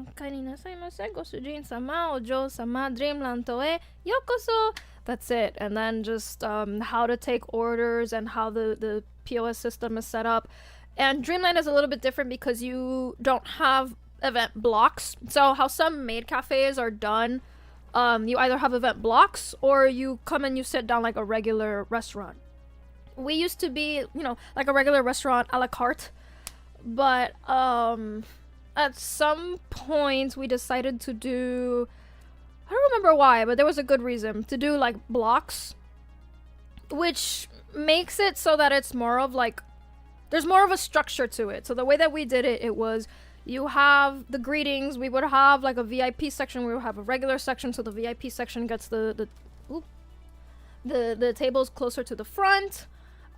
That's it. And then just how to take orders and how the POS system is set up. And Dreamland is a little bit different because you don't have event blocks. So how some maid cafes are done, you either have event blocks or you come and you sit down like a regular restaurant. We used to be, you know, like a regular restaurant a la carte. But at some point we decided to do, I don't remember why, but there was a good reason to do like blocks, which makes it so that it's more of like, there's more of a structure to it. So the way that we did it, it was you have the greetings, we would have like a VIP section, we would have a regular section, so the VIP section gets the tables closer to the front.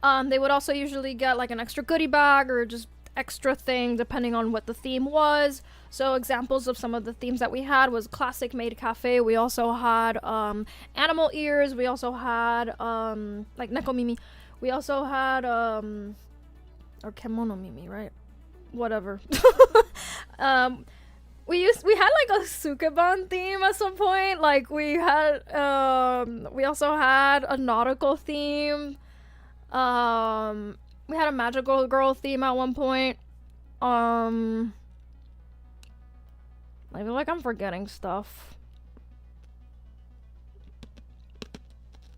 They would also usually get like an extra goodie bag or just extra thing depending on what the theme was. So examples of some of the themes that we had was classic maid cafe. We also had animal ears. We also had like neko mimi. We also had or kemono mimi, right? Whatever. We had like a sukeban theme at some point. Like we had we also had a nautical theme. We had a magical girl theme at one point. I feel like I'm forgetting stuff.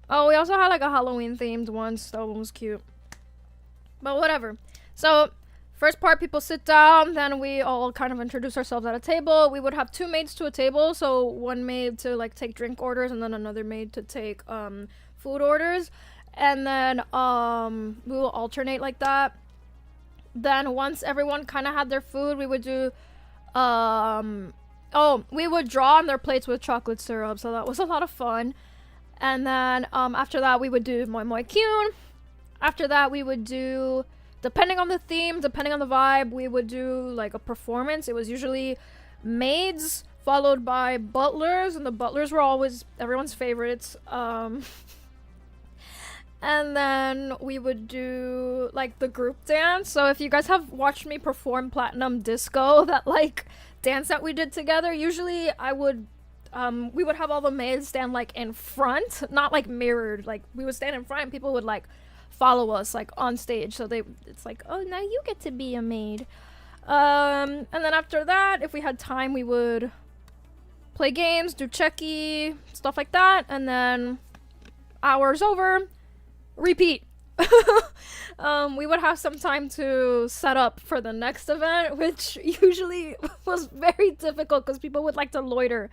Oh, we also had like a Halloween themed one. That one was cute. But whatever. So, first part, people sit down, then we all kind of introduce ourselves at a table. We would have two maids to a table, so one maid to like take drink orders and then another maid to take food orders. And then we will alternate like that. Then once everyone kind of had their food, we would do we would draw on their plates with chocolate syrup, so that was a lot of fun. And then after that we would do Moi Moi Kyun. After that we would do, depending on the theme, depending on the vibe, we would do like a performance. It was usually maids followed by butlers, and the butlers were always everyone's favorites. And then we would do like the group dance. So if you guys have watched me perform Platinum Disco, that like dance that we did together, usually I would we would have all the maids stand like in front, not like mirrored. Like we would stand in front and people would like follow us like on stage. So it's like, oh, now you get to be a maid. And then after that, if we had time, we would play games, do checky, stuff like that, and then hours over, repeat. We would have some time to set up for the next event, which usually was very difficult because people would like to loiter.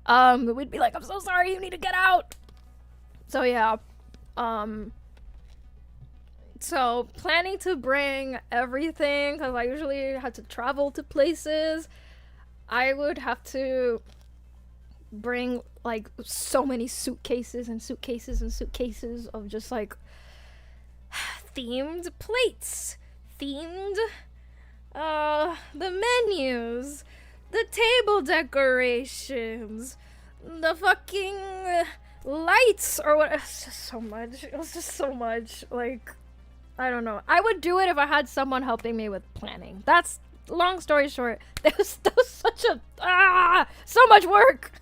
We'd be like, I'm so sorry, you need to get out. So yeah, so planning to bring everything, because I usually had to travel to places. I would have to bring like so many suitcases and suitcases and suitcases of just like themed plates, themed the menus, the table decorations, the fucking lights, or what. It's just so much. It was just so much. Like, I don't know. I would do it if I had someone helping me with planning. That's, long story short, that was such a so much work.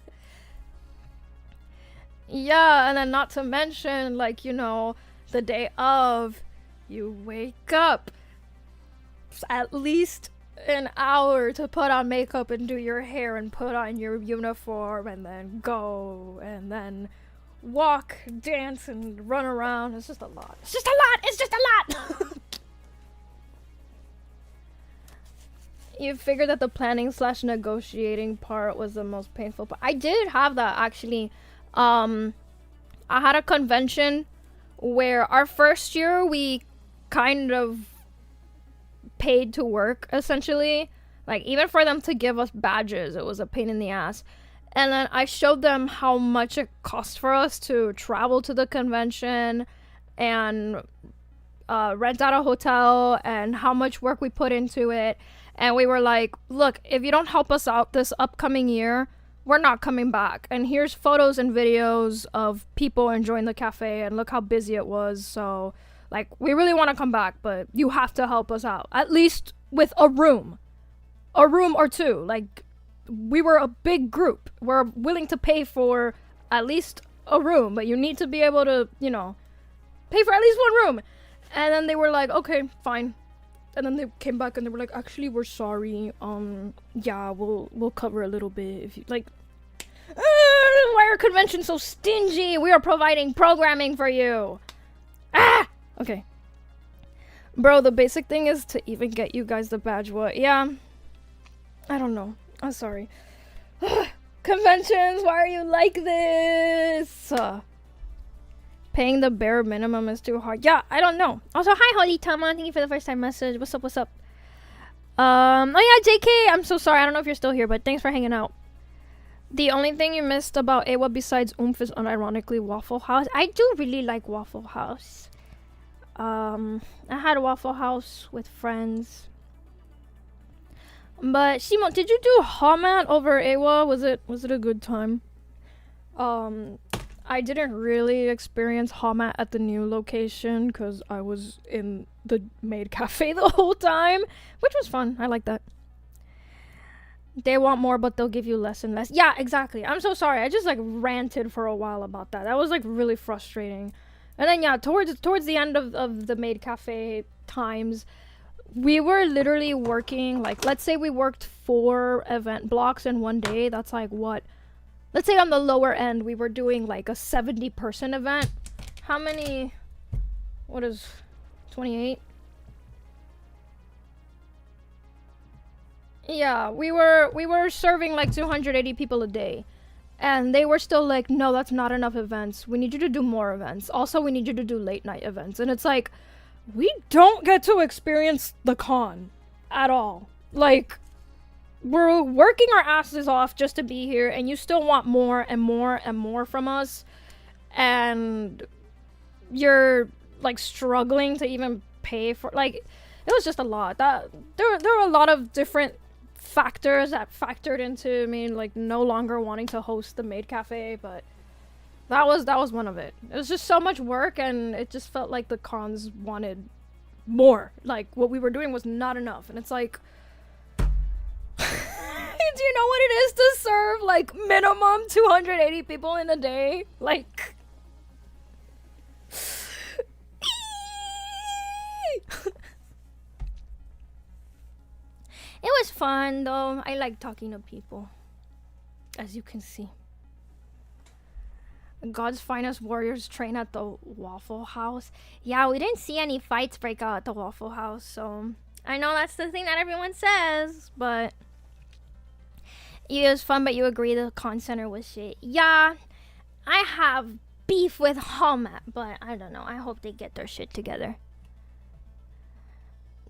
Yeah, and then not to mention, like, you know, the day of, you wake up at least an hour to put on makeup and do your hair and put on your uniform and then go and then walk, dance, and run around. It's just a lot. It's just a lot! It's just a lot! You figured that the planning / negotiating part was the most painful part. I did have that, actually. I had a convention where our first year we kind of paid to work, essentially. Like, even for them to give us badges, it was a pain in the ass. And then I showed them how much it cost for us to travel to the convention and rent out a hotel and how much work we put into it. And we were like, look, if you don't help us out this upcoming year, we're not coming back. And here's photos and videos of people enjoying the cafe and look how busy it was. So, like, we really want to come back, but you have to help us out. At least with a room or two. Like, we were a big group. We're willing to pay for at least a room, but you need to be able to, you know, pay for at least one room. And then they were like, okay, fine. And then they came back and they were like, actually, we're sorry. Yeah, we'll cover a little bit if you like. Why are conventions so stingy? We are providing programming for you. Ah! Okay. Bro, the basic thing is to even get you guys the badge. What? Yeah. I don't know. I'm sorry. Conventions, why are you like this? Paying the bare minimum is too hard. Yeah, I don't know. Also, hi, Holly Tama. Thank you for the first time message. What's up? What's up? Oh yeah, JK. I'm so sorry. I don't know if you're still here, but thanks for hanging out. The only thing you missed about AWA besides oomph is unironically Waffle House. I do really like Waffle House. I had Waffle House with friends. But Simon, did you do Hamat over AWA? Was it a good time? I didn't really experience Hamat at the new location because I was in the maid cafe the whole time, which was fun. I like that. They want more, but they'll give you less and less. Yeah, exactly. I'm so sorry. I just like ranted for a while about that. That was like really frustrating. And then yeah, towards the end of the maid cafe times, we were literally working, like, let's say we worked 4 event blocks in one day. That's like what? Let's say on the lower end, we were doing like a 70-person event. How many? What is 28? Yeah, we were serving like 280 people a day. And they were still like, no, that's not enough events. We need you to do more events. Also, we need you to do late night events. And it's like, we don't get to experience the con at all. Like, we're working our asses off just to be here, and you still want more and more and more from us. And you're like struggling to even pay for, like, it was just a lot. There were a lot of different factors that factored into me like no longer wanting to host the maid cafe, but that was one of it. It was just so much work, and it just felt like the cons wanted more. Like, what we were doing was not enough, and it's like, do you know what it is to serve like minimum 280 people in a day? Like, it was fun though. I like talking to people. as you can see. God's finest warriors train at the Waffle House. Yeah, we didn't see any fights break out at the Waffle House, so I know that's the thing that everyone says, but it was fun, but you agree the con center was shit. Yeah, I have beef with Hallmat, but I don't know. I hope they get their shit together.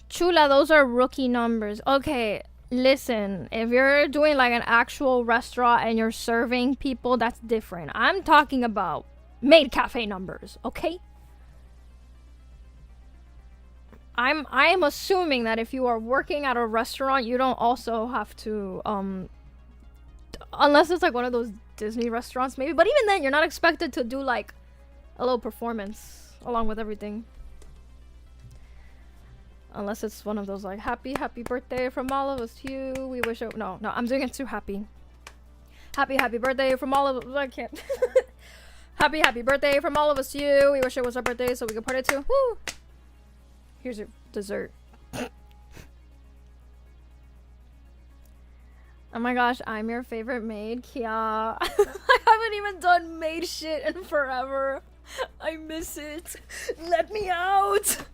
Chula, those are rookie numbers. Okay, listen, if you're doing like an actual restaurant and you're serving people, that's different. I'm talking about maid cafe numbers, okay? I'm assuming that if you are working at a restaurant, you don't also have to unless it's like one of those Disney restaurants maybe, but even then you're not expected to do like a little performance along with everything. Unless it's one of those like happy birthday from all of us to you. We wish it. No, I'm doing it too happy. Happy birthday from all of us. I can't. happy birthday from all of us to you. We wish it was our birthday so we could party too. Woo! Here's your dessert. Oh my gosh, I'm your favorite maid, Kia. I haven't even done maid shit in forever. I miss it. Let me out.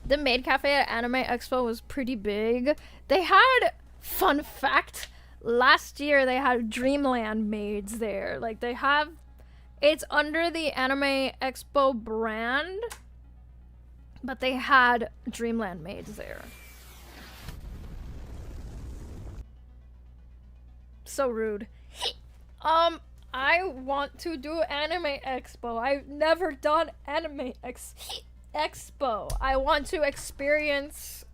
The maid cafe at Anime Expo was pretty big. They had, fun fact, last year they had Dreamland maids there. Like they have, it's under the Anime Expo brand, but they had Dreamland maids there. So rude. I want to do Anime Expo. I've never done Anime Expo. I want to experience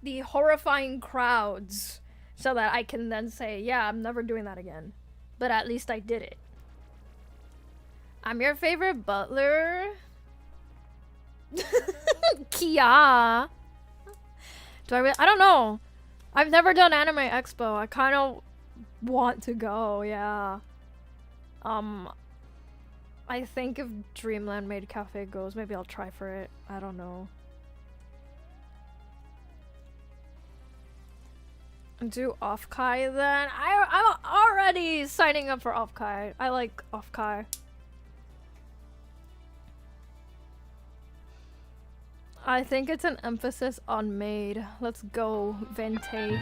the horrifying crowds so that I can then say, yeah, I'm never doing that again. But at least I did it. I'm your favorite butler. Kia. Do I really? I don't know. I've never done Anime Expo. I kind of want to go, yeah. I think if Dreamland Maid Cafe goes, maybe I'll try for it. I don't know. Do Off-Kai then? I'm already signing up for Off-Kai. I like Off-Kai. I think it's an emphasis on maid. Let's go, Vente.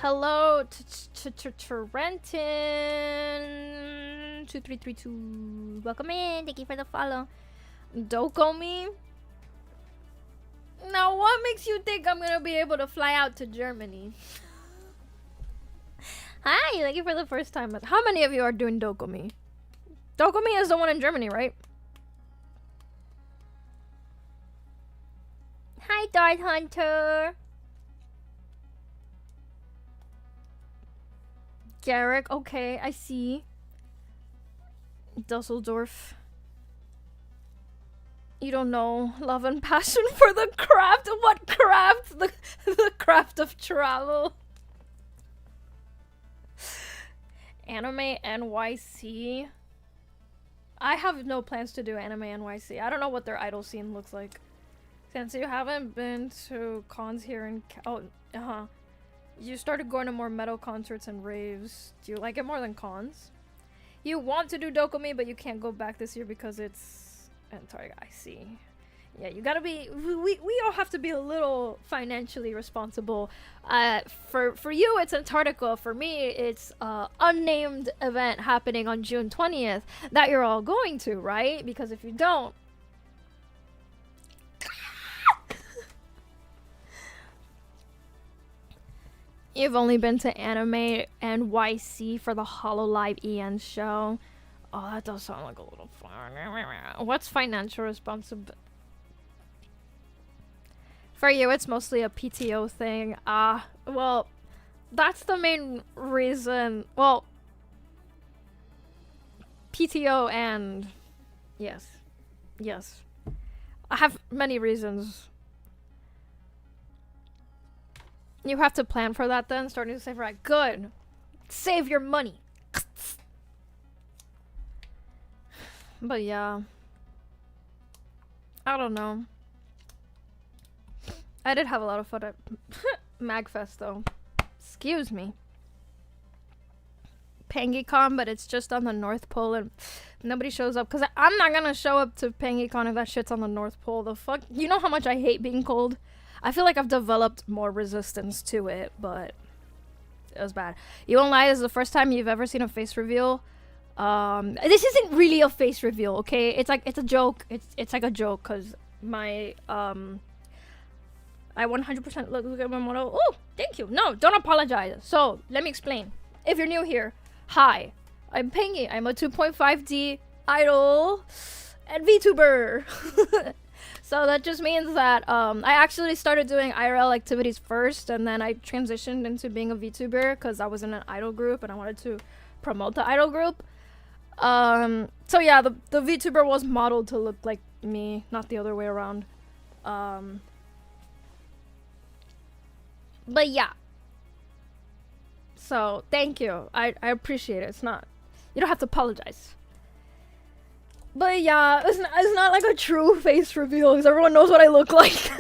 Hello, Trenton 2332. Welcome in. Thank you for the follow. Dokomi. Now, what makes you think I'm gonna be able to fly out to Germany? Hi, thank you for the first time. How many of you are doing Dokomi? Dokomi is the one in Germany, right? Hi, Dart Hunter. Garrick, okay, I see. Dusseldorf. You don't know. Love and passion for the craft. What craft? The craft of travel. Anime NYC. I have no plans to do Anime NYC. I don't know what their idol scene looks like. Since you haven't been to cons here in... You started going to more metal concerts and raves. Do you like it more than cons? You want to do Dokomi, but you can't go back this year because it's... Antarctica, I see. Yeah, you gotta be... We all have to be a little financially responsible. For you, it's Antarctica. For me, it's an unnamed event happening on June 20th that you're all going to, right? Because if you don't... You've only been to Anime NYC for the HoloLive EN show. Oh, that does sound like a little fun. What's financial responsibility? For you, it's mostly a PTO thing. Well, that's the main reason. Well, PTO and... Yes. Yes. I have many reasons. You have to plan for that then, starting to save for that. Good. Save your money. But yeah. I don't know. I did have a lot of fun at MagFest though. Excuse me. PengyCon, but it's just on the North Pole and nobody shows up. Because I'm not going to show up to PengyCon if that shit's on the North Pole. The fuck? You know how much I hate being cold? I feel like I've developed more resistance to it, but it was bad. You won't lie, this is the first time you've ever seen a face reveal. This isn't really a face reveal, okay? It's like, it's a joke. It's like a joke, because my, I 100% look at my model. Oh, thank you. No, don't apologize. So, let me explain. If you're new here, hi. I'm Pengy. I'm a 2.5D idol and VTuber. So that just means that I actually started doing IRL activities first, and then I transitioned into being a VTuber because I was in an idol group and I wanted to promote the idol group. So yeah, the VTuber was modeled to look like me, not the other way around. But yeah. So, thank you. I appreciate it. It's not... You don't have to apologize. But yeah, it's not like a true face reveal because everyone knows what I look like.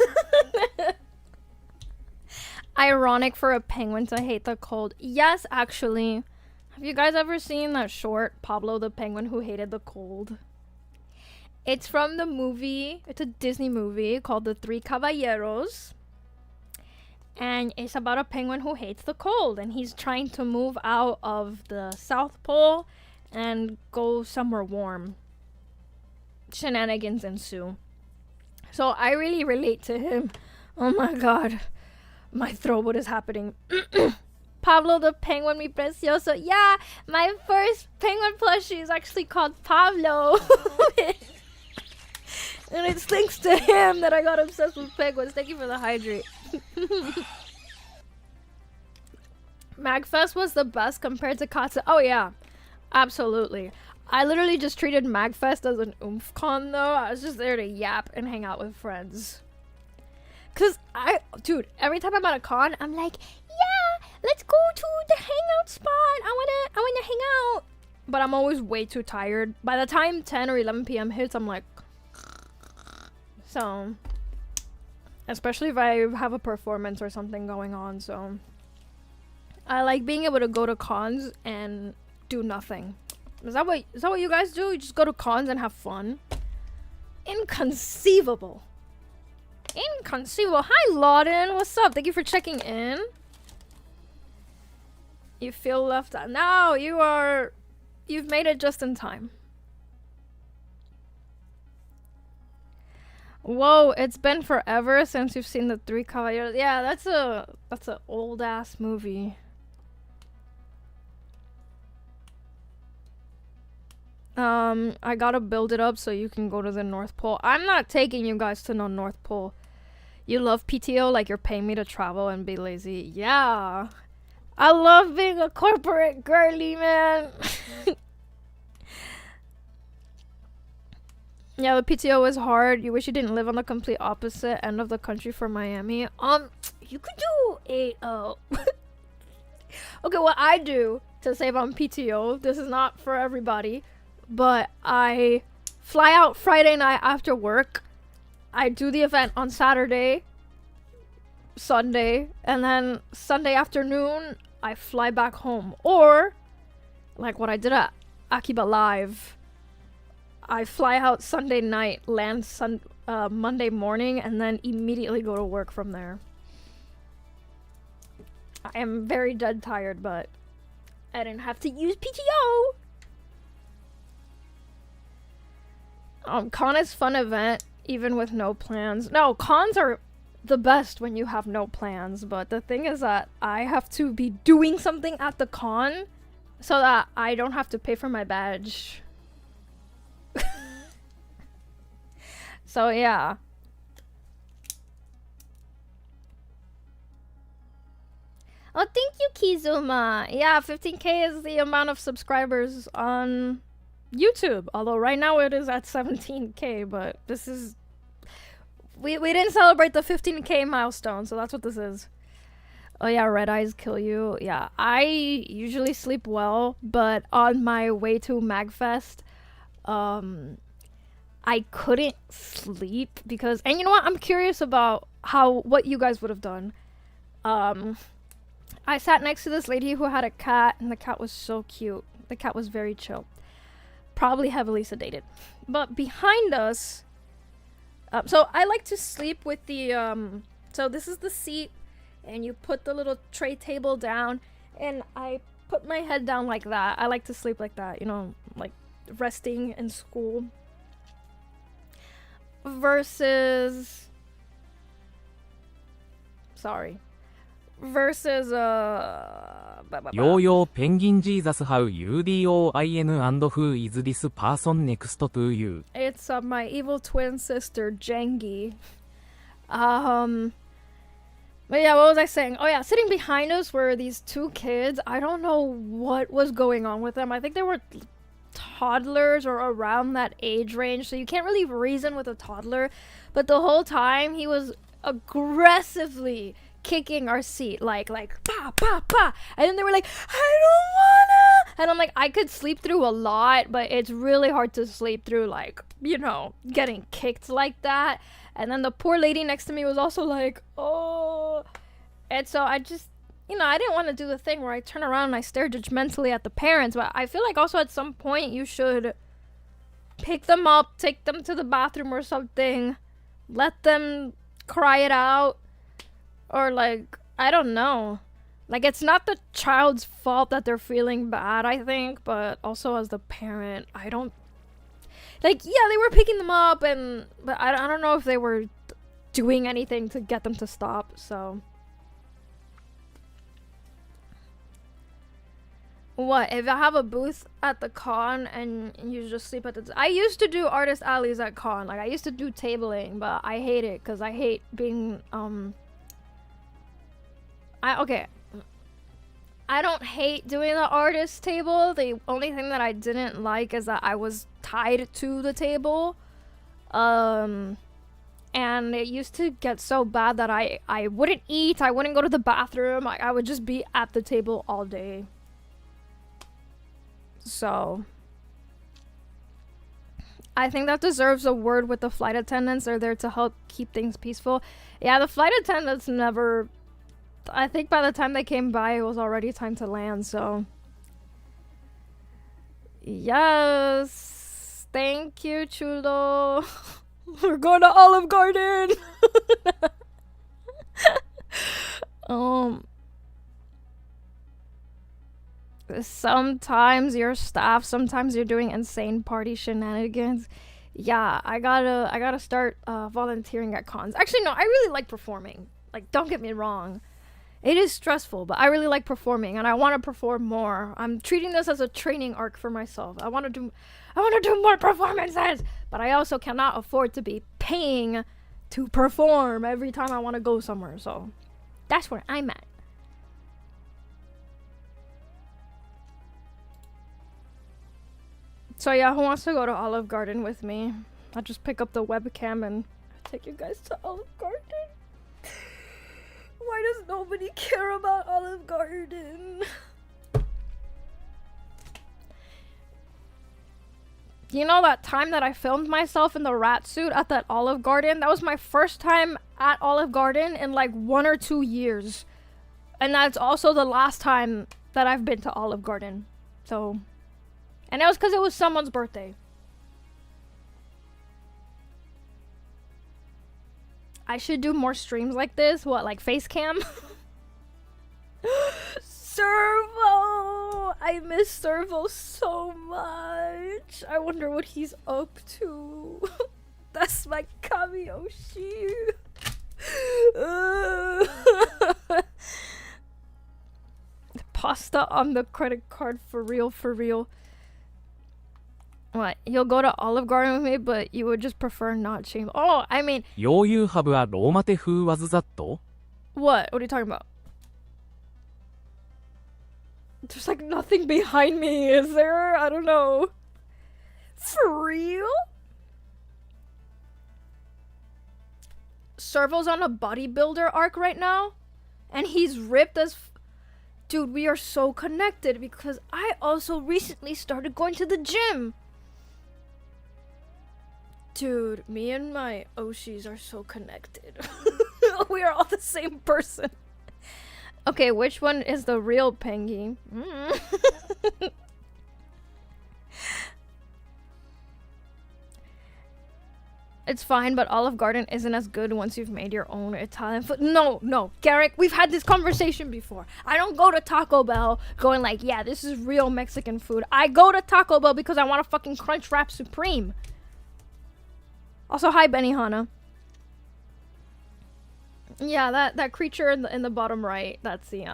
Ironic for a penguin to hate the cold. Yes, actually. Have you guys ever seen that short, Pablo the Penguin Who Hated the Cold? It's from the movie, it's a Disney movie called The Three Caballeros. And it's about a penguin who hates the cold. And he's trying to move out of the South Pole and go somewhere warm. Shenanigans ensue. So I really relate to him. Oh my god. My throat, what is happening? Pablo the Penguin Mi Precioso. Yeah, my first penguin plushie is actually called Pablo. And it's thanks to him that I got obsessed with penguins. Thank you for the hydrate. Magfest was the best compared to Katsu. Oh yeah, absolutely. I literally just treated Magfest as an oomph con though. I was just there to yap and hang out with friends. Cause dude, every time I'm at a con, I'm like, yeah, let's go to the hangout spot. I wanna hang out. But I'm always way too tired. By the time 10 or 11 p.m. hits, I'm like, so, especially if I have a performance or something going on. So, I like being able to go to cons and do nothing. Is that what you guys do? You just go to cons and have fun? Inconceivable. Inconceivable. Hi, Lauden. What's up? Thank you for checking in. You feel left out. No, you've made it just in time. Whoa, it's been forever since you've seen the Three Caballeros. Yeah, that's a old ass movie. I gotta build it up so you can go to the North Pole. I'm not taking you guys to no North Pole. You love PTO like you're paying me to travel and be lazy. Yeah. I love being a corporate girly, man. Yeah, the PTO is hard. You wish you didn't live on the complete opposite end of the country for Miami. You could do a, Okay, what I do to save on PTO, this is not for everybody, but I fly out Friday night after work. I do the event on Saturday, Sunday, and then Sunday afternoon, I fly back home. Or, like what I did at Akiba Live, I fly out Sunday night, land Monday morning, and then immediately go to work from there. I am very dead tired, but I didn't have to use PTO. Con is fun event, even with no plans. No, cons are the best when you have no plans, but the thing is that I have to be doing something at the con so that I don't have to pay for my badge. So yeah. Oh, thank you, Kizuma. Yeah, 15k is the amount of subscribers on YouTube. Although right now it is at 17k, but this is... We didn't celebrate the 15k milestone, so that's what this is. Oh yeah, red eyes kill you. Yeah, I usually sleep well, but on my way to Magfest, I couldn't sleep because... And you know what? I'm curious about what you guys would have done. I sat next to this lady who had a cat, and the cat was so cute. The cat was very chill. Probably heavily sedated. But behind us... so I like to sleep with the... so this is the seat, and you put the little tray table down, and I put my head down like that. I like to sleep like that, you know, like resting in school. Versus... Sorry. Versus, ヨーヨーペンギンジーザスハウ UDOIN and who is this person next to you? It's my evil twin sister, Pengy. But yeah, what was I saying? Oh yeah, sitting behind us were these two kids. I don't know what was going on with them. I think they were toddlers or around that age range, so you can't really reason with a toddler. But the whole time, he was aggressively kicking our seat, like pa pa pa, and then they were like, I don't wanna, and I'm like, I could sleep through a lot, but it's really hard to sleep through, like, you know, getting kicked like that. And then the poor lady next to me was also like, oh, and so I just, you know, I didn't want to do the thing where I turn around and I stare judgmentally at the parents, but I feel like also at some point you should pick them up, take them to the bathroom or something, let them cry it out. Or, like, I don't know. Like, it's not the child's fault that they're feeling bad, I think. But also as the parent, I don't... Like, yeah, they were picking them up. But I don't know if they were doing anything to get them to stop, so... What? If I have a booth at the con and you just sleep at the... I used to do artist alleys at con. Like, I used to do tabling, but I hate it. Because I hate being, okay, I don't hate doing the artist table. The only thing that I didn't like is that I was tied to the table. And it used to get so bad that I wouldn't eat, I wouldn't go to the bathroom, I would just be at the table all day. So... I think that deserves a word with the flight attendants. They're there to help keep things peaceful. Yeah, the flight attendants never... I think by the time they came by, it was already time to land, so... Yes! Thank you, Chulo! We're going to Olive Garden! Sometimes you're staff, sometimes you're doing insane party shenanigans. Yeah, I gotta start volunteering at cons. Actually, no, I really like performing. Like, don't get me wrong. It is stressful, but I really like performing, and I want to perform more. I'm treating this as a training arc for myself. I want to do more performances, but I also cannot afford to be paying to perform every time I want to go somewhere. So that's where I'm at. So yeah, who wants to go to Olive Garden with me? I'll just pick up the webcam and take you guys to Olive Garden. Why does nobody care about Olive Garden? You know that time that I filmed myself in the rat suit at that Olive Garden? That was my first time at Olive Garden in like 1 or 2 years. And that's also the last time that I've been to Olive Garden. So... And it was because it was someone's birthday. I should do more streams like this. What, like face cam? Servo! I miss Servo so much. I wonder what he's up to. That's my Kamiyoshi. Pasta on the credit card, for real, for real. What? You'll go to Olive Garden with me, but you would just prefer not shame. Oh, I mean... ようゆうハブはローマテ風was that? What? What are you talking about? There's like nothing behind me, is there? I don't know. For real? Servo's on a bodybuilder arc right now, and he's ripped as... Dude, we are so connected because I also recently started going to the gym. Dude, me and my Oshis are so connected. We are all the same person. Okay, which one is the real Pengy? It's fine, but Olive Garden isn't as good once you've made your own Italian food. No, Garrick, we've had this conversation before. I don't go to Taco Bell going like, yeah, this is real Mexican food. I go to Taco Bell because I want a fucking Crunchwrap Supreme. Also, hi, Benihana. Yeah, that creature in the bottom right, that's the,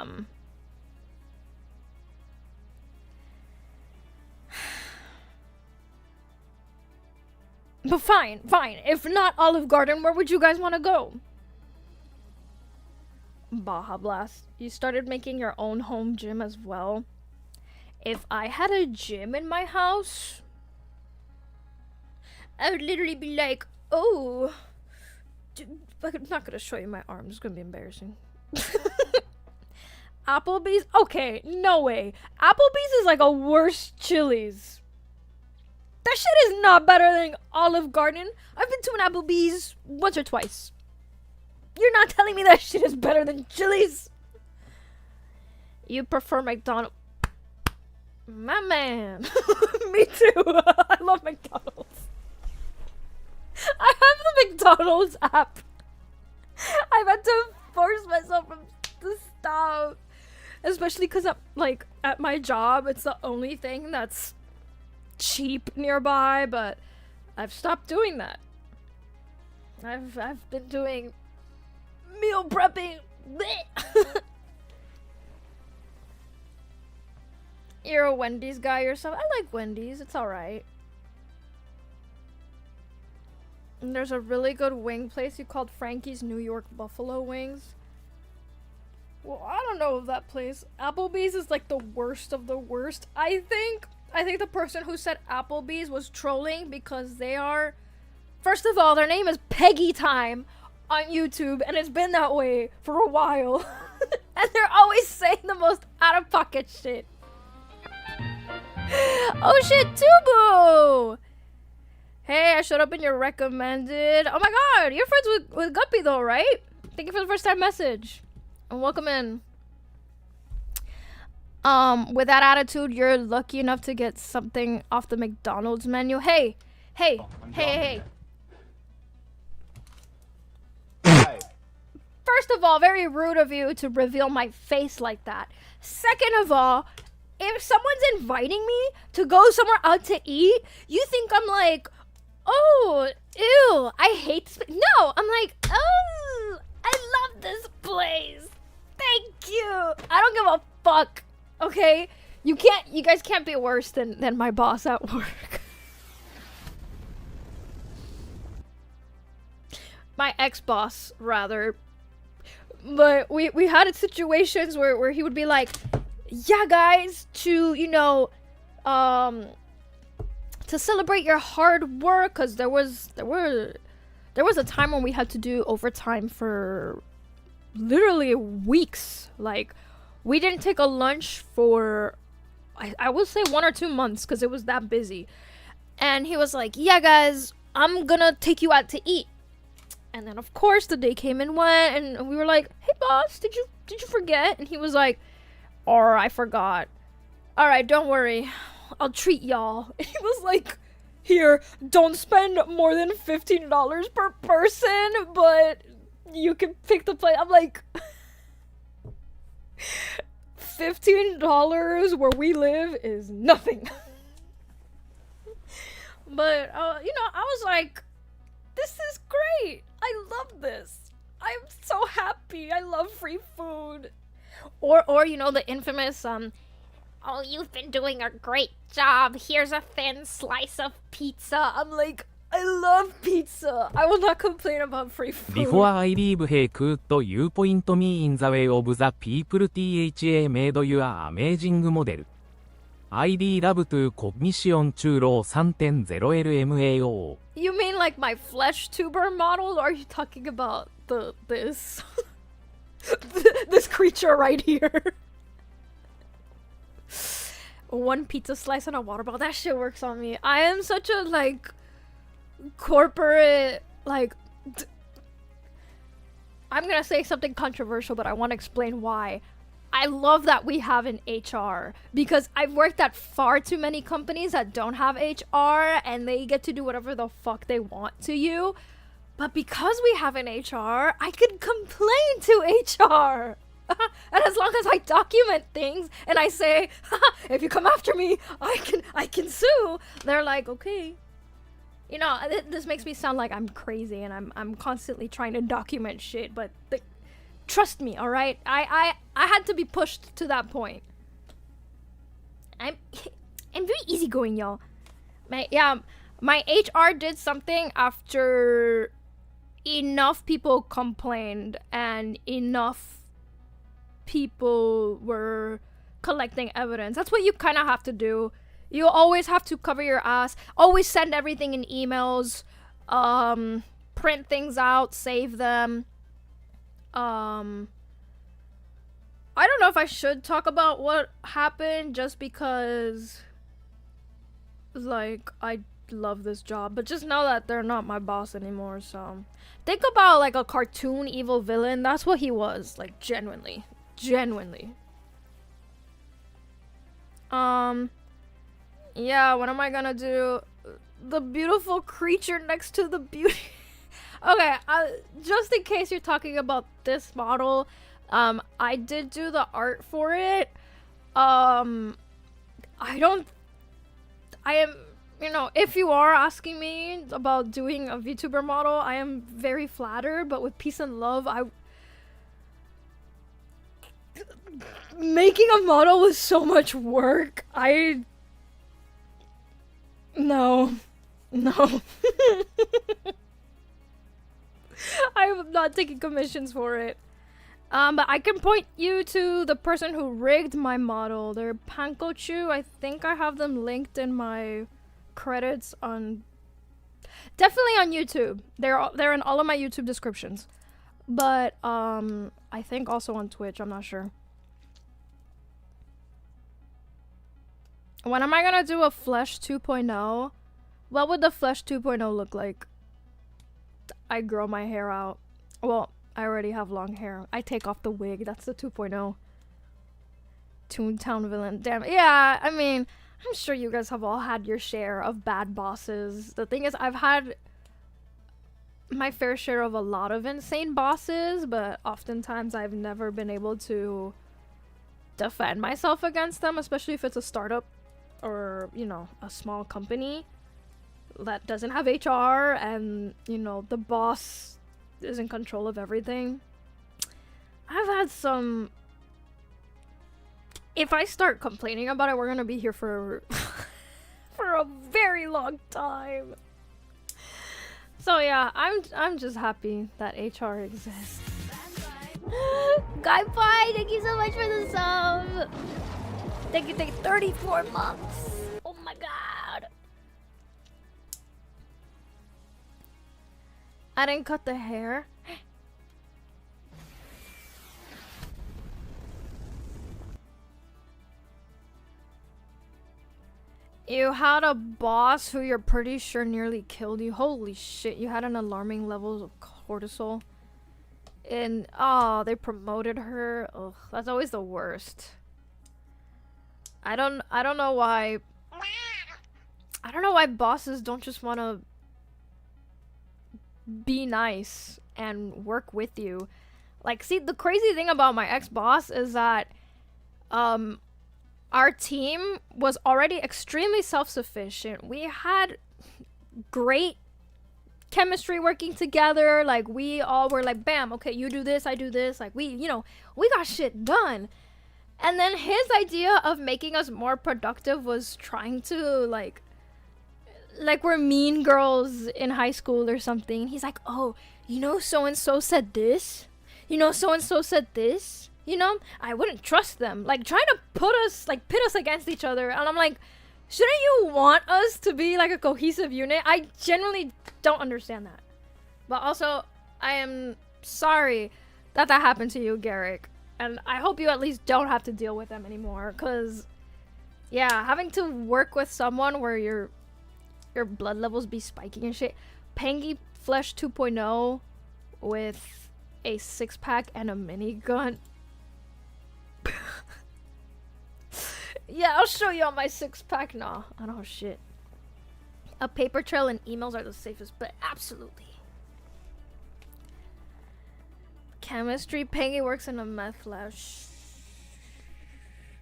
But fine. If not Olive Garden, where would you guys want to go? Baja Blast. You started making your own home gym as well. If I had a gym in my house, I would literally be like, oh, I'm not gonna show you my arms. It's gonna be embarrassing. Applebee's? Okay, no way. Applebee's is like a worse Chili's. That shit is not better than Olive Garden. I've been to an Applebee's once or twice. You're not telling me that shit is better than Chili's? You prefer McDonald's? My man. Me too. I love McDonald's. I have the McDonald's app. I've had to force myself to stop. Especially because like at my job, it's the only thing that's cheap nearby, but I've stopped doing that. I've been doing meal prepping. You're a Wendy's guy yourself. I like Wendy's. It's alright. And there's a really good wing place you called Frankie's New York Buffalo Wings. Well, I don't know of that place. Applebee's is like the worst of the worst. I think the person who said Applebee's was trolling because they are... First of all, their name is Peggy Time on YouTube, and it's been that way for a while. And they're always saying the most out-of-pocket shit. Oh shit, Tubu! Hey, I showed up in your recommended... Oh my god, you're friends with Guppy though, right? Thank you for the first time message. And welcome in. With that attitude, you're lucky enough to get something off the McDonald's menu. Hey. Hi. First of all, very rude of you to reveal my face like that. Second of all, if someone's inviting me to go somewhere out to eat, you think I'm like, oh, ew, I hate this. No, I'm like, oh, I love this place. Thank you. I don't give a fuck. Okay? You guys can't be worse than my boss at work. My ex-boss, rather. But we had situations where he would be like, yeah, guys, to, you know, to celebrate your hard work, because there was a time when we had to do overtime for literally weeks. Like, we didn't take a lunch for, I would say 1 or 2 months, because it was that busy. And he was like, yeah, guys, I'm gonna take you out to eat. And then, of course, the day came and went, and we were like, hey, boss, did you forget? And he was like, oh, I forgot. All right, don't worry. I'll treat y'all. And he was like, here, don't spend more than $15 per person, but you can pick the plate. I'm like, $15 where we live is nothing. But, you know, I was like, this is great. I love this. I'm so happy. I love free food. Or you know, the infamous, oh, you've been doing a great job. Here's a thin slice of pizza. I'm like, I love pizza. I will not complain about free food. Before I leave here, could you point me in the way of the people THA made you a amazing model? ID love to cognition churro 3.0 LMAO. You mean like my flesh tuber model, or are you talking about this this creature right here? One pizza slice and a water bottle. That shit works on me. I am such a like corporate like. I'm gonna say something controversial, but I want to explain why. I love that we have an HR, because I've worked at far too many companies that don't have HR and they get to do whatever the fuck they want to you. But because we have an HR, I can complain to HR. And as long as I document things and I say, if you come after me, I can sue, they're like, okay. You know, this makes me sound like I'm crazy and I'm constantly trying to document shit, but trust me, all right? I had to be pushed to that point. I'm very easygoing, y'all. My HR did something after enough people complained and enough people were collecting evidence. That's what you kind of have to do. You always have to cover your ass. Always send everything in emails. Print things out, save them. I don't know if I should talk about what happened just because, like, I love this job, but just know that they're not my boss anymore. So think about like a cartoon evil villain. That's what he was, like, genuinely. Yeah, what am I gonna do? The beautiful creature next to the beauty. Okay, just in case you're talking about this model, I did do the art for it. I am, you know, if you are asking me about doing a VTuber model, I am very flattered, but with peace and love, making a model was so much work. No. I'm not taking commissions for it. But I can point you to the person who rigged my model. They're Pankochu. I think I have them linked in my credits on... Definitely on YouTube. They're in all of my YouTube descriptions. But, I think also on Twitch. I'm not sure. When am I gonna do a Flesh 2.0? What would the Flesh 2.0 look like? I grow my hair out. Well, I already have long hair. I take off the wig. That's the 2.0. Toontown villain. Damn. Yeah, I mean, I'm sure you guys have all had your share of bad bosses. The thing is, I've had my fair share of a lot of insane bosses, but oftentimes I've never been able to defend myself against them, especially if it's a startup or, you know, a small company that doesn't have HR and, you know, the boss is in control of everything. I've had some... If I start complaining about it, we're gonna be here for for a very long time. So yeah, I'm just happy that HR exists. Guy Pie, thank you so much for the sub. Thank you, 34 months. Oh my god. I didn't cut the hair. You had a boss who you're pretty sure nearly killed you. Holy shit, you had an alarming level of cortisol. And, oh, they promoted her. Ugh, that's always the worst. I don't know why... I don't know why bosses don't just want to be nice and work with you. Like, see, the crazy thing about my ex-boss is that, our team was already extremely self-sufficient. We had great chemistry working together. Like, we all were like, bam, okay, you do this, I do this. Like, we, you know, we got shit done. And then his idea of making us more productive was trying to, like we're mean girls in high school or something. He's like, oh, you know, so-and-so said this? You know, so-and-so said this? You know, I wouldn't trust them. Like, trying to pit us against each other. And I'm like, shouldn't you want us to be like a cohesive unit? I genuinely don't understand that. But also, I am sorry that happened to you, Garrick. And I hope you at least don't have to deal with them anymore. Because, yeah, having to work with someone where your blood levels be spiking and shit. Pengy Flesh 2.0 with a 6-pack and a minigun. Yeah, I'll show you on my 6-pack. Nah, I don't have shit. A paper trail and emails are the safest, but absolutely. Chemistry. Pengy works in a meth lab.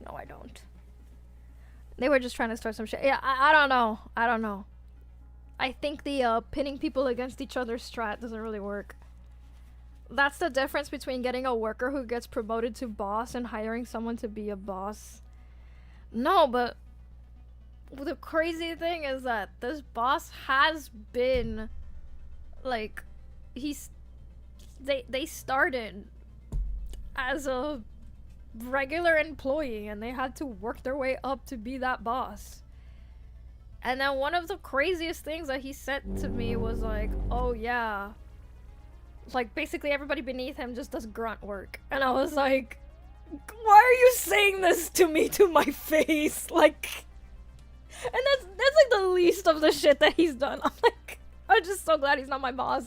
No, I don't. They were just trying to start some shit. Yeah, I don't know. I don't know. I think the pinning people against each other's strat doesn't really work. That's the difference between getting a worker who gets promoted to boss and hiring someone to be a boss. No, but the crazy thing is that this boss has been like they started as a regular employee and they had to work their way up to be that boss. And then one of the craziest things that he said to me was like, oh yeah, like basically everybody beneath him just does grunt work. And I was like, why are you saying this to me to my face? Like, and that's like the least of the shit that he's done. I'm like, I'm just so glad he's not my boss.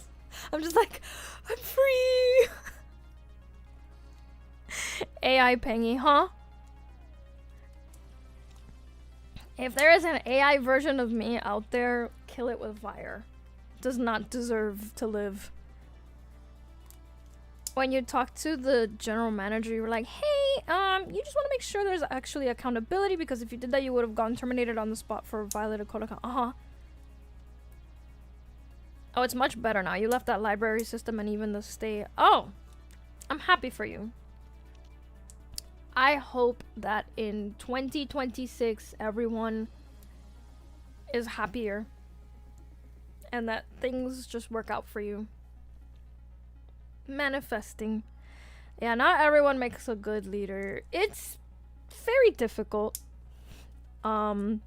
I'm just like, I'm free. AI Pengy, huh? If there is an AI version of me out there, kill it with fire. Does not deserve to live. When you talk to the general manager, you were like, hey, you just want to make sure there's actually accountability, because if you did that, you would have gotten terminated on the spot for violated code of conduct. Oh, it's much better now. You left that library system and even the state. Oh, I'm happy for you. I hope that in 2026, everyone is happier and that things just work out for you. Manifesting. Yeah, not everyone makes a good leader. It's very difficult. I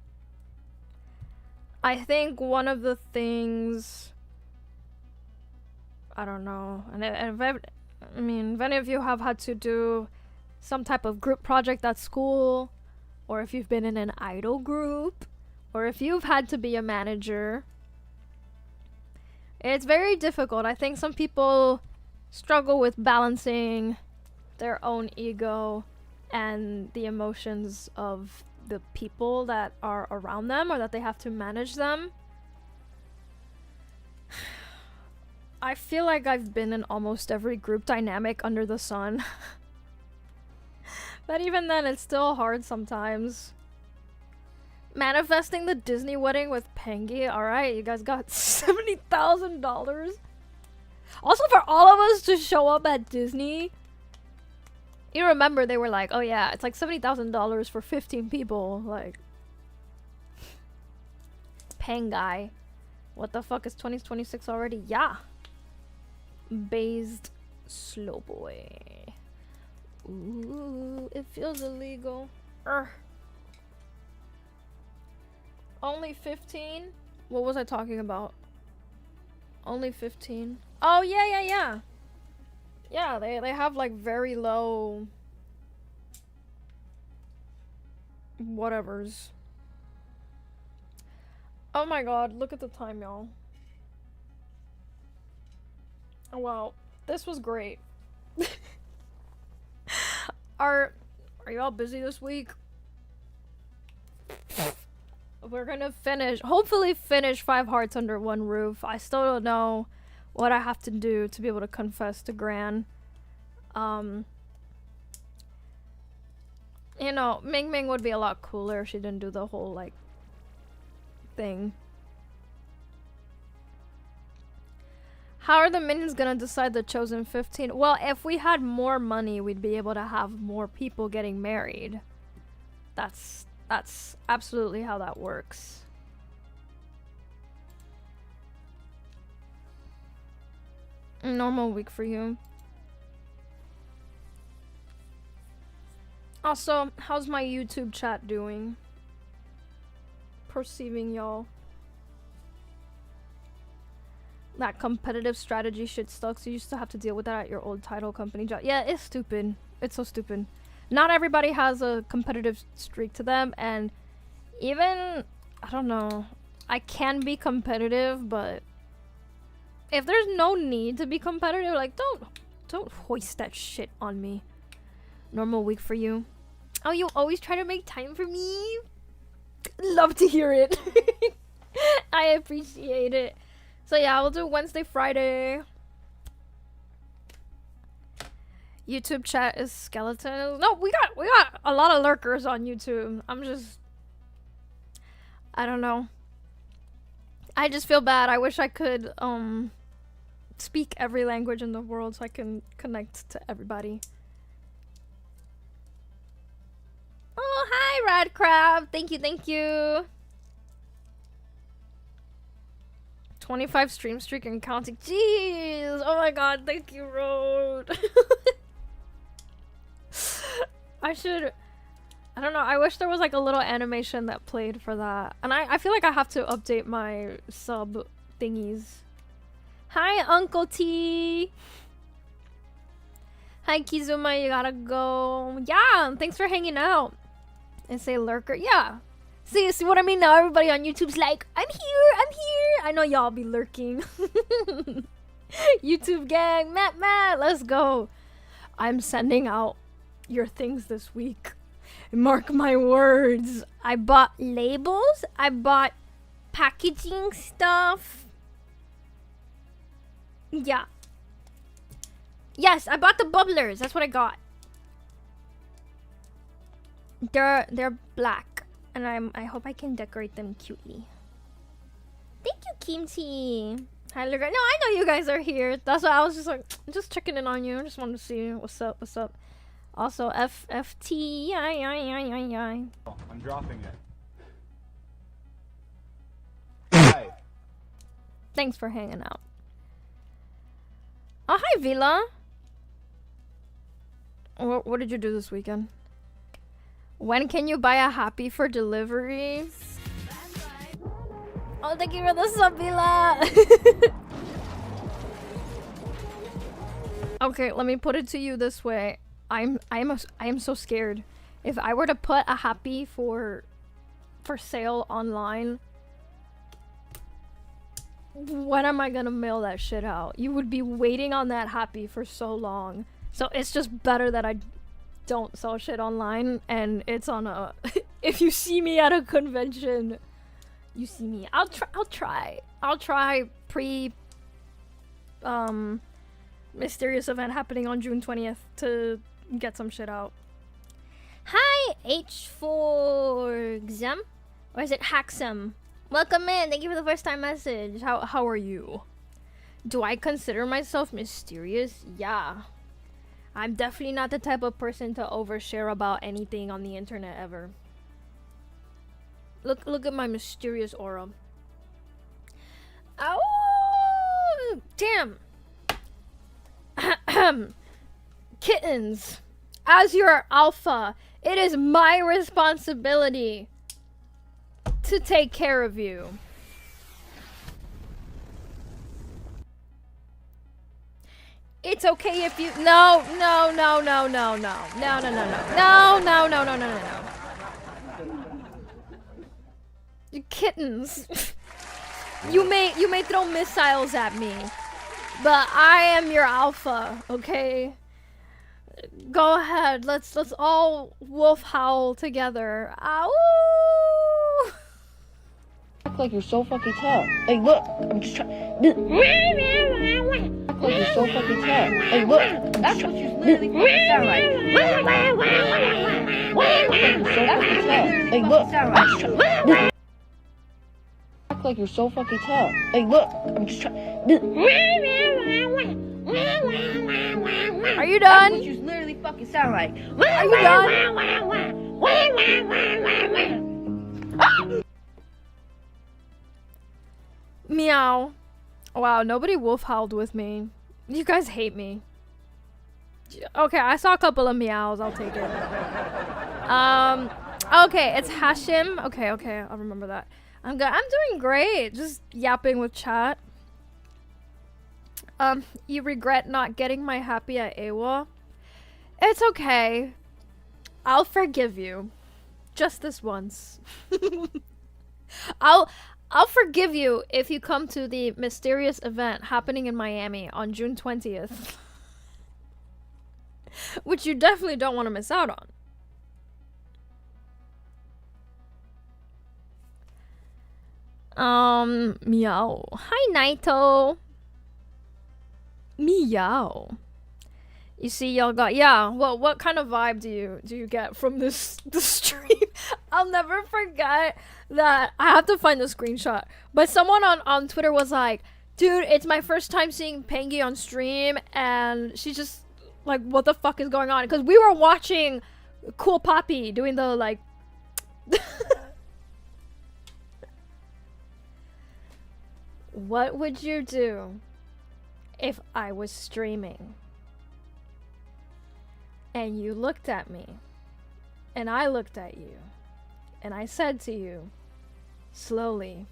think one of the things, I don't know, and if any of you have had to do some type of group project at school, or if you've been in an idol group, or if you've had to be a manager, it's very difficult. I think some people struggle with balancing their own ego and the emotions of the people that are around them or that they have to manage them. I feel like I've been in almost every group dynamic under the sun. But even then, it's still hard sometimes. Manifesting the Disney wedding with Pengy. Alright, you guys got $70,000. Also, for all of us to show up at Disney. You remember they were like, oh yeah, it's like $70,000 for 15 people. Like, Pengy. What the fuck is 2026 already? Yeah. Based slow boy. Ooh, it feels illegal. Only 15? What was I talking about? Only 15. Oh, yeah. Yeah, they have like very low whatevers. Oh my god, look at the time, y'all. Oh, wow. This was great. Are you all busy this week? We're gonna hopefully finish 5 hearts under one roof. I still don't know what I have to do to be able to confess to Gran. You know, Ming Ming would be a lot cooler if she didn't do the whole, like, thing. How are the minions gonna decide the chosen 15? Well, if we had more money, we'd be able to have more people getting married. That's absolutely how that works. Normal week for you. Also, how's my YouTube chat doing? Perceiving y'all. That competitive strategy shit sucks. You used to have to deal with that at your old title company job. Yeah, it's stupid. It's so stupid. Not everybody has a competitive streak to them, and even, I don't know, I can be competitive, but if there's no need to be competitive, like, don't hoist that shit on me. Normal week for you. Oh, you always try to make time for me? Love to hear it. I appreciate it. So yeah, we'll do Wednesday, Friday. YouTube chat is skeleton. No, we got a lot of lurkers on YouTube. I don't know. I just feel bad. I wish I could speak every language in the world so I can connect to everybody. Oh, hi, Rad Crab. Thank you, thank you. 25 stream streak and counting. Jeez. Oh my god, thank you, Road. I don't know, I wish there was like a little animation that played for that. And I feel like I have to update my sub thingies. Hi, Uncle T. Hi, Kizuma, you gotta go. Yeah, thanks for hanging out. And say lurker. Yeah. See what I mean now? Everybody on YouTube's like, I'm here. I know y'all be lurking. YouTube gang, Matt, let's go. I'm sending out your things this week. Mark my words. I bought labels. I bought packaging stuff. Yeah. Yes, I bought the bubblers. That's what I got. They're black, and I hope I can decorate them cutely. Thank you, Kimchi. Hi, Lurker. No, I know you guys are here. That's why I was just like, just checking in on you. I just wanted to see what's up. Also, FFT. I'm dropping it. Hi. Thanks for hanging out. Oh, hi, Vila. What did you do this weekend? When can you buy a happy for delivery? Oh, thank you for the sub, Vila. Okay, let me put it to you this way. I am so scared. If I were to put a happy for sale online, when am I gonna mail that shit out? You would be waiting on that happy for so long. So it's just better that I don't sell shit online, and it's on a if you see me at a convention, you see me. I'll try pre mysterious event happening on June 20th to get some shit out. Hi, H4Xem, or is it Haxem? Welcome in. Thank you for the first time message. How are you? Do I consider myself mysterious? Yeah. I'm definitely not the type of person to overshare about anything on the internet ever. Look at my mysterious aura. Oh, damn. Kittens, as your alpha, it is my responsibility to take care of you. It's okay if you no. You kittens. You may throw missiles at me, but I am your alpha, okay? Go ahead. Let's all wolf howl together. Ow! Act like you're so fucking tough. Like, look, I'm just trying. Act like you're so fucking tough. Like, look, that's what you literally fucking sound like. Like, look, I'm just trying. Act like you're so fucking tough. Like, look, I'm just trying. Are you done? That's what you literally fucking sound like. Are you done? Meow. Wow, nobody wolf howled with me. You guys hate me. Okay, I saw a couple of meows. I'll take it. Okay, it's Hashim. Okay, I'll remember that. I'm good. I'm doing great. Just yapping with chat. You regret not getting my happy at AAAAH? It's okay. I'll forgive you. Just this once. I'll forgive you if you come to the mysterious event happening in Miami on June 20th. Which you definitely don't want to miss out on. Meow. Hi, Naito. Meow. You see, y'all got what kind of vibe do you get from this stream? I'll never forget that. I have to find the screenshot. But someone on Twitter was like, dude, it's my first time seeing Pengy on stream, and she's just like, what the fuck is going on? Because we were watching Cool Poppy doing the like what would you do if I was streaming and you looked at me and I looked at you and I said to you slowly,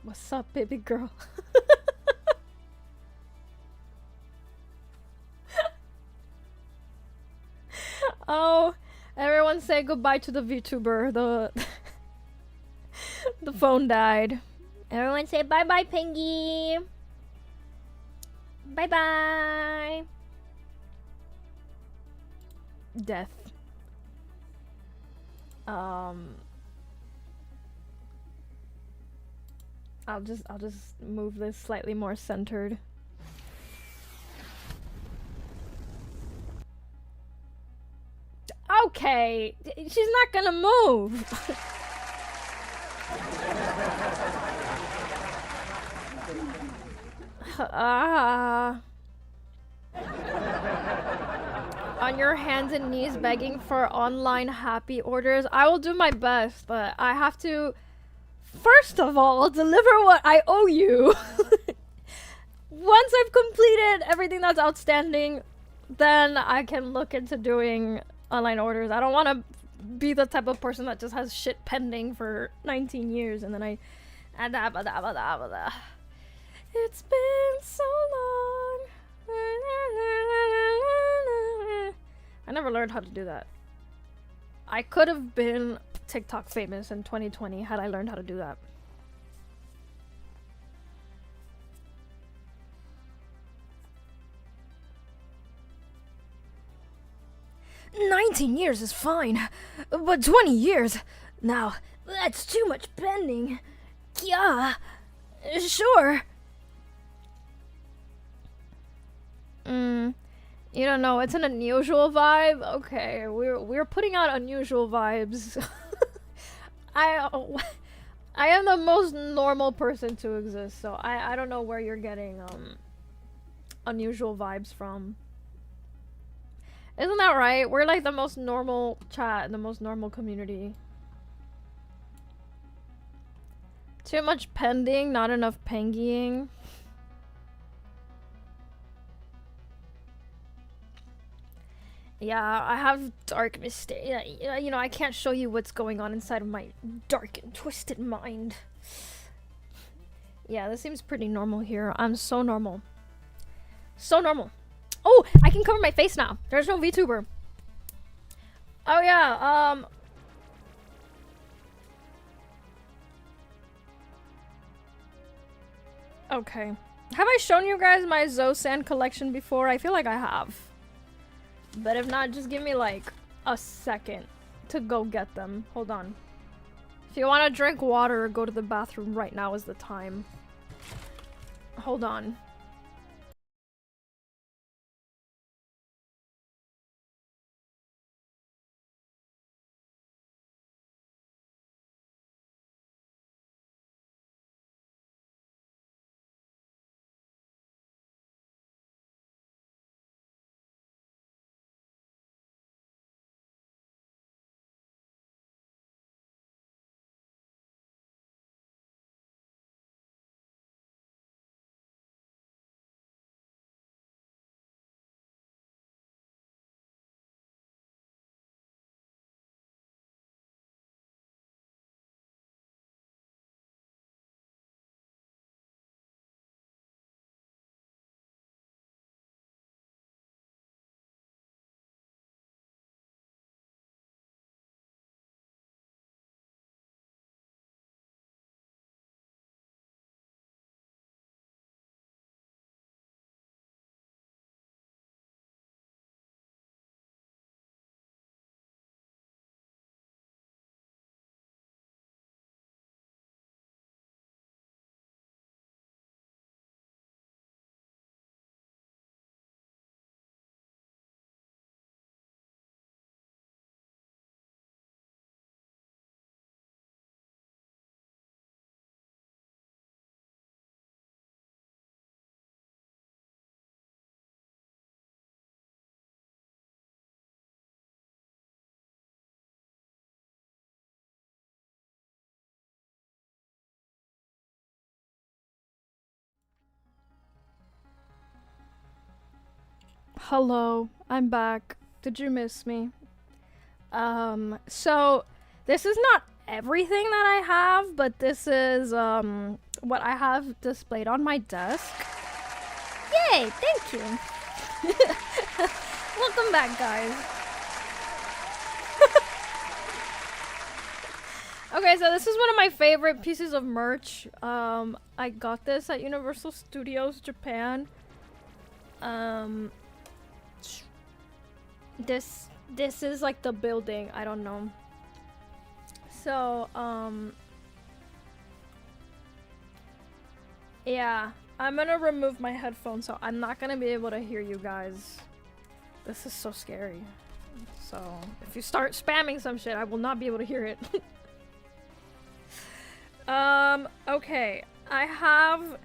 what's up, baby girl? Oh, everyone say goodbye to the VTuber. The phone died. Everyone say bye-bye, Pengy. Bye-bye. Death. I'll just move this slightly more centered. Okay, she's not gonna move. On your hands and knees begging for online happy orders. I will do my best, but I have to first of all deliver what I owe you. Once I've completed everything that's outstanding, then I can look into doing online orders. I don't want to be the type of person that just has shit pending for 19 years and then it's been so long. I never learned how to do that. I could have been TikTok famous in 2020 had I learned how to do that. "19 years is fine, but 20 years? Now, that's too much pending. Yeah, sure." You don't know, it's an unusual vibe? Okay, we're putting out unusual vibes. I am the most normal person to exist, so I don't know where you're getting unusual vibes from. Isn't that right? We're like the most normal chat, the most normal community. Too much pending, not enough pengying. Yeah, I have dark mistake. Yeah, you know, I can't show you what's going on inside of my dark and twisted mind. Yeah, this seems pretty normal here. I'm so normal. So normal. Oh, I can cover my face now. There's no VTuber. Oh yeah, okay. Have I shown you guys my Zosan collection before? I feel like I have. But if not, just give me like a second to go get them. Hold on. If you want to drink water or go to the bathroom right now is the time. Hold on. Hello, I'm back. Did you miss me? So this is not everything that I have, but this is what I have displayed on my desk. Yay, thank you. Welcome back, guys. Okay, so this is one of my favorite pieces of merch. I got this at Universal Studios Japan. This is like the building, I don't know. So, yeah, I'm gonna remove my headphones, so I'm not gonna be able to hear you guys. This is so scary. So, if you start spamming some shit, I will not be able to hear it. Okay, I have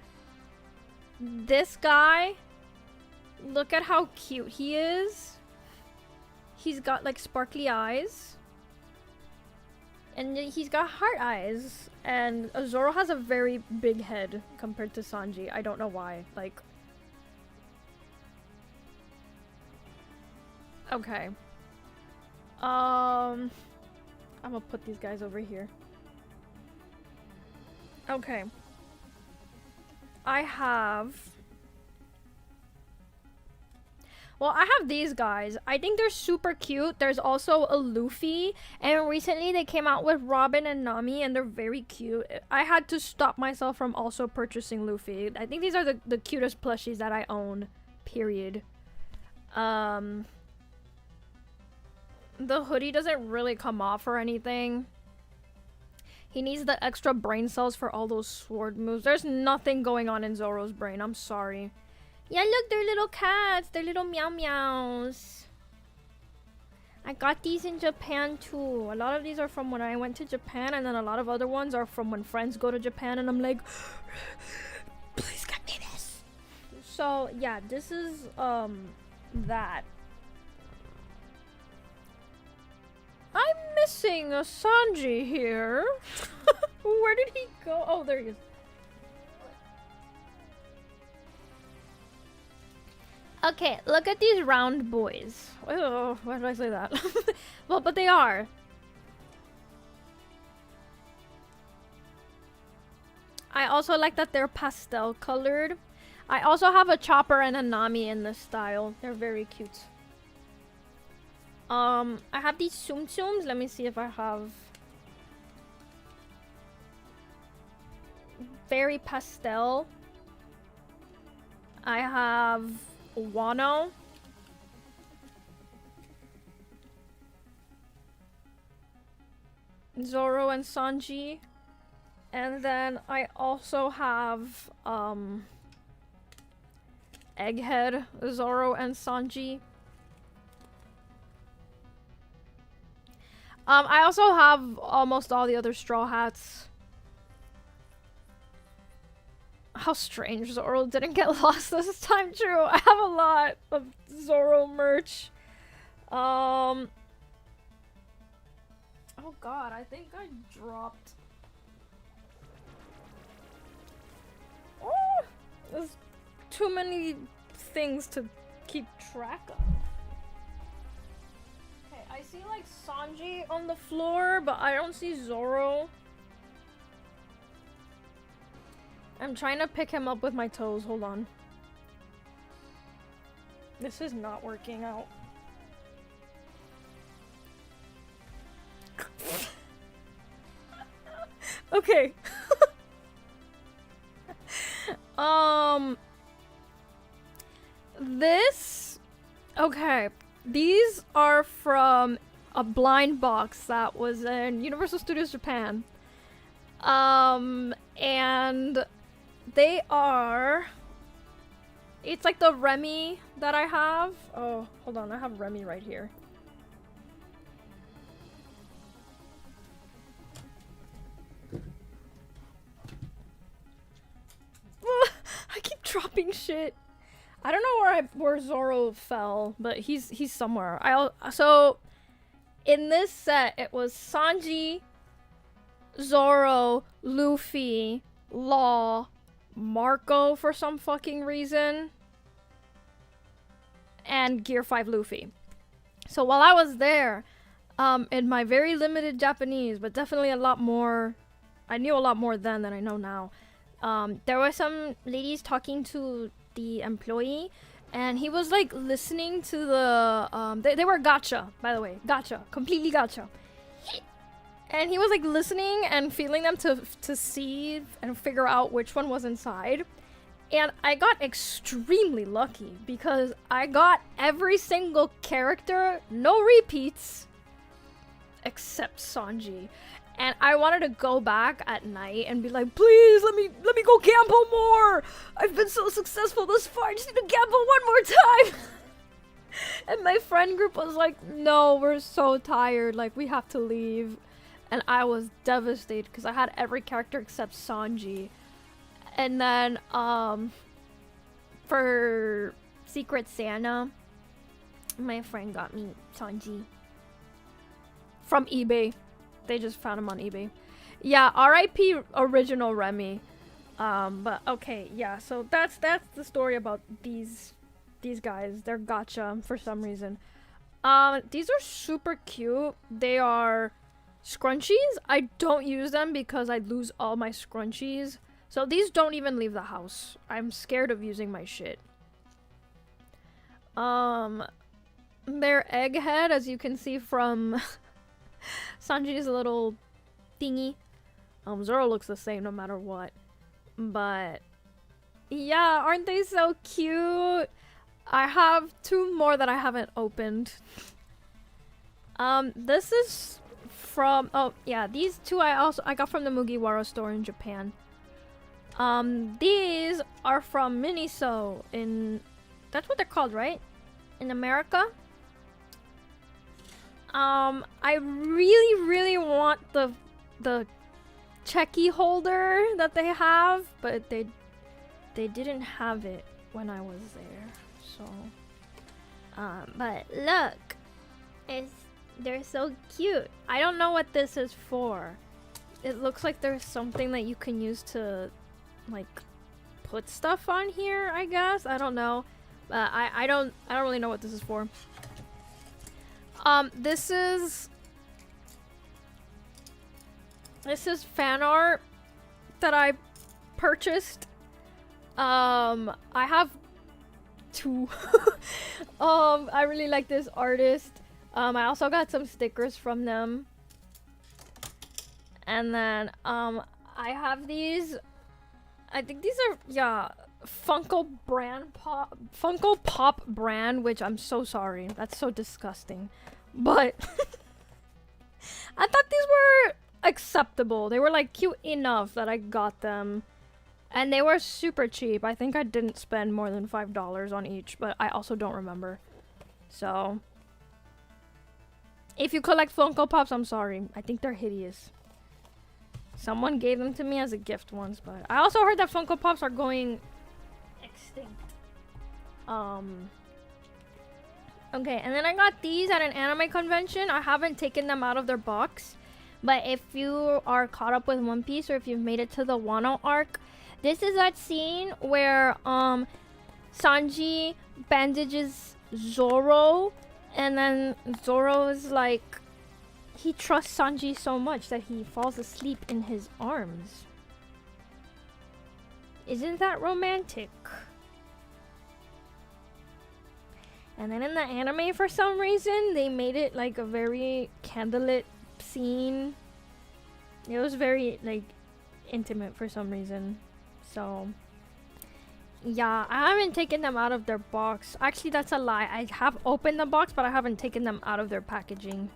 this guy. Look at how cute he is. He's got like sparkly eyes. And he's got heart eyes. And Zoro has a very big head compared to Sanji. I don't know why. Like... Okay. I'm gonna put these guys over here. Okay. I have... Well, I have these guys. I think they're super cute. There's also a Luffy. And recently they came out with Robin and Nami. And they're very cute. I had to stop myself from also purchasing Luffy. I think these are the cutest plushies that I own. Period. The hoodie doesn't really come off or anything. He needs the extra brain cells for all those sword moves. There's nothing going on in Zoro's brain. I'm sorry. Yeah, look, they're little cats. They're little meow meows. I got these in Japan too. A lot of these are from when I went to Japan, and then a lot of other ones are from when friends go to Japan, and I'm like, please get me this. So yeah, this is that. I'm missing a Sanji here. Where did he go? Oh, there he is. Okay, look at these round boys. Oh, why did I say that? Well, but they are. I also like that they're pastel colored. I also have a Chopper and a Nami in this style. They're very cute. I have these Tsum Tsums. Let me see if I have... Very pastel. I have Wano. Zoro and Sanji. And then I also have Egghead, Zoro and Sanji. I also have almost all the other Straw Hats. How strange Zoro didn't get lost this time. True, I have a lot of Zoro merch. Oh god, I think I dropped... Oh, there's too many things to keep track of. Okay, I see like Sanji on the floor, but I don't see Zoro. I'm trying to pick him up with my toes. Hold on. This is not working out. Okay. This... Okay. These are from a blind box that was in Universal Studios Japan. And they are... It's like the Remy that I have. Oh, hold on. I have Remy right here. I keep dropping shit. I don't know where Zoro fell, but he's somewhere. So in this set it was Sanji, Zoro, Luffy, Law, Marco for some fucking reason, and Gear 5 Luffy. So while I was there, in my very limited Japanese, but definitely a lot more, I knew a lot more then than I know now. There were some ladies talking to the employee, and he was like listening to the, they were gacha, by the way, gacha, completely gacha. And he was like listening and feeling them to see and figure out which one was inside. And I got extremely lucky because I got every single character, no repeats, except Sanji. And I wanted to go back at night and be like, please let me go gamble more. I've been so successful this far. I just need to gamble one more time. And my friend group was like, no, we're so tired. Like, we have to leave. And I was devastated because I had every character except Sanji. And then, for Secret Santa, my friend got me Sanji. From eBay. They just found him on eBay. Yeah, RIP original Remy. But okay, yeah, so that's the story about these guys. They're gacha for some reason. These are super cute. They are scrunchies. I don't use them because I lose all my scrunchies. So these don't even leave the house. I'm scared of using my shit. They're egghead, as you can see from Sanji's little thingy. Zoro looks the same no matter what. But yeah, aren't they so cute? I have 2 more that I haven't opened. This is from, oh yeah, these 2 I got from the Mugiwara store in Japan. These are from Miniso in, that's what they're called, right? In America. I really want the checky holder that they have, but they didn't have it when I was there. So, but look, they're so cute. I don't know what this is for. It looks like there's something that you can use to, like, put stuff on here, I guess. I don't know. I don't really know what this is for. This is fan art that I purchased. I have 2. I really like this artist. I also got some stickers from them. And then, I have these. I think these are, yeah, Funko Pop brand, which I'm so sorry. That's so disgusting. But I thought these were acceptable. They were like cute enough that I got them. And they were super cheap. I think I didn't spend more than $5 on each, but I also don't remember. So if you collect Funko Pops, I'm sorry. I think they're hideous. Someone gave them to me as a gift once, but I also heard that Funko Pops are going extinct. Okay, and then I got these at an anime convention. I haven't taken them out of their box, but if you are caught up with One Piece or if you've made it to the Wano arc, this is that scene where Sanji bandages Zoro, and then Zoro is like, he trusts Sanji so much that he falls asleep in his arms. Isn't that romantic? And then in the anime, for some reason, they made it like a very candlelit scene. It was very, like, intimate for some reason. So, yeah, I haven't taken them out of their box. Actually, that's a lie. I have opened the box, but I haven't taken them out of their packaging.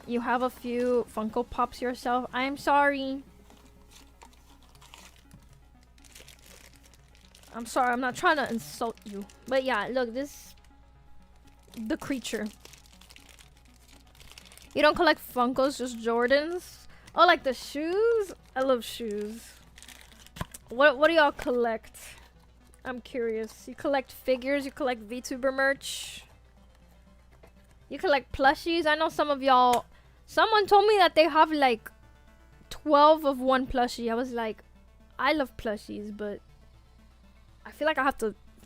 You have a few Funko Pops yourself. I'm sorry. I'm sorry, I'm not trying to insult you. But yeah, look, this... the creature. You don't collect Funkos, just Jordans? Oh, like the shoes? I love shoes. What do y'all collect? I'm curious. You collect figures? You collect VTuber merch? You collect plushies? I know some of y'all... Someone told me that they have like 12 of one plushie. I was like, I love plushies, but I feel like I have to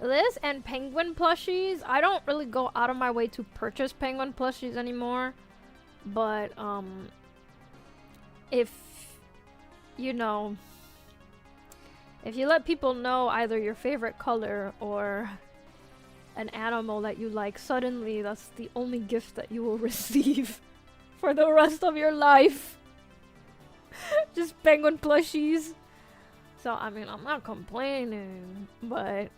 This and penguin plushies. I don't really go out of my way to purchase penguin plushies anymore. But, if, you know, if you let people know either your favorite color or an animal that you like, suddenly that's the only gift that you will receive for the rest of your life. Just penguin plushies. So, I mean, I'm not complaining, but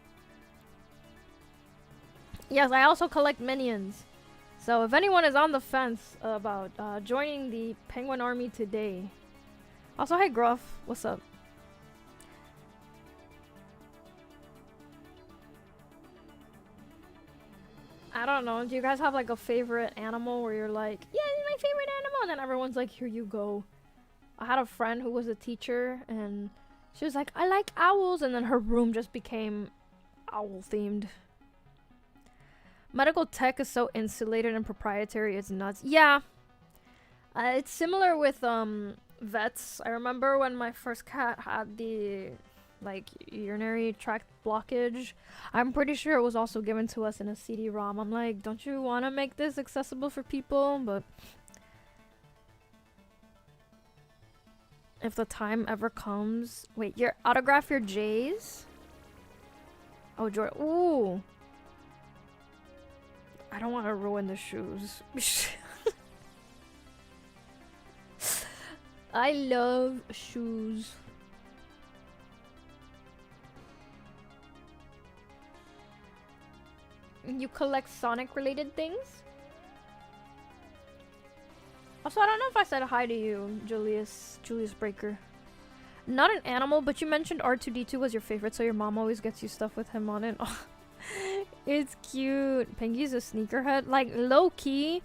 yes, I also collect minions. So if anyone is on the fence about joining the penguin army today. Also, hey Gruff, what's up? I don't know, do you guys have like a favorite animal where you're like, yeah, this is my favorite animal, and then everyone's like, here you go. I had a friend who was a teacher and she was like, I like owls, and then her room just became owl themed. Medical tech is so insulated and proprietary, it's nuts. Yeah. It's similar with vets. I remember when my first cat had the like urinary tract blockage. I'm pretty sure it was also given to us in a CD-ROM. I'm like, don't you want to make this accessible for people? But if the time ever comes... Wait, autograph your J's? Oh, Jordan. Ooh. I don't want to ruin the shoes. I love shoes. You collect Sonic related things? Also, I don't know if I said hi to you, Julius Breaker. Not an animal, but you mentioned R2-D2 was your favorite, so your mom always gets you stuff with him on it. Oh, it's cute. Pengy's a sneakerhead. Like, low-key,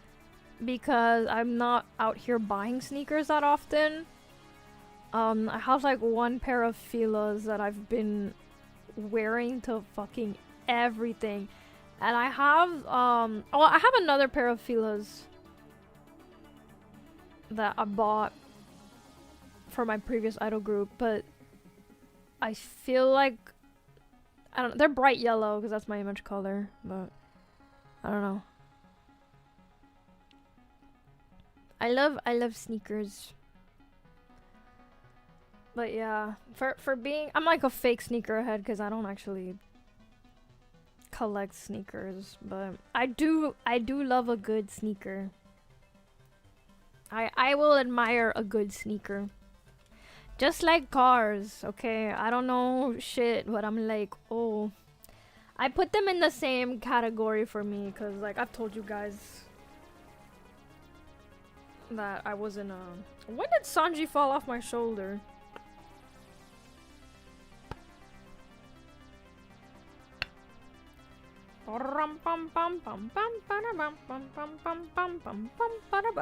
because I'm not out here buying sneakers that often. I have like one pair of Fila's that I've been wearing to fucking everything. And I have, well, I have another pair of Fila's that I bought for my previous idol group, but I feel like, I don't know, they're bright yellow because that's my image color, but I don't know. I love sneakers. But yeah, for being, I'm like a fake sneakerhead because I don't actually collect sneakers, but I do love a good sneaker. I will admire a good sneaker. Just like cars, okay? I don't know shit, but I'm like, oh. I put them in the same category for me because, like, I've told you guys that I was in a... When did Sanji fall off my shoulder? I'm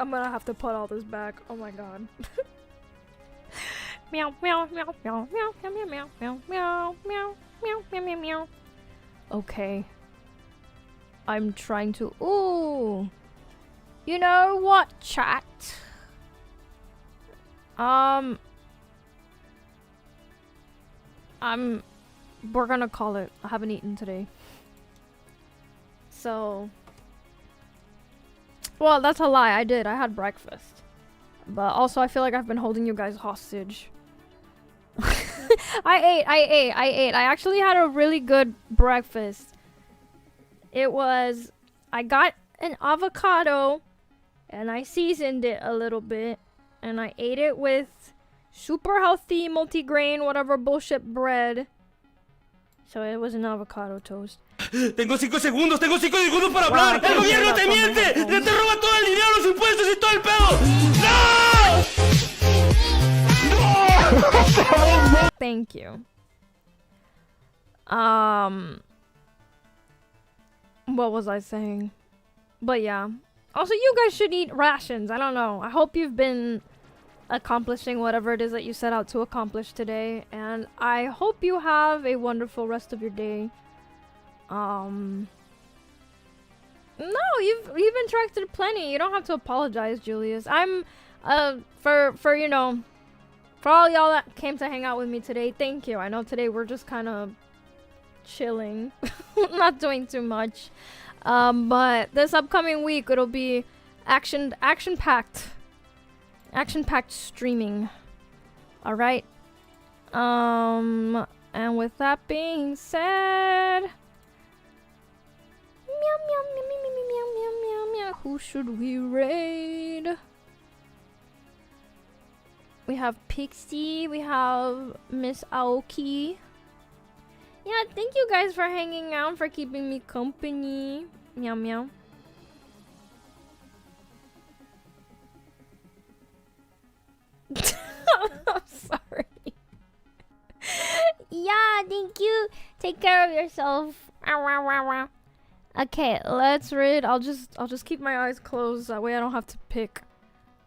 gonna have to put all this back. Oh my god. Meow meow meow meow meow meow meow meow meow meow meow meow meow meow. Okay. I'm trying to. Ooh. You know what, chat? We're gonna call it. I haven't eaten today. So, well, that's a lie. I did. I had breakfast. But also, I feel like I've been holding you guys hostage. I ate. I actually had a really good breakfast. It was, I got an avocado and I seasoned it a little bit. And I ate it with super healthy multigrain, whatever bullshit bread. So it was an avocado toast. Tengo 5 segundos para hablar. El gobierno te miente, te roba todo el dinero, los impuestos y todo el pedo. ¡No! Thank you. What was I saying? But yeah. Also, you guys should eat rations. I don't know. I hope you've been accomplishing whatever it is that you set out to accomplish today, and I hope you have a wonderful rest of your day. No, you've interacted plenty. You don't have to apologize, Julius. I'm for you know, for all y'all that came to hang out with me today, thank you. I know today we're just kind of chilling, not doing too much. But this upcoming week it'll be action-packed streaming. All right. And with that being said, meow meow meow meow meow meow meow meow meow. Who should we raid? We have Pixie. We have Miss Aoki. Yeah, thank you guys for hanging out, for keeping me company. Meow meow. I'm sorry. Yeah, thank you. Take care of yourself. Okay, let's raid. I'll just keep my eyes closed. That way I don't have to pick.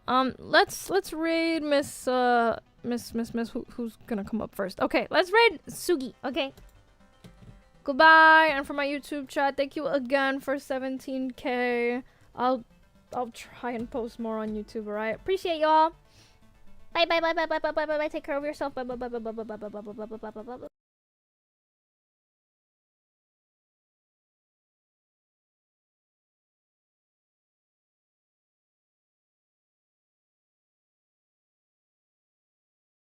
Let's raid Miss who's gonna come up first. Okay, let's raid Sugi. Okay. Goodbye. And for my YouTube chat, thank you again for 17K. I'll try and post more on YouTube, alright? Appreciate y'all. Bye bye bye bye bye bye bye bye bye. Take care of yourself. Bye bye bye bye bye bye bye bye bye bye bye bye bye bye.